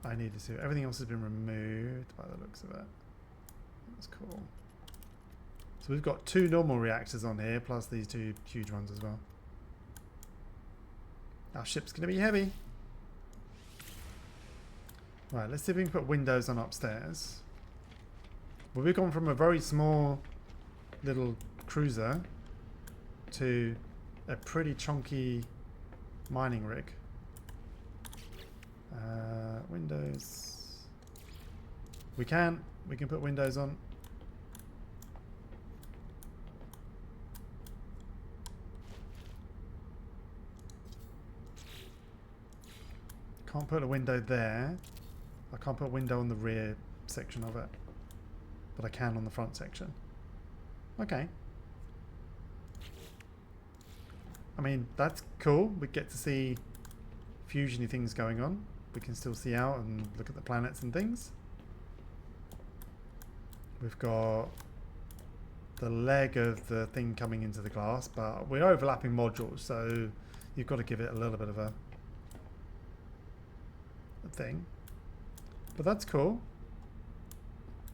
[SPEAKER 1] I needed to? Everything else has been removed by the looks of it. That's cool. So we've got 2 normal reactors on here, plus these 2 huge ones as well. Our ship's going to be heavy. Right, let's see if we can put windows on upstairs. Well, we've gone from a very small little cruiser to a pretty chunky mining rig. Windows. We can put windows on. Can't put a window there. I can't put a window on the rear section of it, but I can on the front section. Okay. I mean, that's cool. We get to see fusiony things going on. We can still see out and look at the planets and things. We've got the leg of the thing coming into the glass, but we're overlapping modules, so you've got to give it a little bit of a thing. But that's cool.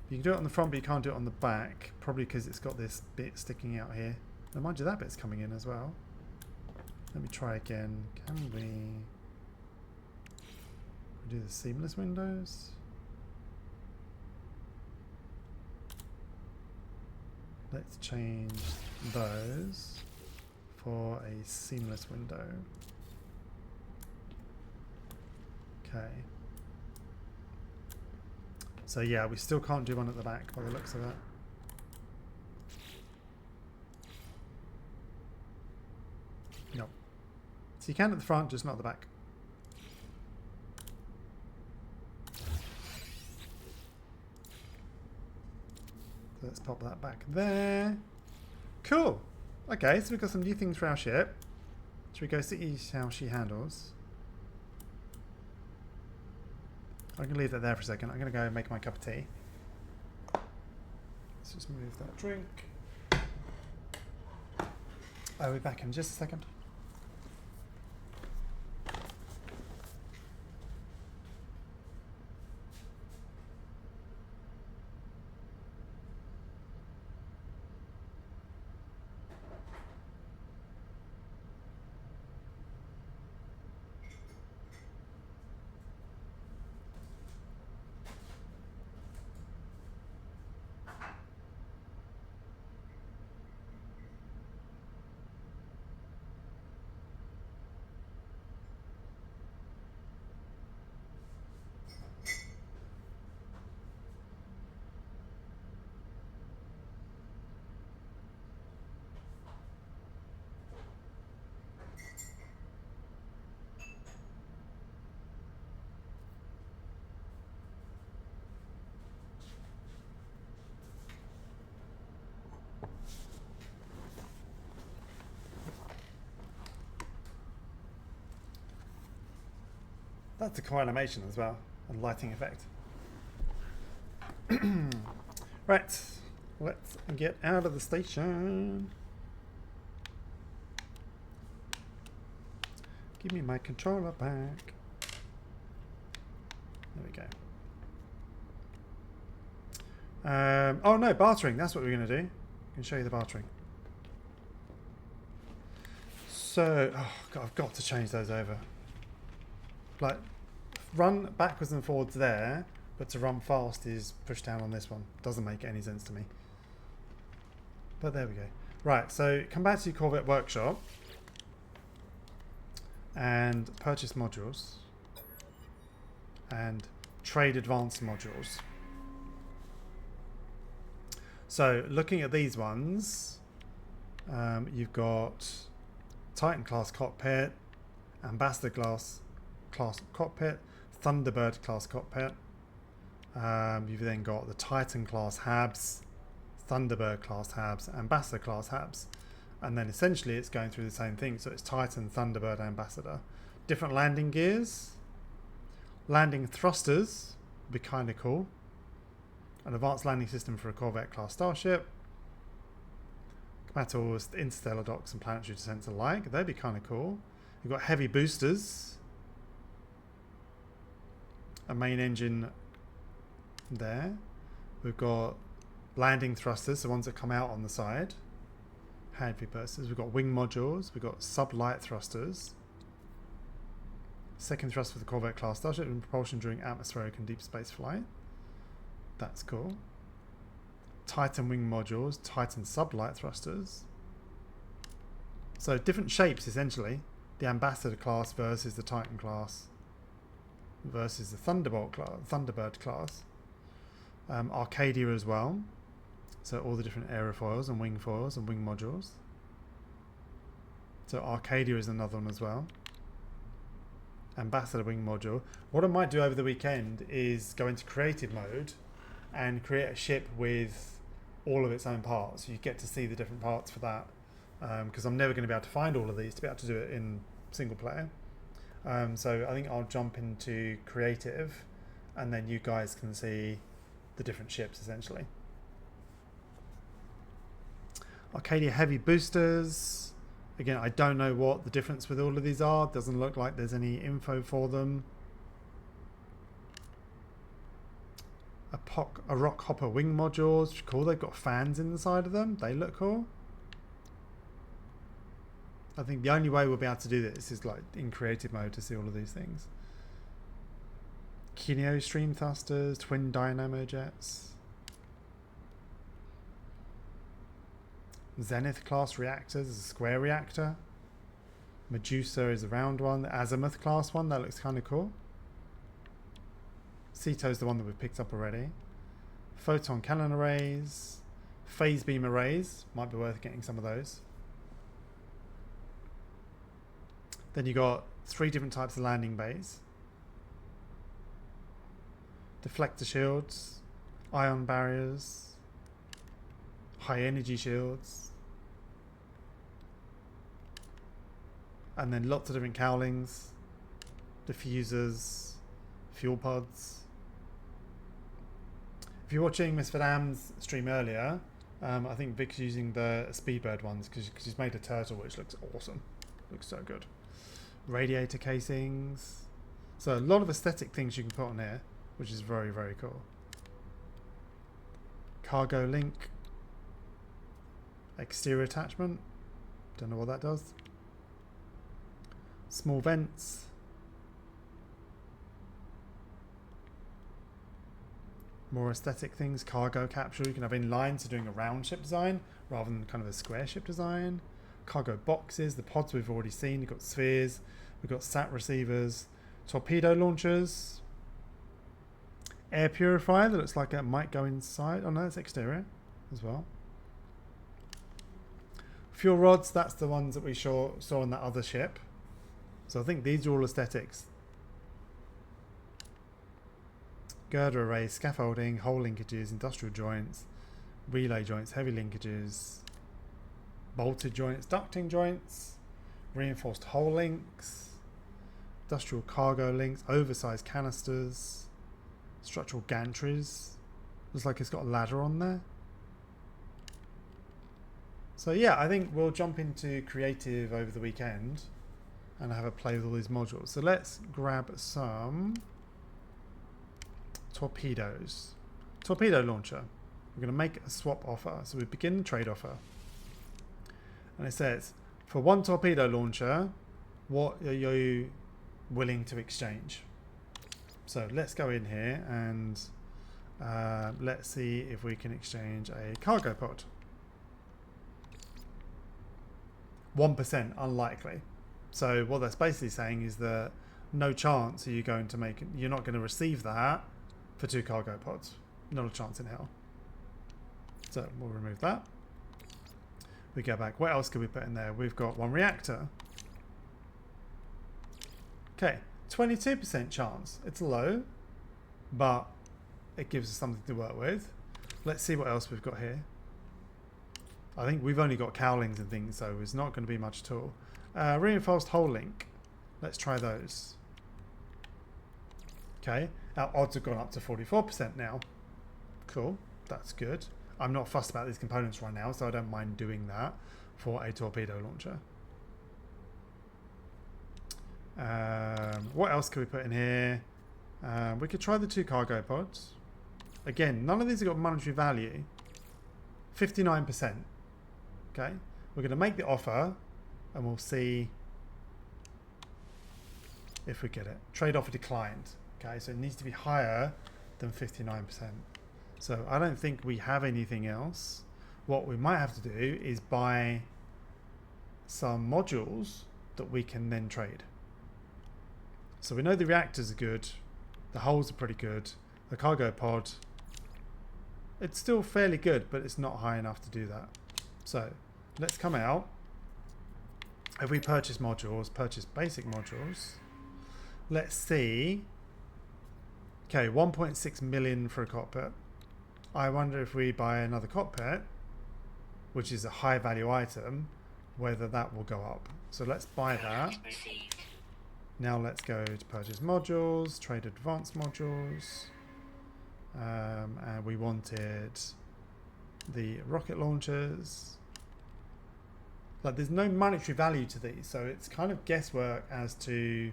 [SPEAKER 1] You can do it on the front, but you can't do it on the back, probably because it's got this bit sticking out here. Now, mind you, that bit's coming in as well. Let me try again. Can we do the seamless windows? Let's change those for a seamless window. Okay. So yeah, we still can't do one at the back by the looks of it. Nope. So you can at the front, just not at the back. So let's pop that back there. Cool. Okay, so we've got some new things for our ship. Should we go see how she handles? I'm going to leave that there for a second. I'm going to go make my cup of tea. Let's just move that drink. I'll be back in just a second. That's a cool animation as well, and lighting effect. Right, let's get out of the station. Give me my controller back. There we go. Oh no, bartering, that's what we're going to do. I can show you the bartering. So, oh God, I've got to change those over. Like, run backwards and forwards there, but to run fast is push down on this one. Doesn't make any sense to me. But there we go. Right, so come back to your Corvette workshop and purchase modules and trade advanced modules. So looking at these ones, you've got Titan class cockpit, Ambassador class cockpit, Thunderbird class cockpit. You've then got the Titan class Habs, Thunderbird class Habs, Ambassador class Habs, and then essentially it's going through the same thing. So it's Titan, Thunderbird, Ambassador. Different landing gears, landing thrusters would be kind of cool. An advanced landing system for a Corvette class starship. Comatals, interstellar docks, and planetary descents alike. They'd be kind of cool. You've got heavy boosters. A main engine there. We've got landing thrusters, the ones that come out on the side. Heavy boosters. We've got wing modules. We've got sub-light thrusters. Second thrust for the Corvette class starship and propulsion during atmospheric and deep space flight. That's cool. Titan wing modules, Titan sub-light thrusters. So different shapes essentially. The Ambassador class versus the Titan class versus the Thunderbird class. Arcadia as well. So all the different aerofoils and wing foils and wing modules. So Arcadia is another one as well. Ambassador wing module. What I might do over the weekend is go into creative mode and create a ship with all of its own parts. You get to see the different parts for that. because I'm never going to be able to find all of these to be able to do it in single player. So I think I'll jump into creative, and then you guys can see the different ships essentially. Arcadia heavy boosters. Again, I don't know what the difference with all of these are. Doesn't look like there's any info for them. A rock hopper wing modules, which are cool. They've got fans in the side of them. They look cool. I think the only way we'll be able to do this is like in creative mode to see all of these things. Kineo stream thrusters, twin dynamo jets. Zenith class reactors is a square reactor. Medusa is a round one. The Azimuth class one, that looks kind of cool. Ceto's the one that we've picked up already. Photon cannon arrays. Phase beam arrays. Might be worth getting some of those. Then you got 3 different types of landing bays. Deflector shields. Ion barriers. High energy shields. And then lots of different cowlings. Diffusers. Fuel pods. If you're watching Miss Vadam's stream earlier, I think Vic's using the Speedbird ones because she's made a turtle which looks awesome. Looks so good. Radiator casings. So a lot of aesthetic things you can put on here, which is very, very cool. Cargo link. Exterior attachment. Don't know what that does. Small vents. More aesthetic things. Cargo capsule. You can have in line, so doing a round ship design rather than kind of a square ship design. Cargo boxes. The pods we've already seen. You've got spheres. We've got sat receivers. Torpedo launchers. Air purifier that looks like it might go inside. Oh no, it's exterior as well. Fuel rods. That's the ones that we saw on that other ship. So I think these are all aesthetics. Girder arrays, scaffolding, hole linkages, industrial joints, relay joints, heavy linkages, bolted joints, ducting joints, reinforced hull links, industrial cargo links, oversized canisters, structural gantries. Looks like it's got a ladder on there. So yeah, I think we'll jump into creative over the weekend and have a play with all these modules. So let's grab some torpedoes. Torpedo launcher. We're going to make a swap offer. So we begin the trade offer. And it says, for one torpedo launcher, what are you willing to exchange? So let's go in here and let's see if we can exchange a cargo pod. 1% unlikely. So what that's basically saying is that no chance are you going to make, you're not going to receive that for 2 cargo pods. Not a chance in hell. So we'll remove that. We go back. What else could we put in there? We've got 1 reactor. Okay, 22% chance. It's low, but it gives us something to work with. Let's see what else we've got here. I think we've only got cowlings and things, so it's not going to be much at all. Reinforced hull link. Let's try those. Okay, our odds have gone up to 44% now. Cool, that's good. I'm not fussed about these components right now, so I don't mind doing that for a torpedo launcher. What else could we put in here? We could try the 2 cargo pods. Again, none of these have got monetary value. 59%. Okay, we're going to make the offer and we'll see if we get it. Trade offer declined. Okay, so it needs to be higher than 59%. So I don't think we have anything else. What we might have to do is buy some modules that we can then trade. So we know the reactors are good. The hulls are pretty good. The cargo pod, it's still fairly good, but it's not high enough to do that. So let's come out. If we purchase modules, purchase basic modules. Let's see. Okay, 1.6 million for a cockpit. I wonder if we buy another cockpit, which is a high value item, whether that will go up. So let's buy that.
[SPEAKER 5] Product received.
[SPEAKER 1] Now let's go to purchase modules, trade advanced modules. And we wanted the rocket launchers. Like, there's no monetary value to these, so it's kind of guesswork as to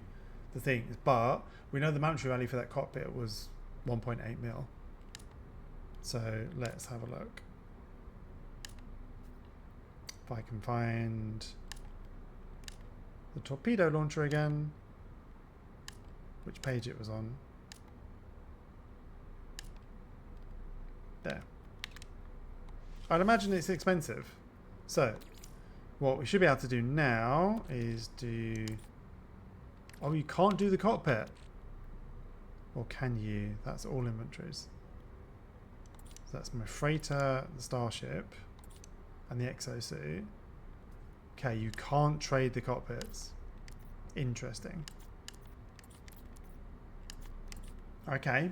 [SPEAKER 1] the things. But we know the monetary value for that cockpit was 1.8 mil. So let's have a look. If I can find the torpedo launcher again, which page it was on. There. I'd imagine it's expensive. So what we should be able to do now is do... Oh, you can't do the cockpit. Or can you? That's all inventories. So that's my freighter, the starship, and the exosuit. Okay, you can't trade the cockpits. Interesting. Okay.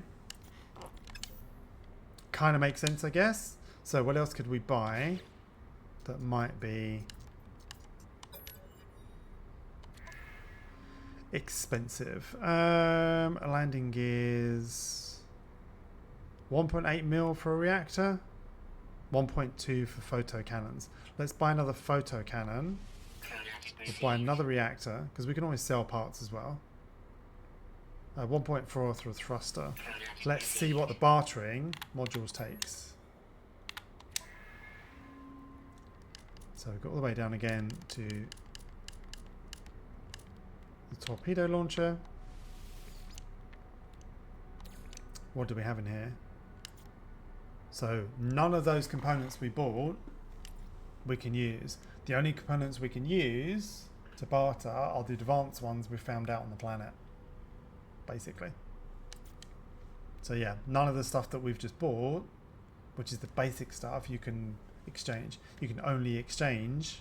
[SPEAKER 1] Kind of makes sense, I guess. So what else could we buy that might be expensive? Landing gears. 1.8 mil for a reactor. 1.2 for photo cannons. Let's buy another photo cannon.
[SPEAKER 5] Product
[SPEAKER 1] We'll
[SPEAKER 5] received.
[SPEAKER 1] buy another reactor because we can always sell parts as well. 1.4 for a thruster.
[SPEAKER 5] Product
[SPEAKER 1] Let's see
[SPEAKER 5] received.
[SPEAKER 1] what the bartering modules takes. So we've got all the way down again to the torpedo launcher. What do we have in here? So none of those components we bought we can use. The only components we can use to barter are the advanced ones we found out on the planet, basically. So yeah, none of the stuff that we've just bought, which is the basic stuff, you can exchange. You can only exchange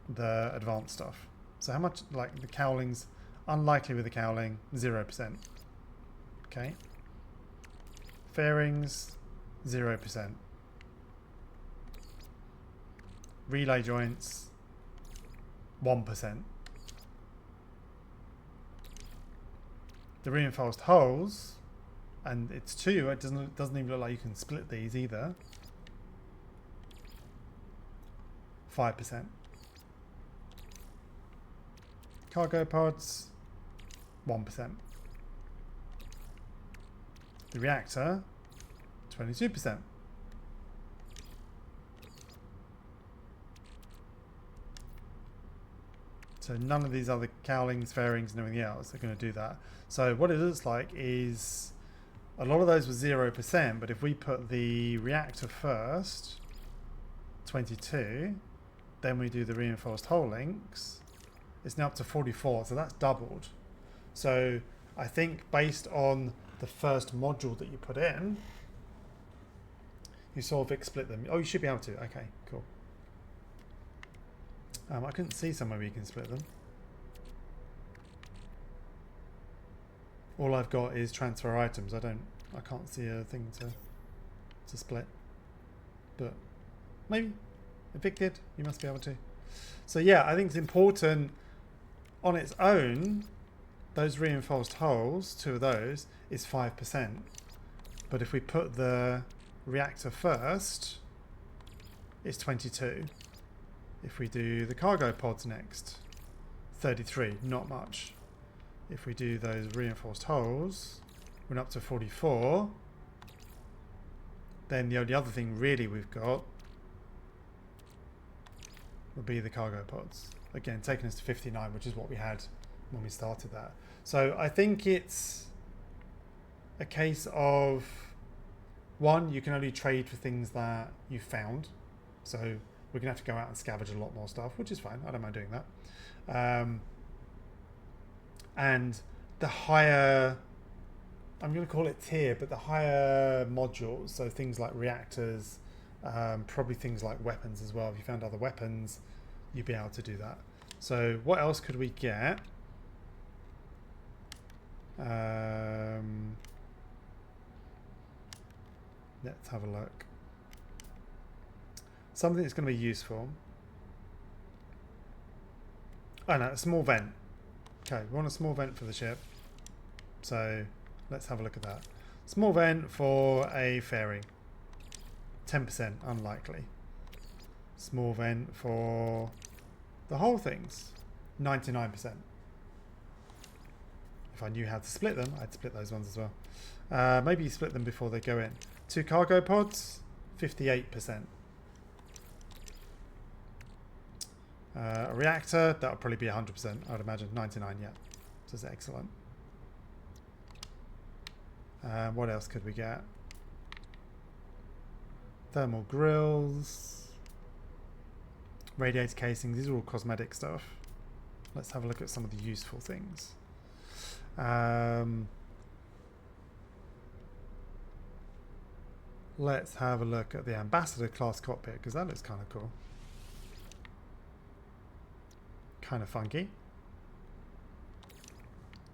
[SPEAKER 1] the advanced stuff. So how much, like the cowlings, unlikely with the cowling, 0%. Okay. Fairings, 0%. Relay joints, 1%. The reinforced hulls, and it's 2, it doesn't even look like you can split these either. 5%. Cargo pods, 1%. The reactor, 22%. So none of these other cowlings, fairings and everything else are going to do that. So what it looks like is a lot of those were 0%, but if we put the reactor first, 22, then we do the reinforced hull links, it's now up to 44, so that's doubled. So I think based on the first module that you put in, you sort of split them. Oh, you should be able to. Okay, cool. I couldn't see somewhere where you can split them. All I've got is transfer items. I can't see a thing to split. But maybe evicted, you must be able to. So yeah, I think it's important on its own. Those reinforced hulls, 2 of those, is 5%. But if we put the reactor first, it's 22. If we do the cargo pods next, 33, not much. If we do those reinforced hulls, we're up to 44. Then the only other thing really we've got will be the cargo pods. Again, taking us to 59, which is what we had when we started that. So I think it's a case of, one, you can only trade for things that you found. So we're going to have to go out and scavenge a lot more stuff, which is fine. I don't mind doing that. And the higher, I'm going to call it tier, but the higher modules, so things like reactors, probably things like weapons as well. If you found other weapons, you'd be able to do that. So what else could we get? Let's have a look. Something that's going to be useful. Oh no, a small vent. Okay, we want a small vent for the ship. So let's have a look at that. Small vent for a ferry. 10% unlikely. Small vent for the whole things. 99%. If I knew how to split them, I'd split those ones as well. Maybe you split them before they go in. 2 cargo pods, 58%. A reactor, that'll probably be 100%, I'd imagine. 99, yeah. So it's excellent. What else could we get? Thermal grills. Radiator casings, these are all cosmetic stuff. Let's have a look at some of the useful things. Let's have a look at the Ambassador class cockpit, because that looks kind of cool. Kind of funky.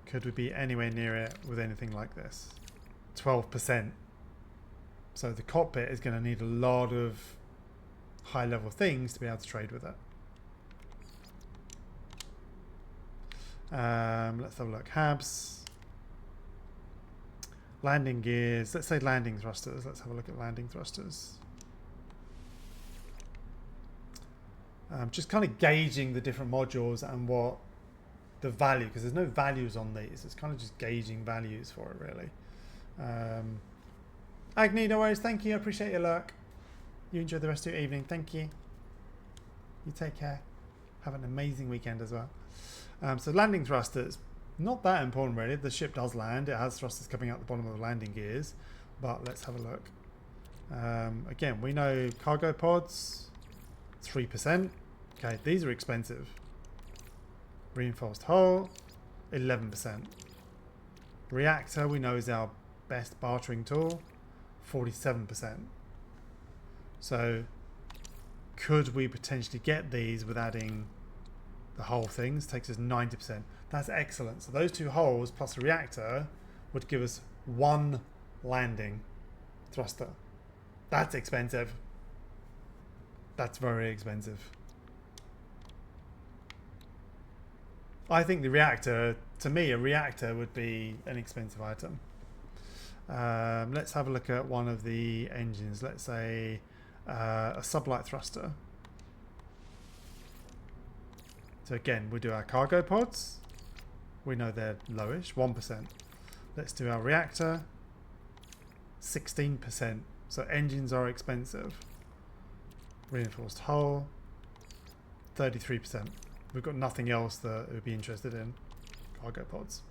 [SPEAKER 1] Could we be anywhere near it with anything like this? 12%. So the cockpit is going to need a lot of high level things to be able to trade with it. Let's have a look. Habs. Landing gears. Let's say landing thrusters. Let's have a look at landing thrusters. Just kind of gauging the different modules and what the value, because there's no values on these. It's kind of just gauging values for it, really. Agni, no worries. Thank you. I appreciate your luck. You enjoy the rest of your evening. Thank you. You take care. Have an amazing weekend as well. So landing thrusters, not that important really. The ship does land. It has thrusters coming out the bottom of the landing gears. But let's have a look. Again, we know cargo pods, 3%. Okay, these are expensive. Reinforced hull, 11%. Reactor, we know, is our best bartering tool, 47%. So could we potentially get these with adding the hull things? Takes us 90%. That's excellent. So those 2 hulls plus a reactor would give us 1 landing thruster. That's expensive. That's very expensive. I think the reactor, to me, a reactor would be an expensive item. Let's have a look at one of the engines. Let's say a sublight thruster. So again, we do our cargo pods. We know they're lowish, 1%. Let's do our reactor, 16%. So engines are expensive. Reinforced hull, 33%. We've got nothing else that we'd be interested in. Cargo pods.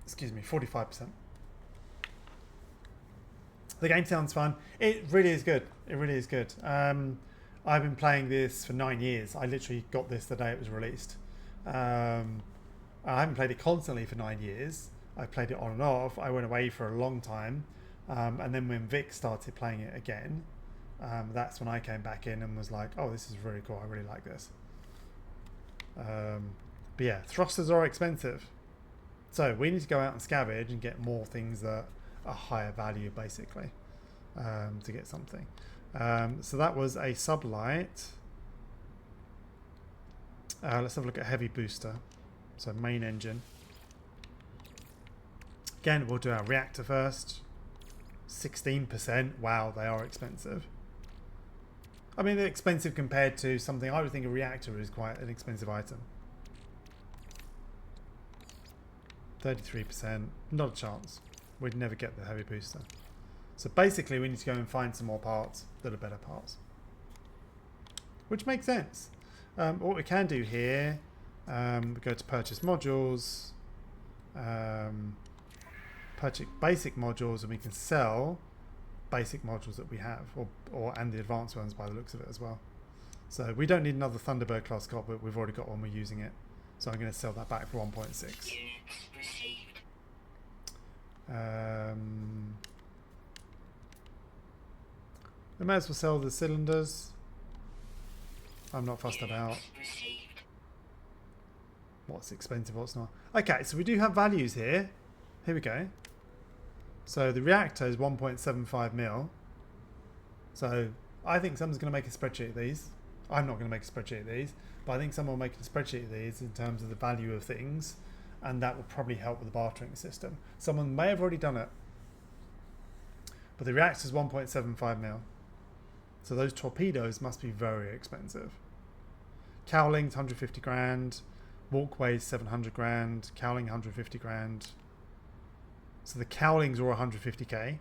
[SPEAKER 1] Excuse me, 45%. The game sounds fun. It really is good. It really is good. I've been playing this for 9 years. I literally got this the day it was released. I haven't played it constantly for 9 years. I played it on and off. I went away for a long time. And then when Vic started playing it again, that's when I came back in and was like, oh, this is really cool. I really like this. But yeah, thrusters are expensive. So we need to go out and scavenge and get more things that are higher value, basically, to get something. So that was a sublight. Let's have a look at heavy booster. So main engine. Again, we'll do our reactor first. 16%. Wow, they are expensive. I mean, they're expensive compared to something. I would think a reactor is quite an expensive item. 33%. Not a chance. We'd never get the heavy booster. So basically, we need to go and find some more parts that are better parts. Which makes sense. What we can do here, we go to purchase modules. Purchase basic modules, and we can sell basic modules that we have, and the advanced ones by the looks of it as well. So we don't need another Thunderbird class cockpit. We've already got one. We're using it, so I'm going to sell that back for 1.6. We may as well sell the cylinders. I'm not fussed about what's expensive, what's not. Okay, so we do have values here. Here we go. So the reactor is 1.75 mil. So I think someone's going to make a spreadsheet of these. I'm not going to make a spreadsheet of these, but I think someone will make a spreadsheet of these in terms of the value of things, and that will probably help with the bartering system. Someone may have already done it, but the reactor's 1.75 mil. So those torpedoes must be very expensive. Cowlings, 150 grand. Walkways, 700 grand. Cowling, 150 grand. So the cowlings are 150k.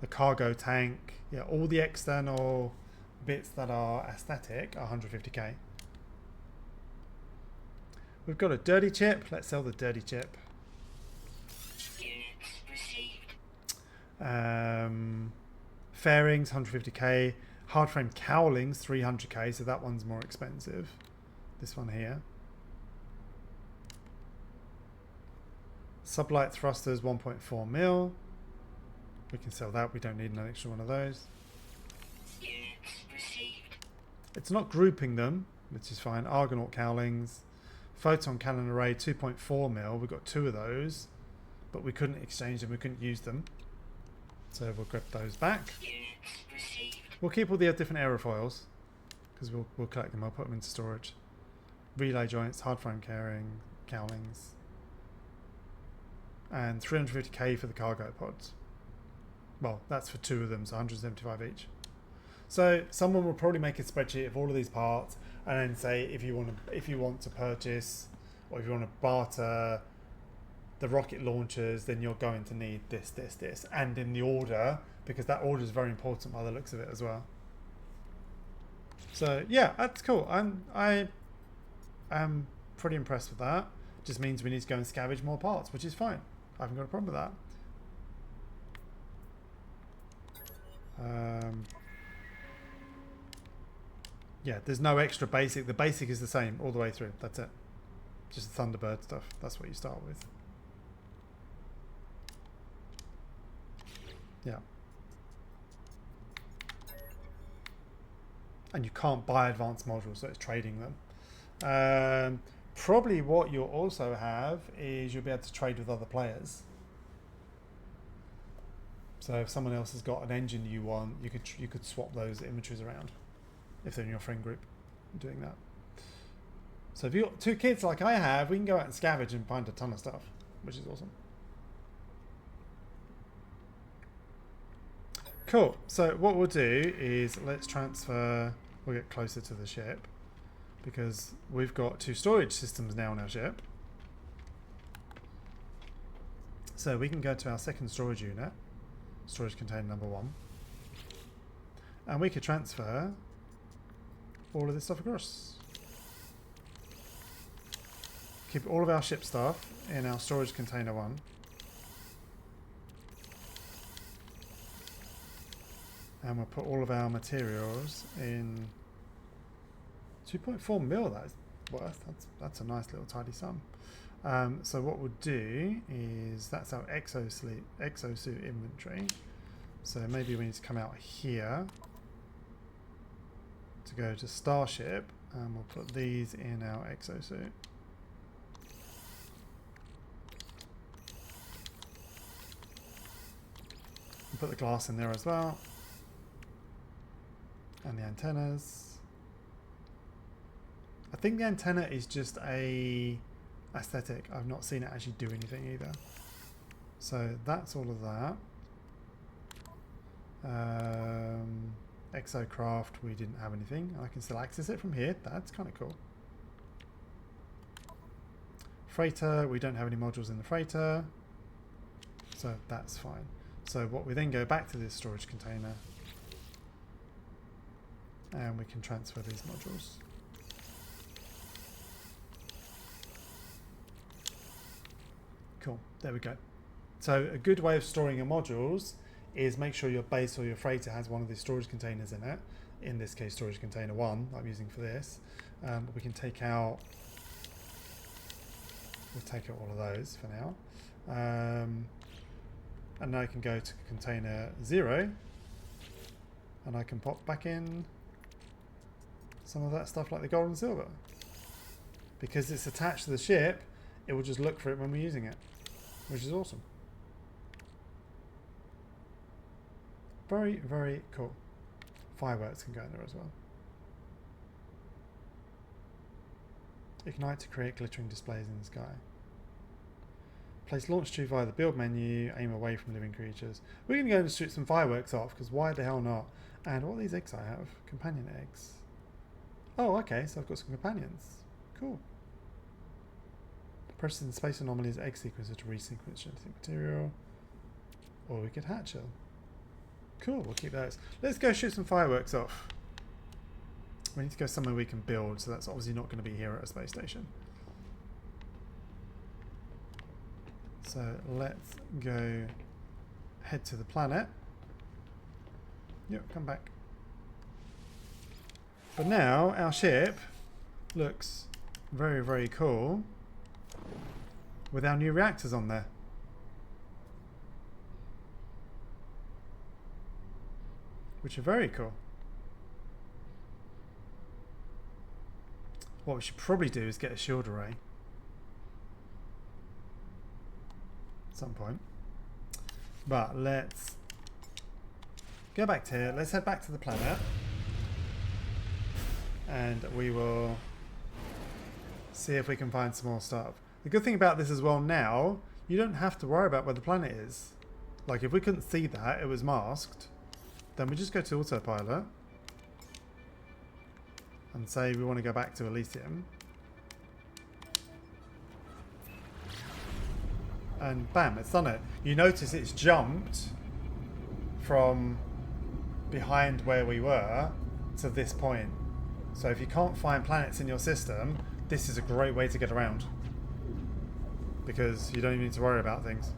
[SPEAKER 1] The cargo tank, yeah, all the external bits that are aesthetic are 150k. We've got a dirty chip. Let's sell the dirty chip.
[SPEAKER 5] Units received.
[SPEAKER 1] Fairings, 150k. Hard frame cowlings, 300k. So that one's more expensive. This one here. Sublight thrusters, 1.4 mil. We can sell that. We don't need an extra one of those.
[SPEAKER 5] Units received.
[SPEAKER 1] It's not grouping them, which is fine. Argonaut cowlings. Photon cannon array, 2.4 mil. We've got 2 of those, but we couldn't exchange them. We couldn't use them. So we'll grab those back.
[SPEAKER 5] Units received.
[SPEAKER 1] We'll keep all the different aerofoils because we'll collect them. I'll put them into storage. Relay joints, hard frame carrying, cowlings. And 350k for the cargo pods. Well, that's for 2 of them, so 175 each. So someone will probably make a spreadsheet of all of these parts and then say if you want to purchase or if you want to barter the rocket launchers, then you're going to need this, this, this, and in the order, because that order is very important by the looks of it as well. So yeah, that's cool. I am pretty impressed with that. Just means we need to go and scavenge more parts, which is fine. I haven't got a problem with that. Yeah, there's no extra basic. The basic is the same all the way through. That's it. Just the Thunderbird stuff. That's what you start with. Yeah. And you can't buy advanced modules, so it's trading them. Probably what you'll also have is you'll be able to trade with other players. So if someone else has got an engine you want, you could swap those inventories around if they're in your friend group doing that. So if you've got 2 kids like I have, we can go out and scavenge and find a ton of stuff, which is awesome. Cool. So what we'll do is let's transfer, we'll get closer to the ship because we've got 2 storage systems now on our ship. So we can go to our second storage unit, storage container number 1, and we could transfer all of this stuff across. Keep all of our ship stuff in our storage container 1. And we'll put all of our materials in 2.4 mil. That's worth. That's a nice little tidy sum. So what we'll do is that's our exosuit inventory. So maybe we need to come out here to go to Starship, and we'll put these in our exosuit. We'll put the glass in there as well. And the antennas. I think the antenna is just a aesthetic. I've not seen it actually do anything either. So that's all of that. Exocraft, we didn't have anything. I can still access it from here. That's kind of cool. Freighter, we don't have any modules in the freighter. So that's fine. So what we then go back to this storage container and we can transfer these modules. Cool, there we go. So a good way of storing your modules is make sure your base or your freighter has one of these storage containers in it. In this case, storage container 1 I'm using for this. We can take out, we'll take out all of those for now. And now I can go to container 0 and I can pop back in some of that stuff like the gold and silver. Because it's attached to the ship, it will just look for it when we're using it, which is awesome. Very, very cool. Fireworks can go in there as well. Ignite to create glittering displays in the sky. Place launch tube via the build menu, aim away from living creatures. We're going to go and shoot some fireworks off, because why the hell not? And what are these eggs I have? Companion eggs. Oh, okay, so I've got some companions. Cool. Press in space anomalies egg sequencer to resequence genetic material. Or we could hatch them. Cool, we'll keep those. Let's go shoot some fireworks off. We need to go somewhere we can build, so that's obviously not going to be here at a space station. So let's go head to the planet. Yep, come back. But now our ship looks very, very cool with our new reactors on there. Which are very cool. What we should probably do is get a shield array at some point. But let's go back to here. Let's head back to the planet. And we will see if we can find some more stuff. The good thing about this as well now, you don't have to worry about where the planet is. Like if we couldn't see that, it was masked, then we just go to autopilot and say we want to go back to Elysium. And bam, it's done it. You notice it's jumped from behind where we were to this point. So if you can't find planets in your system, this is a great way to get around. Because you don't even need to worry about things.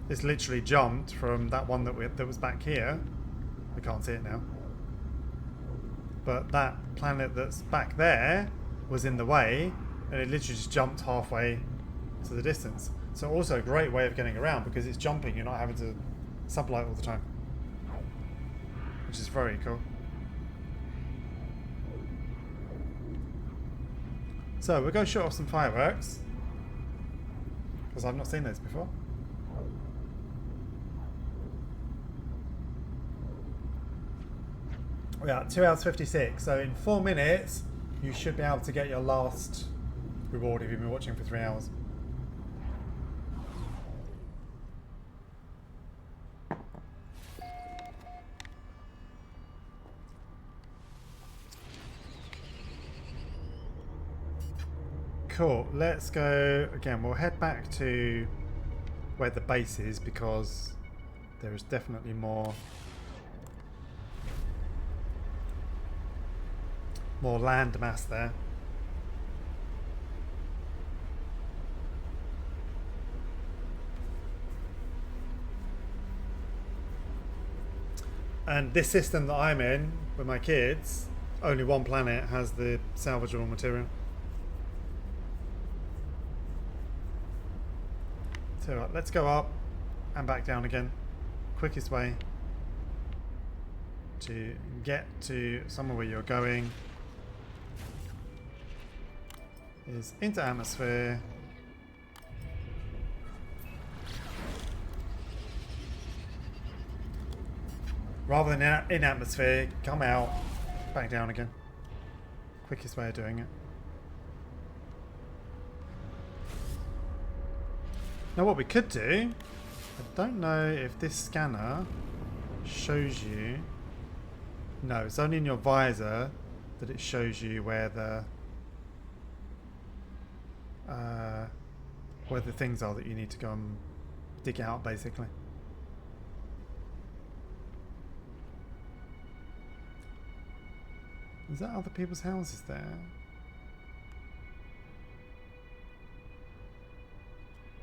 [SPEAKER 1] It's literally jumped from that one that was back here. We can't see it now. But that planet that's back there was in the way, and it literally just jumped halfway to the distance. So also a great way of getting around because it's jumping, you're not having to sublight all the time. Which is very cool. So we'll go shoot off some fireworks. Because I've not seen those before. We are 2 hours 56. So in 4 minutes, you should be able to get your last reward if you've been watching for 3 hours. Cool, let's go again. We'll head back to where the base is because there is definitely more land mass there. And this system that I'm in with my kids, only one planet has the salvageable material. So let's go up and back down again. Quickest way to get to somewhere where you're going is into atmosphere. Rather than in atmosphere, come out, back down again. Quickest way of doing it. Now what we could do, I don't know if this scanner shows you, no, it's only in your visor that it shows you where the things are that you need to go and dig out basically. Is that other people's houses there?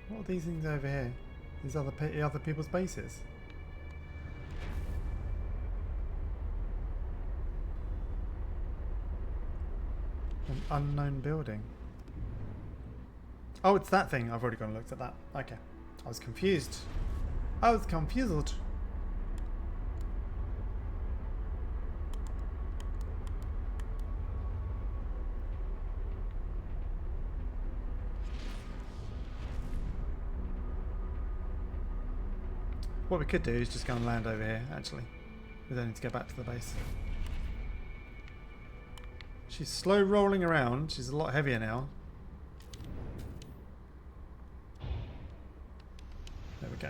[SPEAKER 1] What are these things over here? These other people's bases? An unknown building. Oh, it's that thing. I've already gone and looked at that. Okay. I was confused. I was confused. What we could do is just go and land over here, actually. We don't need to get back to the base. She's slow rolling around. She's a lot heavier now. There we go.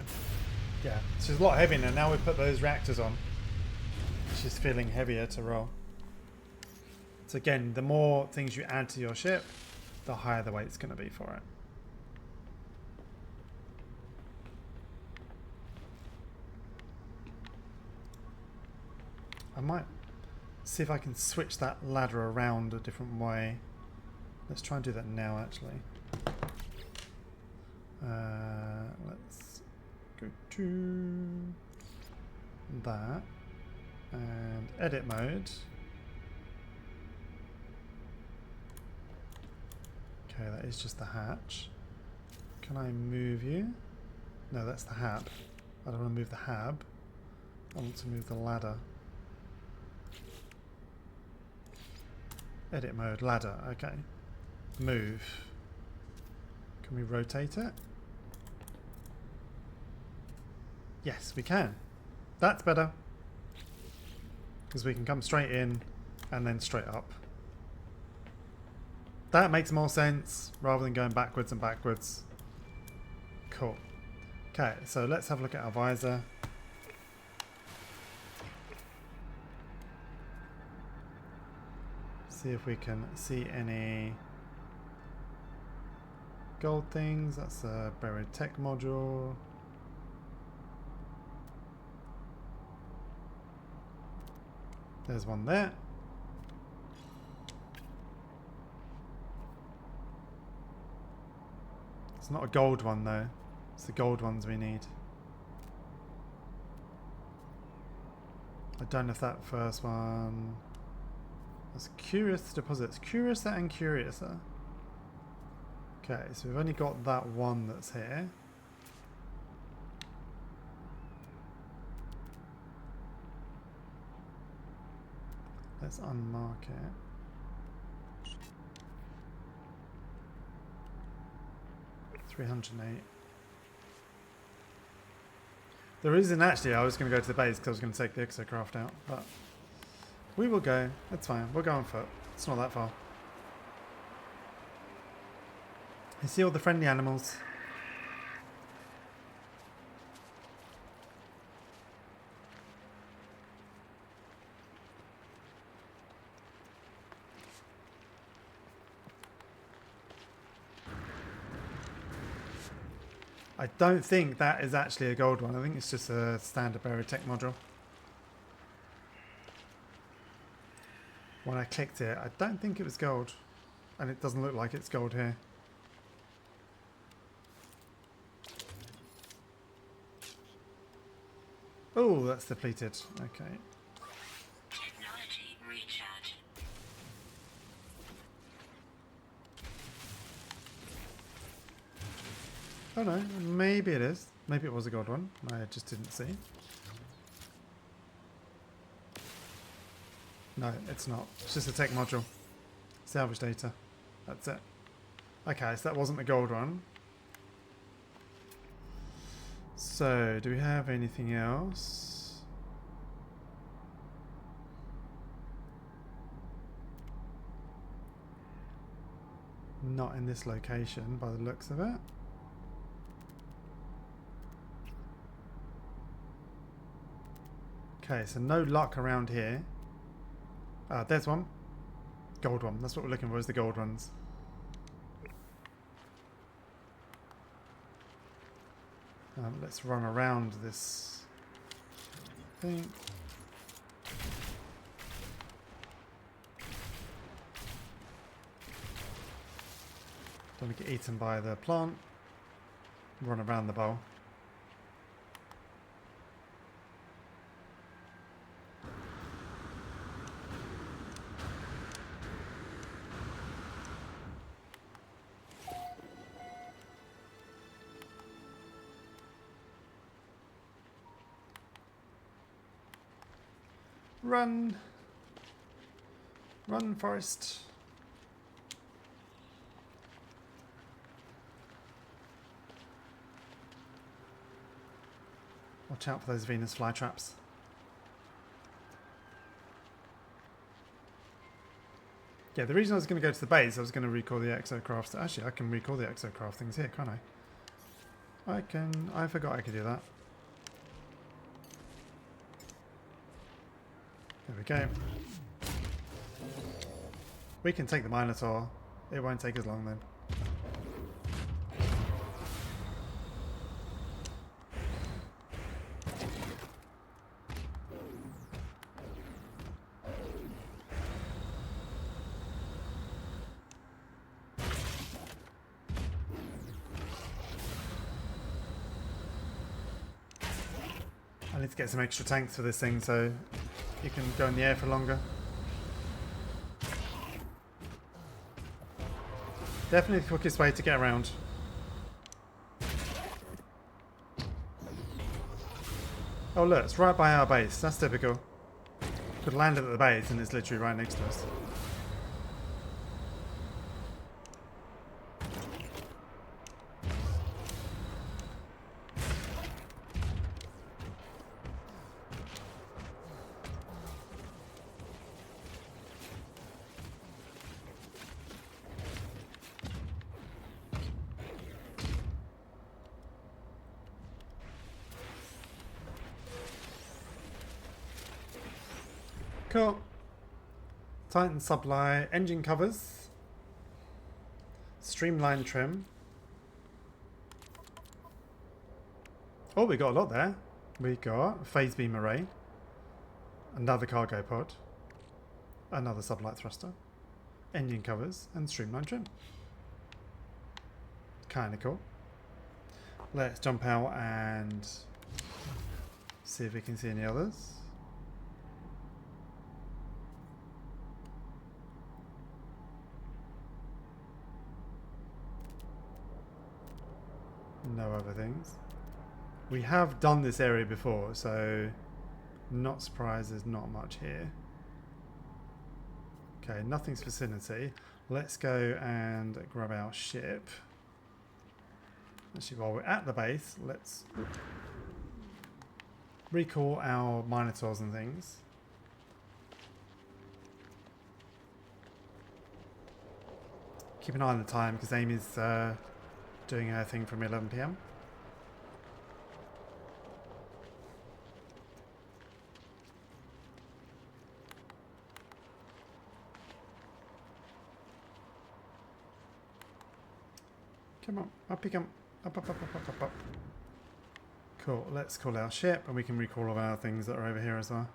[SPEAKER 1] Yeah, she's a lot heavier now. Now we've put those reactors on. She's feeling heavier to roll. So again, the more things you add to your ship, the higher the weight's going to be for it. I might see if I can switch that ladder around a different way. Let's try and do that now, actually. Let's go to that and edit mode. Okay, that is just the hatch. Can I move you? No, that's the hab. I don't want to move the hab. I want to move the ladder. Edit mode, ladder, okay. Move. Can we rotate it? Yes, we can. That's better. Because we can come straight in and then straight up. That makes more sense rather than going backwards and backwards. Cool. Okay, so let's have a look at our visor. See if we can see any gold things. That's a buried tech module. There's one there. It's not a gold one though. It's the gold ones we need. I don't know if that first one... That's curious deposits. Curiouser and curiouser. Okay, so we've only got that one that's here. Let's unmark it. 308. The reason actually I was going to go to the base because I was going to take the exocraft out, but we will go. That's fine. We'll go on foot. It's not that far. You see all the friendly animals. I don't think that is actually a gold one. I think it's just a standard buried tech module. When I clicked it, I don't think it was gold. And it doesn't look like it's gold here. Oh, that's depleted. Okay.
[SPEAKER 5] Technology recharge.
[SPEAKER 1] Oh no, maybe it is. Maybe it was a gold one. I just didn't see. No, it's not. It's just a tech module. Salvage data. That's it. Okay, so that wasn't the gold one. So, do we have anything else? Not in this location by the looks of it. Okay, so no luck around here. There's one. Gold one. That's what we're looking for, is the gold ones. Let's run around this thing. Don't want to get eaten by the plant. Run around the bowl. Run! Run, Forest! Watch out for those Venus flytraps. Yeah, the reason I was going to go to the base, I was going to recall the exocraft. Actually, I can recall the exocraft things here, can't I? I forgot I could do that. There we go. We can take the Minotaur. It won't take as long then. I need to get some extra tanks for this thing so you can go in the air for longer. Definitely the quickest way to get around. Oh look, it's right by our base. That's typical. Could land it at the base and it's literally right next to us. Cool. Titan supply, engine covers, streamline trim. Oh, we got a lot there. We got phase beam array, another cargo pod, another sublight thruster, engine covers, and streamline trim. Kind of cool. Let's jump out and see if we can see any others. No other things. We have done this area before, so not surprised there's not much here. Okay, nothing's vicinity. Let's go and grab our ship. Actually, while we're at the base, let's recall our Minotaurs and things. Keep an eye on the time because Amy's doing her thing from 11 PM. Come on, up you come. Up, up, up, up, up, up, up. Cool, let's call our ship and we can recall all of our things that are over here as well.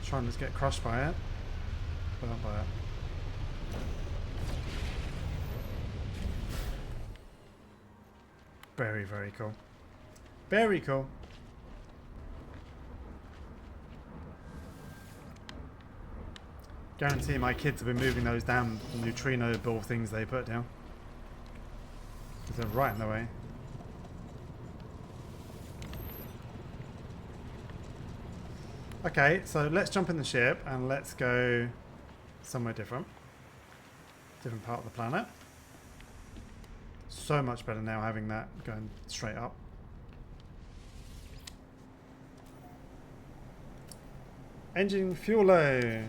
[SPEAKER 1] Try and just get crushed by it. But not by it. Very, very cool. Very cool. Guarantee my kids have been moving those damn neutrino ball things they put down. Because they're right in the way. Okay, so let's jump in the ship and let's go somewhere different. Different part of the planet. So much better now having that going straight up. Engine fuel low.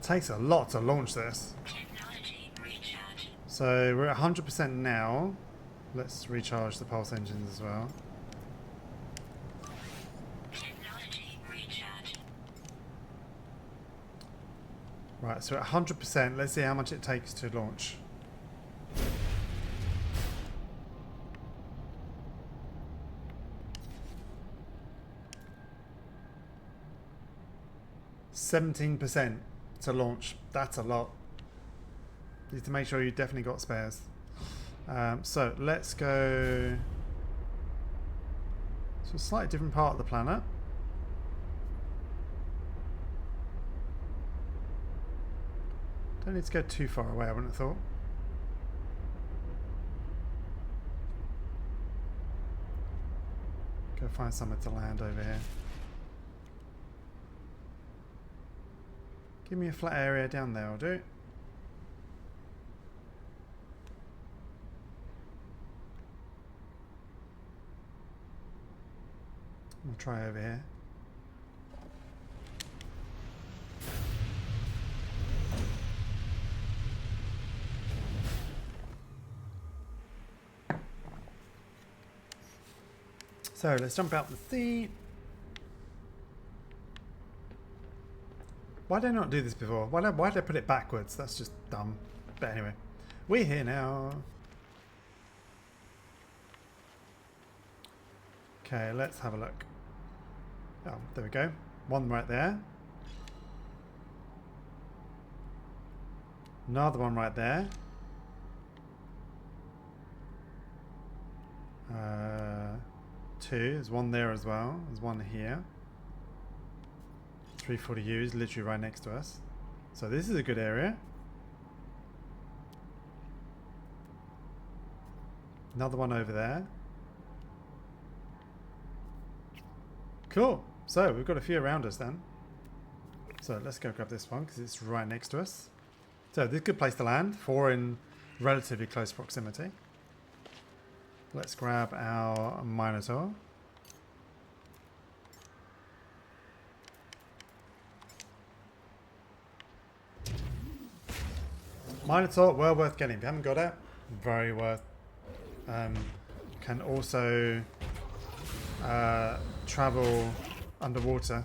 [SPEAKER 1] Takes a lot to launch this.
[SPEAKER 5] Technology recharge.
[SPEAKER 1] So we're at 100% now. Let's recharge the pulse engines as well.
[SPEAKER 5] Technology recharge.
[SPEAKER 1] Right, so at 100%, let's see how much it takes to launch. %17% to launch. That's a lot. You need to make sure you definitely got spares. So let's go to a slightly different part of the planet. Don't need to go too far away, I wouldn't have thought. Go find somewhere to land over here. Give me a flat area down there, I'll do. We'll try over here. So let's jump out the sea. Why did I not do this before? Why did I put it backwards? That's just dumb. But anyway, we're here now. Okay, let's have a look. Oh, there we go. One right there. Another one right there. Two. There's one there as well. There's one here. 340U is literally right next to us. So this is a good area. Another one over there. Cool. So we've got a few around us then. So let's go grab this one because it's right next to us. So this is a good place to land. 4 in relatively close proximity. Let's grab our Minotaur. Minotaur, well worth getting. If you haven't got it, very worth. Can also travel underwater.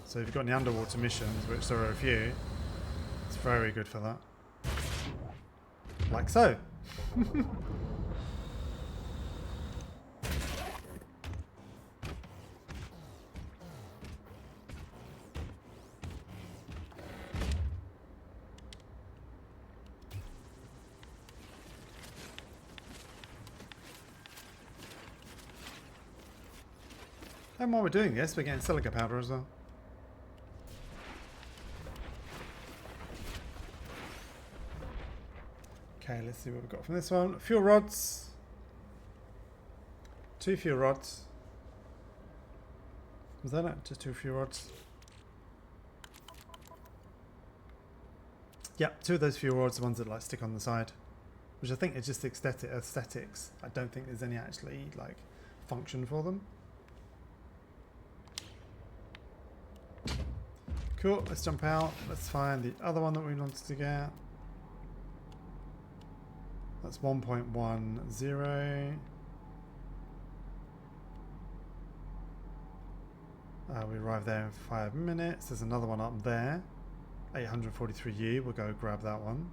[SPEAKER 1] So if you've got any underwater missions, which there are a few, it's very good for that. Like so. And while we're doing this, we're getting silica powder as well. Okay, let's see what we've got from this one. Fuel rods. 2 fuel rods. Was that it? Just 2 fuel rods. Yep, 2 of those fuel rods, the ones that like stick on the side. Which I think is just aesthetics. I don't think there's any actually like function for them. Cool, let's jump out. Let's find the other one that we wanted to get. That's 1.10. We arrive there in 5 minutes. There's another one up there. 843U. We'll go grab that one.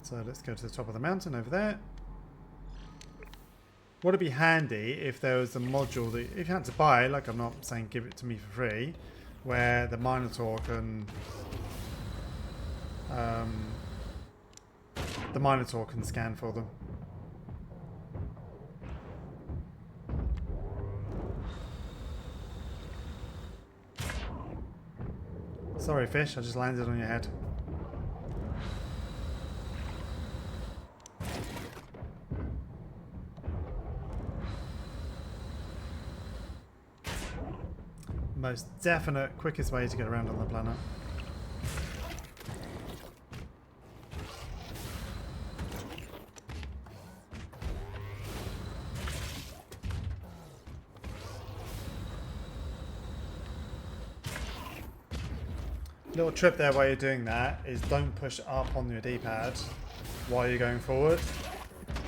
[SPEAKER 1] So let's go to the top of the mountain over there. Would it be handy if there was a module that, if you had to buy, like I'm not saying give it to me for free, where the Minotaur can scan for them. Sorry fish, I just landed on your head. Most definite, quickest way to get around on the planet. Little trip there while you're doing that is don't push up on your D-pad while you're going forward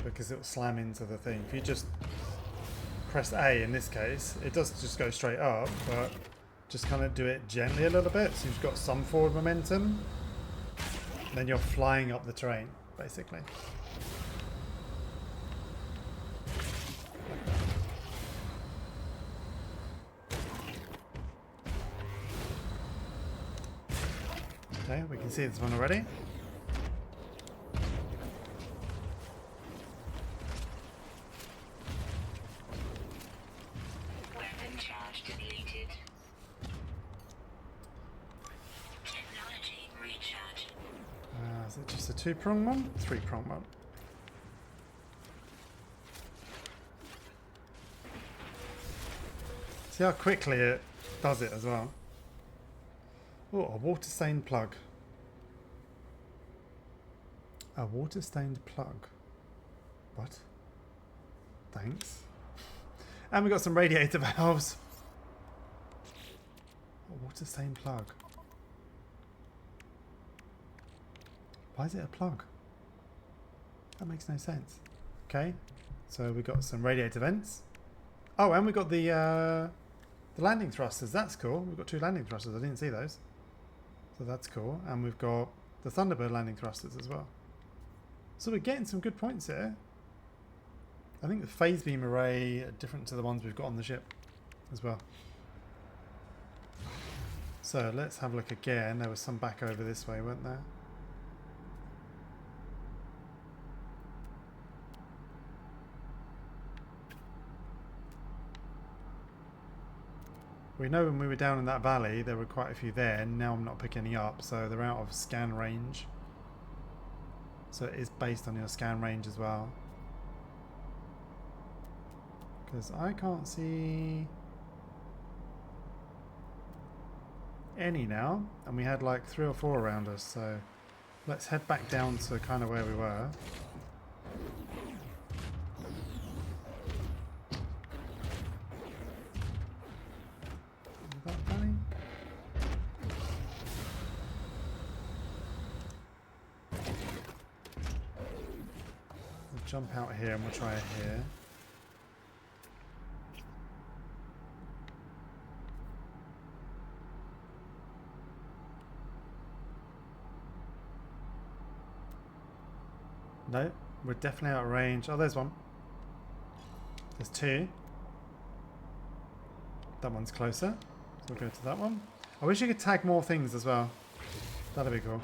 [SPEAKER 1] because it will slam into the thing. If you just press A in this case, it does just go straight up, but just kind of do it gently a little bit so you've got some forward momentum. Then you're flying up the terrain, basically. Okay, we can see this one already.
[SPEAKER 5] Weapon charge depleted. Technology recharge.
[SPEAKER 1] Is it just a 2-prong one? 3-prong one. See how quickly it does it as well. Oh, a water-stained plug. A water-stained plug. What? Thanks. And we got some radiator valves. A water stain plug. Why is it a plug? That makes no sense. Okay, so we got some radiator vents. Oh, and we got the landing thrusters. That's cool. We've got 2 landing thrusters. I didn't see those. So that's cool. And we've got the Thunderbird landing thrusters as well. So we're getting some good points here. I think the phase beam array are different to the ones we've got on the ship as well. So let's have a look again. There was some back over this way, weren't there? We know when we were down in that valley there were quite a few there, and now I'm not picking any up, so they're out of scan range. So it is based on your scan range as well. Because I can't see any now, and we had like 3 or 4 around us, so let's head back down to kind of where we were. Is that funny? We'll jump out here and we'll try it here. No, we're definitely out of range. Oh, there's one. There's 2. That one's closer. So we'll go to that one. I wish you could tag more things as well. That'd be cool.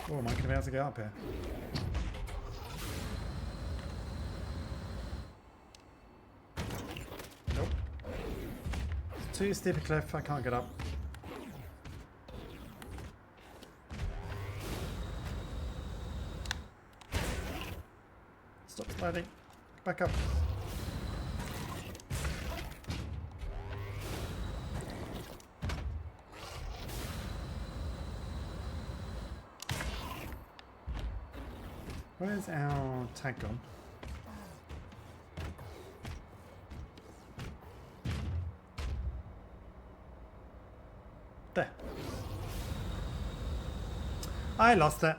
[SPEAKER 1] Oh, am I going to be able to get up here? Nope. Too steep a cliff, I can't get up. Stop sliding. Back up. Where's our tag gone? There. I lost it.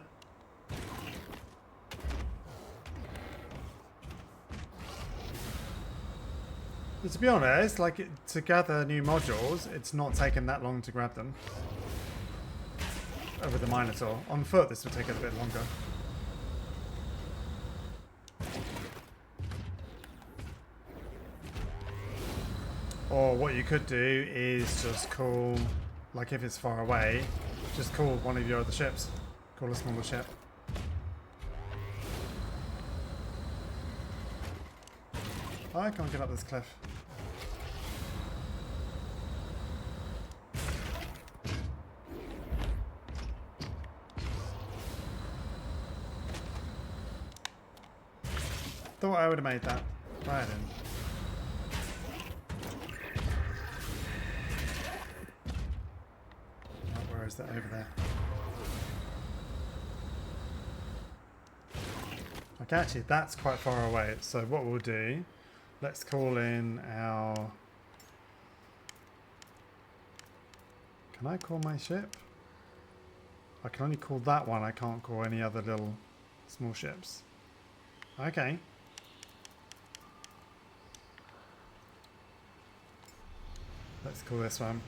[SPEAKER 1] But to be honest, like to gather new modules, it's not taken that long to grab them. Over the Minotaur. On foot, this would take a bit longer. Or what you could do is just call, like if it's far away, just call one of your other ships. Call a smaller ship. Oh, I can't get up this cliff. Thought I would have made that, but I didn't. Where is that over there? Okay, actually that's quite far away, so what we'll do, let's call in our... Can I call my ship? I can only call that one, I can't call any other little small ships. Okay. Let's call this one.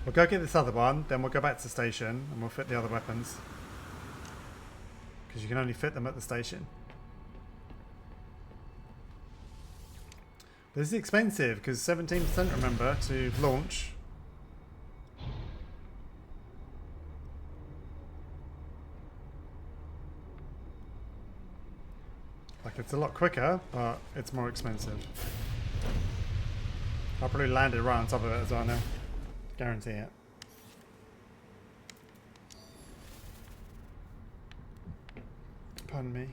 [SPEAKER 1] We'll go get this other one, then we'll go back to the station and we'll fit the other weapons. Because you can only fit them at the station. But this is expensive because 17% remember to launch. Like it's a lot quicker, but it's more expensive. I'll probably land it right on top of it as well now. Guarantee it. Pardon me.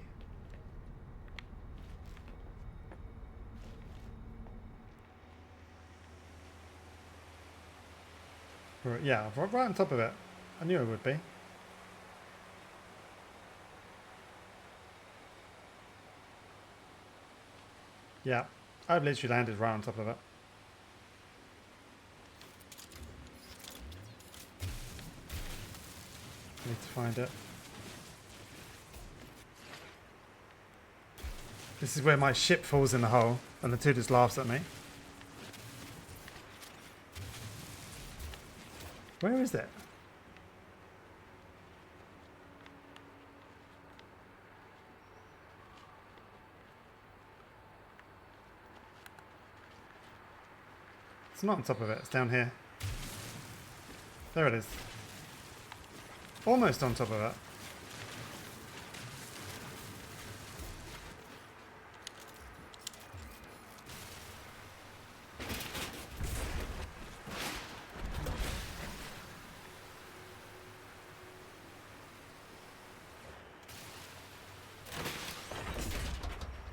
[SPEAKER 1] Yeah, right on top of it. I knew it would be. Yeah, I've literally landed right on top of it. Need to find it. This is where my ship falls in the hole and the two just laughs at me. Where is it? It's not on top of it, it's down here. There it is. Almost on top of it.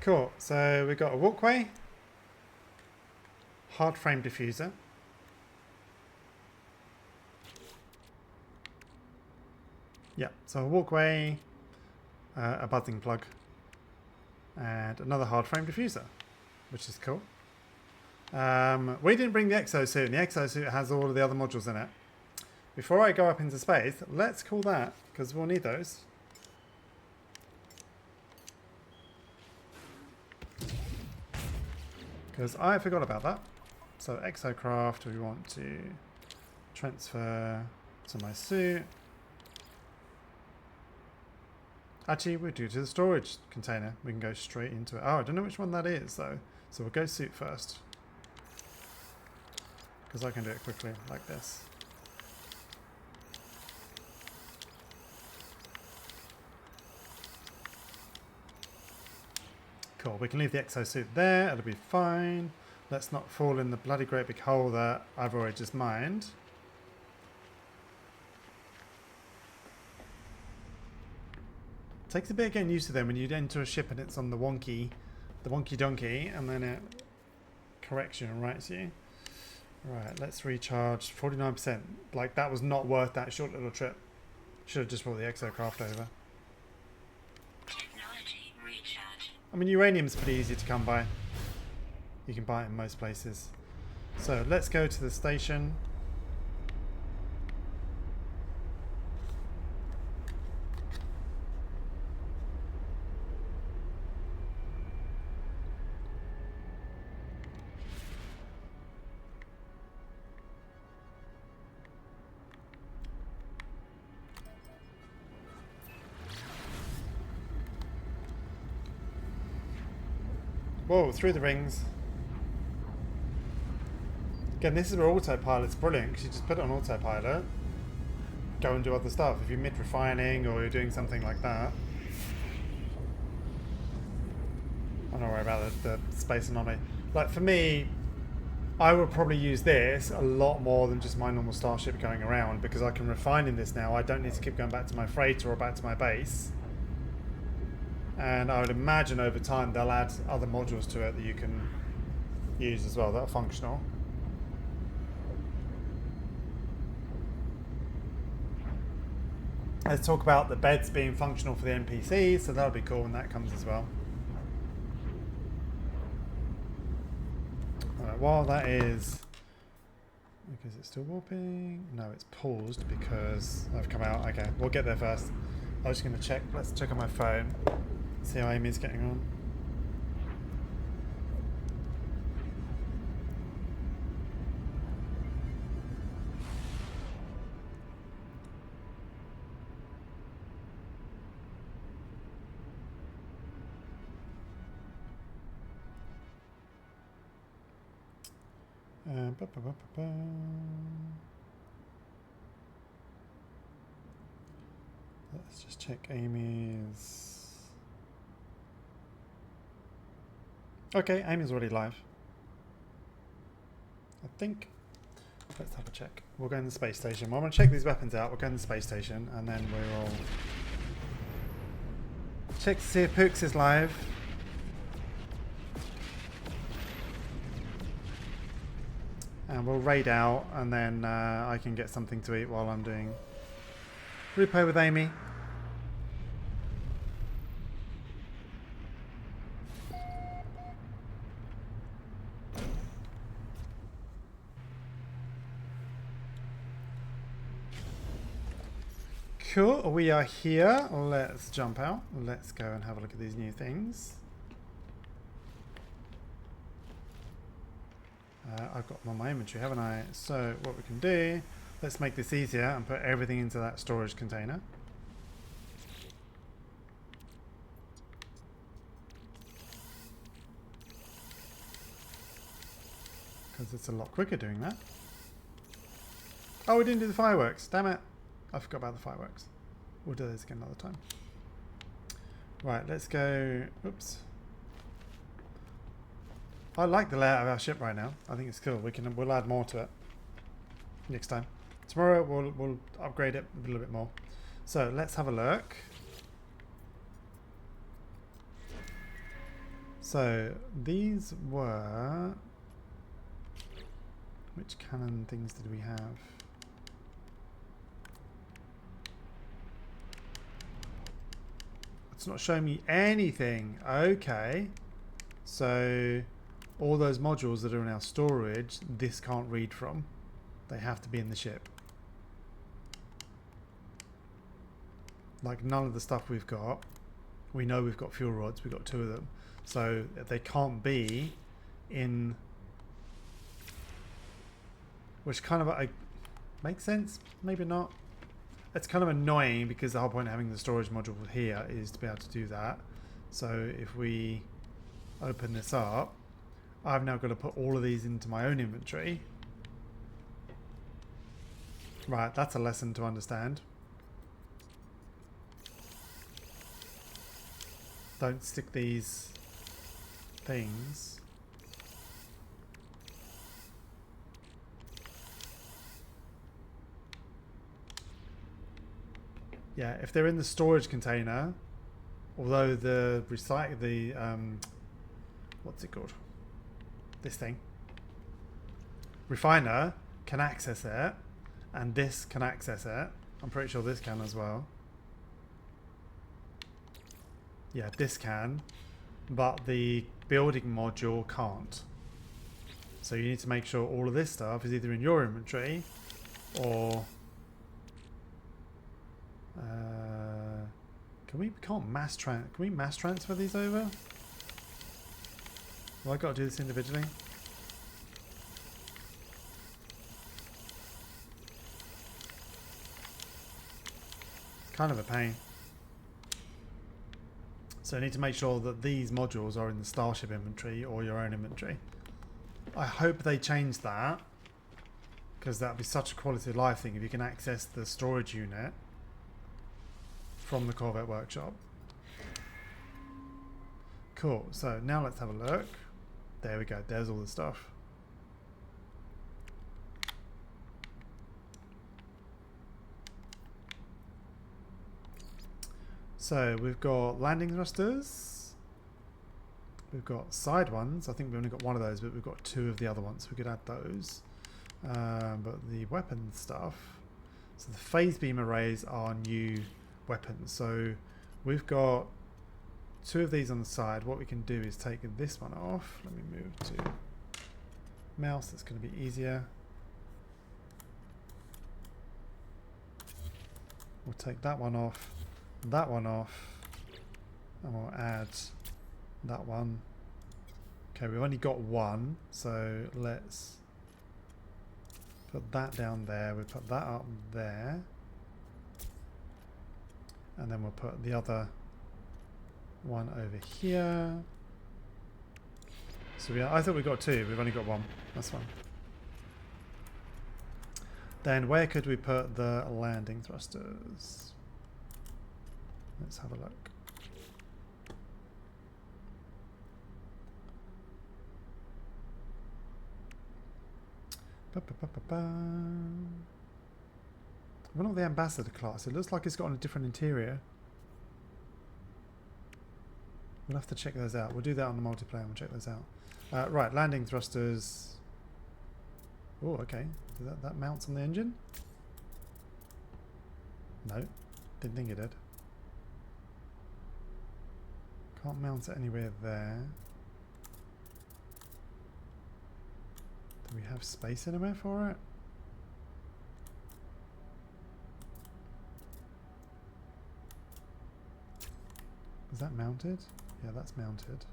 [SPEAKER 1] Cool, so we've got a walkway, hard frame diffuser, yeah, so a walkway, a buzzing plug, and another hard frame diffuser, which is cool. We didn't bring the exosuit, and the exosuit has all of the other modules in it. Before I go up into space, let's call that, because we'll need those. Because I forgot about that. So exocraft, we want to transfer to my suit. Actually, we'll do to the storage container. We can go straight into it. Oh, I don't know which one that is though. So we'll go suit first. Because I can do it quickly like this. Cool, we can leave the exosuit there, it'll be fine. Let's not fall in the bloody great big hole that I've already just mined. Takes a bit of getting used to them when you enter a ship and it's on the wonky donkey, and then it corrects you and writes you. Right, let's recharge 49%. Like, that was not worth that short little trip. Should have just brought the exocraft over.
[SPEAKER 5] Technology recharge.
[SPEAKER 1] I mean, uranium's pretty easy to come by. You can buy it in most places. So let's go to the station. Whoa, through the rings. Again, this is where autopilot's brilliant, because you just put it on autopilot, go and do other stuff. If you're mid-refining or you're doing something like that. I'm not worried about the space anomaly. Like, for me, I would probably use this a lot more than just my normal starship going around, because I can refine in this now. I don't need to keep going back to my freighter or back to my base. And I would imagine over time they'll add other modules to it that you can use as well that are functional. Let's talk about the beds being functional for the NPCs, so that'll be cool when that comes as well. Alright, while that is... Is it still warping? No, it's paused because I've come out. Okay, we'll get there first. I was just going to check. Let's check on my phone. See how Amy's getting on. Ba, ba, ba, ba, ba. Let's just check Amy's. Okay, Amy's already live. I think. Let's have a check. We'll go in the space station. Well, I'm going to check these weapons out. We'll go in the space station and then we'll check to see if Pooks is live. And we'll raid out, and then I can get something to eat while I'm doing replay with Amy. Cool, we are here. Let's jump out. Let's go and have a look at these new things. I've got them on my inventory, haven't I? So what we can do, let's make this easier and put everything into that storage container. Because it's a lot quicker doing that. Oh, we didn't do the fireworks. Damn it. I forgot about the fireworks. We'll do this again another time. Right, let's go. Oops. I like the layout of our ship right now. I think it's cool. We'll add more to it next time. Tomorrow we'll upgrade it a little bit more. So let's have a look. So these were, which cannon things did we have? It's not showing me anything. Okay. So all those modules that are in our storage, this can't read from. They have to be in the ship. Like none of the stuff we've got. We know we've got fuel rods. We've got 2 of them. So they can't be in... Which kind of... makes sense? Maybe not. It's kind of annoying because the whole point of having the storage module here is to be able to do that. So if we open this up, I've now got to put all of these into my own inventory. Right, that's a lesson to understand. Don't stick these things. Yeah, if they're in the storage container, although the what's it called? This thing. Refiner can access it, and this can access it. I'm pretty sure this can as well. Yeah, this can, but the building module can't. So you need to make sure all of this stuff is either in your inventory or can we mass transfer these over? Well, I got to do this individually. It's kind of a pain. So you need to make sure that these modules are in the Starship inventory or your own inventory. I hope they change that, because that would be such a quality of life thing if you can access the storage unit from the Corvette workshop. Cool, so now let's have a look. There we go, there's all the stuff. So we've got landing thrusters. We've got side ones. I think we've only got 1 of those, but we've got 2 of the other ones. We could add those. But the weapon stuff. So the phase beam arrays are new weapons. So we've got 2 of these on the side. What we can do is take this one off. Let me move to mouse. That's going to be easier. We'll take that one off. That one off, and we'll add that one. Okay, we've only got 1, so let's put that down there. We'll put that up there, and then we'll put the other one over here. So I thought we got 2. We've only got 1. That's fine. Then where could we put the landing thrusters? Let's have a look. We're not the ambassador class. It looks like it's got a different interior. We'll have to check those out. We'll do that on the multiplayer. We'll check those out. Right, landing thrusters. Oh, okay. Does that mounts on the engine? No, didn't think it did. Can't mount it anywhere there. Do we have space anywhere for it? Is that mounted? Yeah, that's mounted.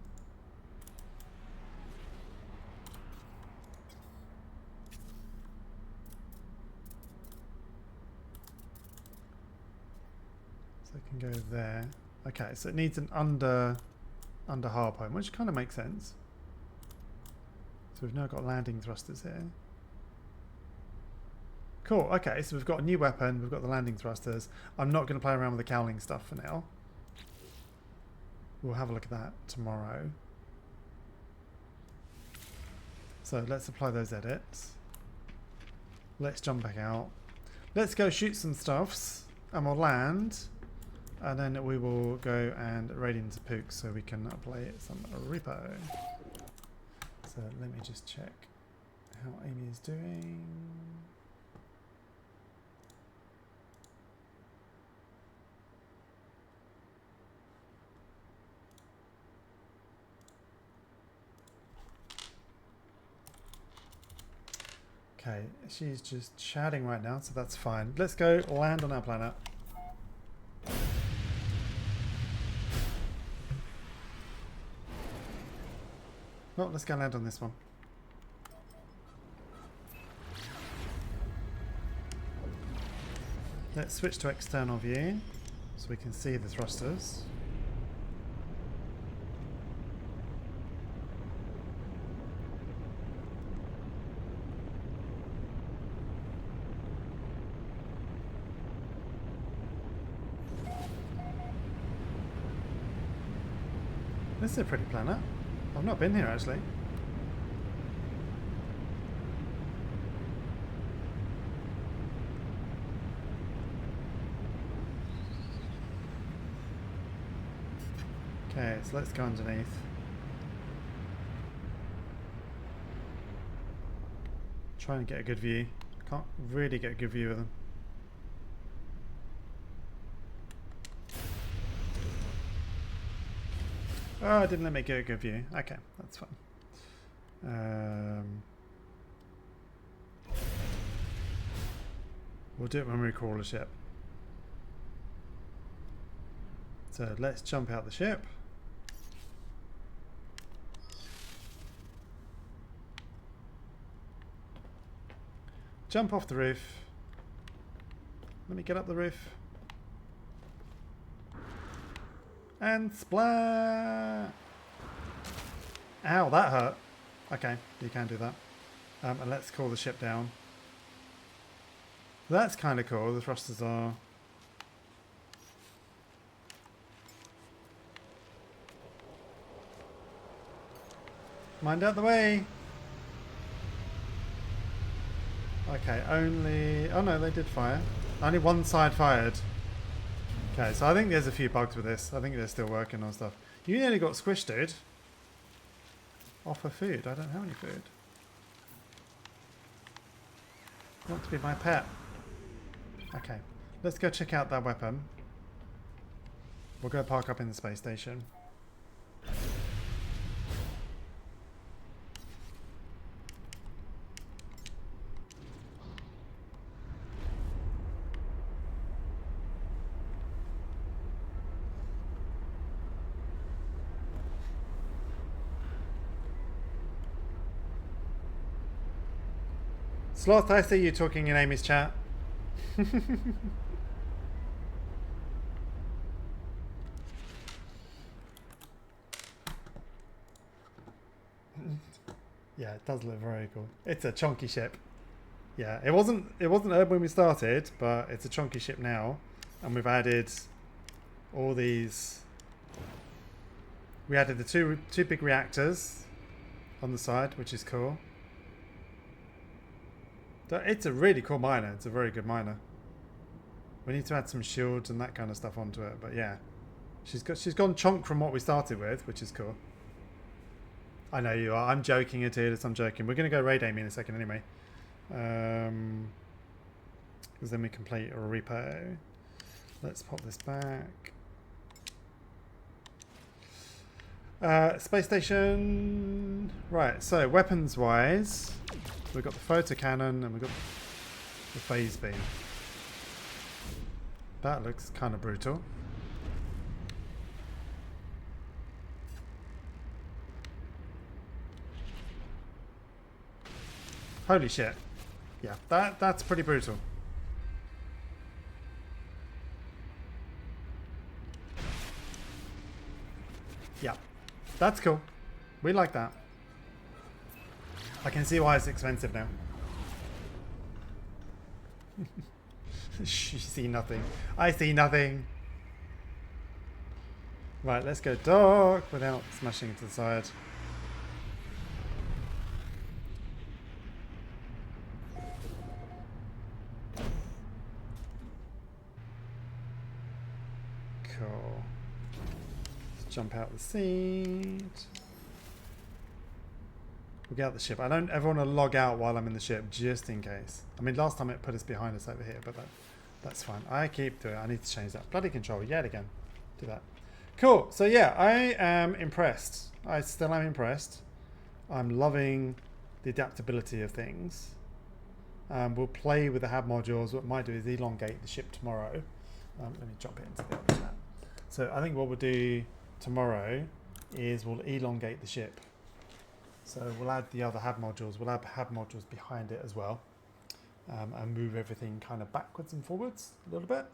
[SPEAKER 1] So it can go there. Okay, so it needs an under hardpoint, which kind of makes sense. So we've now got landing thrusters here. Cool, okay, so we've got a new weapon, we've got the landing thrusters. I'm not going to play around with the cowling stuff for now. We'll have a look at that tomorrow. So let's apply those edits. Let's jump back out. Let's go shoot some stuffs and we'll land. And then we will go and raid into Pook so we can play some repo. So let me just check how Amy is doing. Okay, she's just chatting right now, so that's fine. Let's go land on our planet. Well, let's go land on this one. Let's switch to external view so we can see the thrusters. This is a pretty planet. I've not been here actually. Okay, so let's go underneath. Trying to get a good view. Can't really get a good view of them. Oh, it didn't let me get a good view. Okay, that's fine. We'll do it when we crawl a ship. So let's jump out the ship. Jump off the roof. Let me get up the roof. And splat! Ow, that hurt. Okay, you can do that. And let's call the ship down. That's kind of cool. The thrusters are... Mind out the way! Okay, only... Oh no, they did fire. Only one side fired. Okay, so I think there's a few bugs with this. I think they're still working on stuff. You nearly got squished, dude. Offer food. I don't have any food. You want to be my pet? Okay, let's go check out that weapon. We'll go park up in the space station. Sloth, I see you talking in Amy's chat. Yeah, it does look very cool. It's a chunky ship. Yeah, it wasn't urban when we started, but it's a chunky ship now, and we've added all these. We added the two big reactors on the side, which is cool. It's a really cool miner. It's a very good miner. We need to add some shields and that kind of stuff onto it, but yeah, she's gone chunk from what we started with, which is cool. I know you are. I'm joking, Atidas. I'm joking. We're gonna go raid Amy in a second anyway. Because then we can play a repo. Let's pop this back. Space station. Right, so weapons wise, we've got the photo cannon and we've got the phase beam. That looks kind of brutal. Holy shit. Yeah, that's pretty brutal. Yeah, that's cool. We like that. I can see why it's expensive now. You see nothing. I see nothing. Right, let's go dark without smashing to the side. Cool. Let's jump out the seat. We'll get out the ship. I don't ever want to log out while I'm in the ship, just in case. I mean, last time it put us behind us over here, but that's fine. I keep doing it. I need to change that. Bloody control yet again. Do that. Cool. So yeah, I am impressed. I still am impressed. I'm loving the adaptability of things. We'll play with the hab modules. What I might do is elongate the ship tomorrow. Let me jump it into the other chat. So I think what we'll do tomorrow is we'll elongate the ship. So we'll add the other hab modules. We'll add hab modules behind it as well, and move everything kind of backwards and forwards a little bit.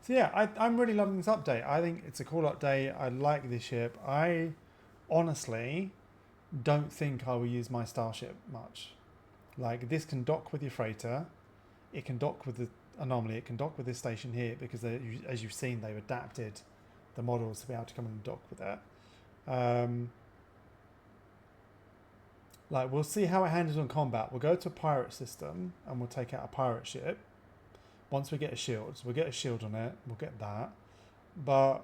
[SPEAKER 1] So yeah, I'm really loving this update. I think it's a cool update. I like this ship. I honestly don't think I will use my starship much. Like, this can dock with your freighter. It can dock with the anomaly. It can dock with this station here because as you've seen, they've adapted the models to be able to come and dock with that. Like, we'll see how it handles on combat. We'll go to a pirate system and we'll take out a pirate ship once we get a shield. So we'll get a shield on it. We'll get that. But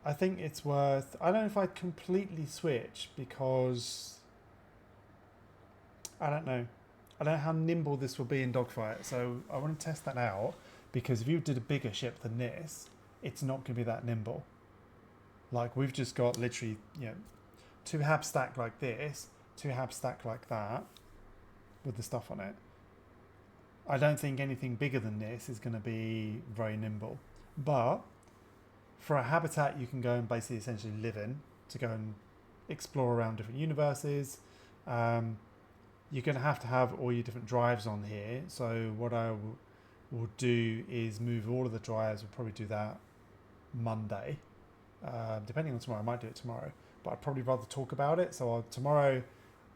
[SPEAKER 1] I think it's worth... I don't know if I'd completely switch because... I don't know. I don't know how nimble this will be in dogfight. So I want to test that out because if you did a bigger ship than this, it's not going to be that nimble. Like, we've just got literally, you know, 2 hab stack like this, 2 hab stack like that with the stuff on it. I don't think anything bigger than this is going to be very nimble. But for a habitat you can go and basically essentially live in, to go and explore around different universes, you're going to have all your different drives on here. So what I will do is move all of the drives. We'll probably do that Monday. Depending on tomorrow, I might do it tomorrow, but I'd probably rather talk about it. So tomorrow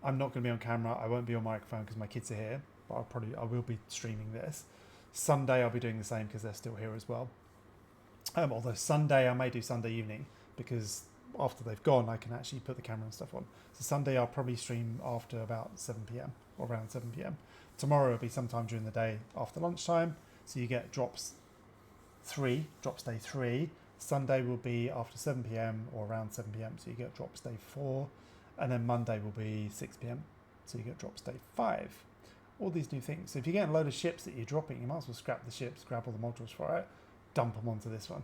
[SPEAKER 1] I'm not going to be on camera. I won't be on microphone because my kids are here, but I will be streaming this. Sunday I'll be doing the same because they're still here as well. Although Sunday I may do Sunday evening because after they've gone I can actually put the camera and stuff on. So Sunday I'll probably stream after about 7 p.m. or around 7 p.m. Tomorrow will be sometime during the day after lunchtime. So you get drops day 3. Sunday will be after 7 p.m. or around 7 p.m. So you get drops day 4. And then Monday will be 6 p.m. So you get drops day 5. All these new things. So if you're getting a load of ships that you're dropping, you might as well scrap the ships, grab all the modules for it, dump them onto this one.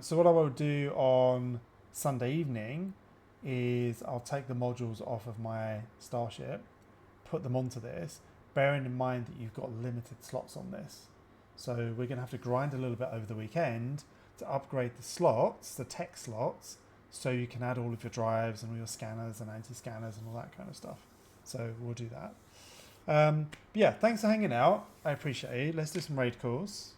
[SPEAKER 1] So what I will do on Sunday evening is I'll take the modules off of my starship, put them onto this, bearing in mind that you've got limited slots on this. So we're going to have to grind a little bit over the weekend to upgrade the slots, the tech slots, so you can add all of your drives and all your scanners and anti-scanners and all that kind of stuff. So we'll do that. But yeah, thanks for hanging out. I appreciate it. Let's do some raid calls.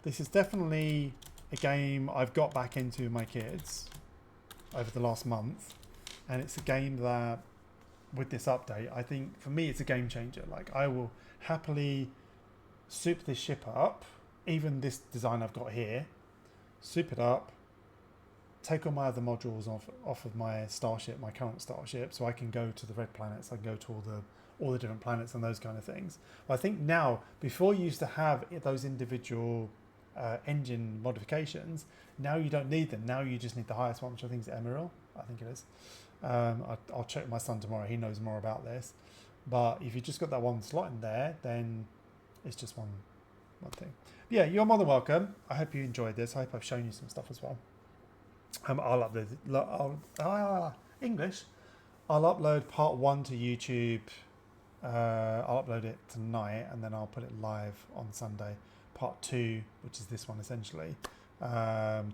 [SPEAKER 1] This is definitely a game I've got back into with my kids over the last month. And it's a game that, with this update, I think for me it's a game changer. Like, I will happily soup this ship up, even this design I've got here, soup it up, take all my other modules off of my starship, my current starship, so I can go to the red planets, I can go to all the different planets and those kind of things. But I think now, before you used to have those individual engine modifications, now you don't need them. Now you just need the highest one, which I think is Emerald. I think it is. I'll check with my son tomorrow. He knows more about this. But if you just got that one slot in there, then it's just one thing. But yeah, you're more than welcome. I hope you enjoyed this. I hope I've shown you some stuff as well. I'll upload English. I'll upload part 1 to YouTube. I'll upload it tonight, and then I'll put it live on Sunday. Part 2, which is this one essentially.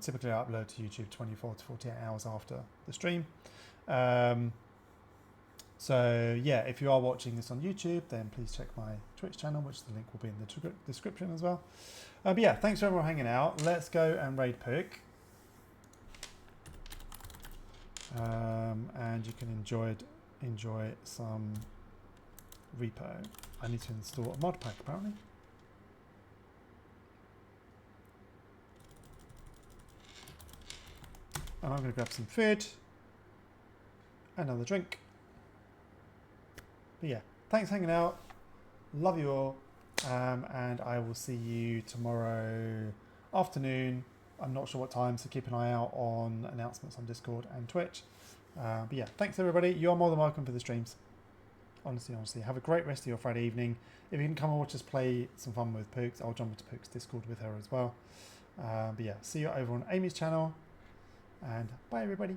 [SPEAKER 1] Typically, I upload to YouTube 24 to 48 hours after the stream. So yeah, if you are watching this on YouTube, then please check my Twitch channel, which the link will be in the description as well. But yeah, thanks for everyone hanging out. Let's go and raid Pook. And you can enjoy some repo. I need to install a mod pack apparently. And I'm going to grab some food, another drink. But yeah, thanks for hanging out. Love you all. And I will see you tomorrow afternoon. I'm not sure what time, so keep an eye out on announcements on Discord and Twitch. But yeah, thanks everybody. You are more than welcome for the streams. Honestly, have a great rest of your Friday evening. If you can come and watch us play some fun with Pooks, I'll jump into Pooks Discord with her as well. But yeah, see you over on Amy's channel. And bye everybody.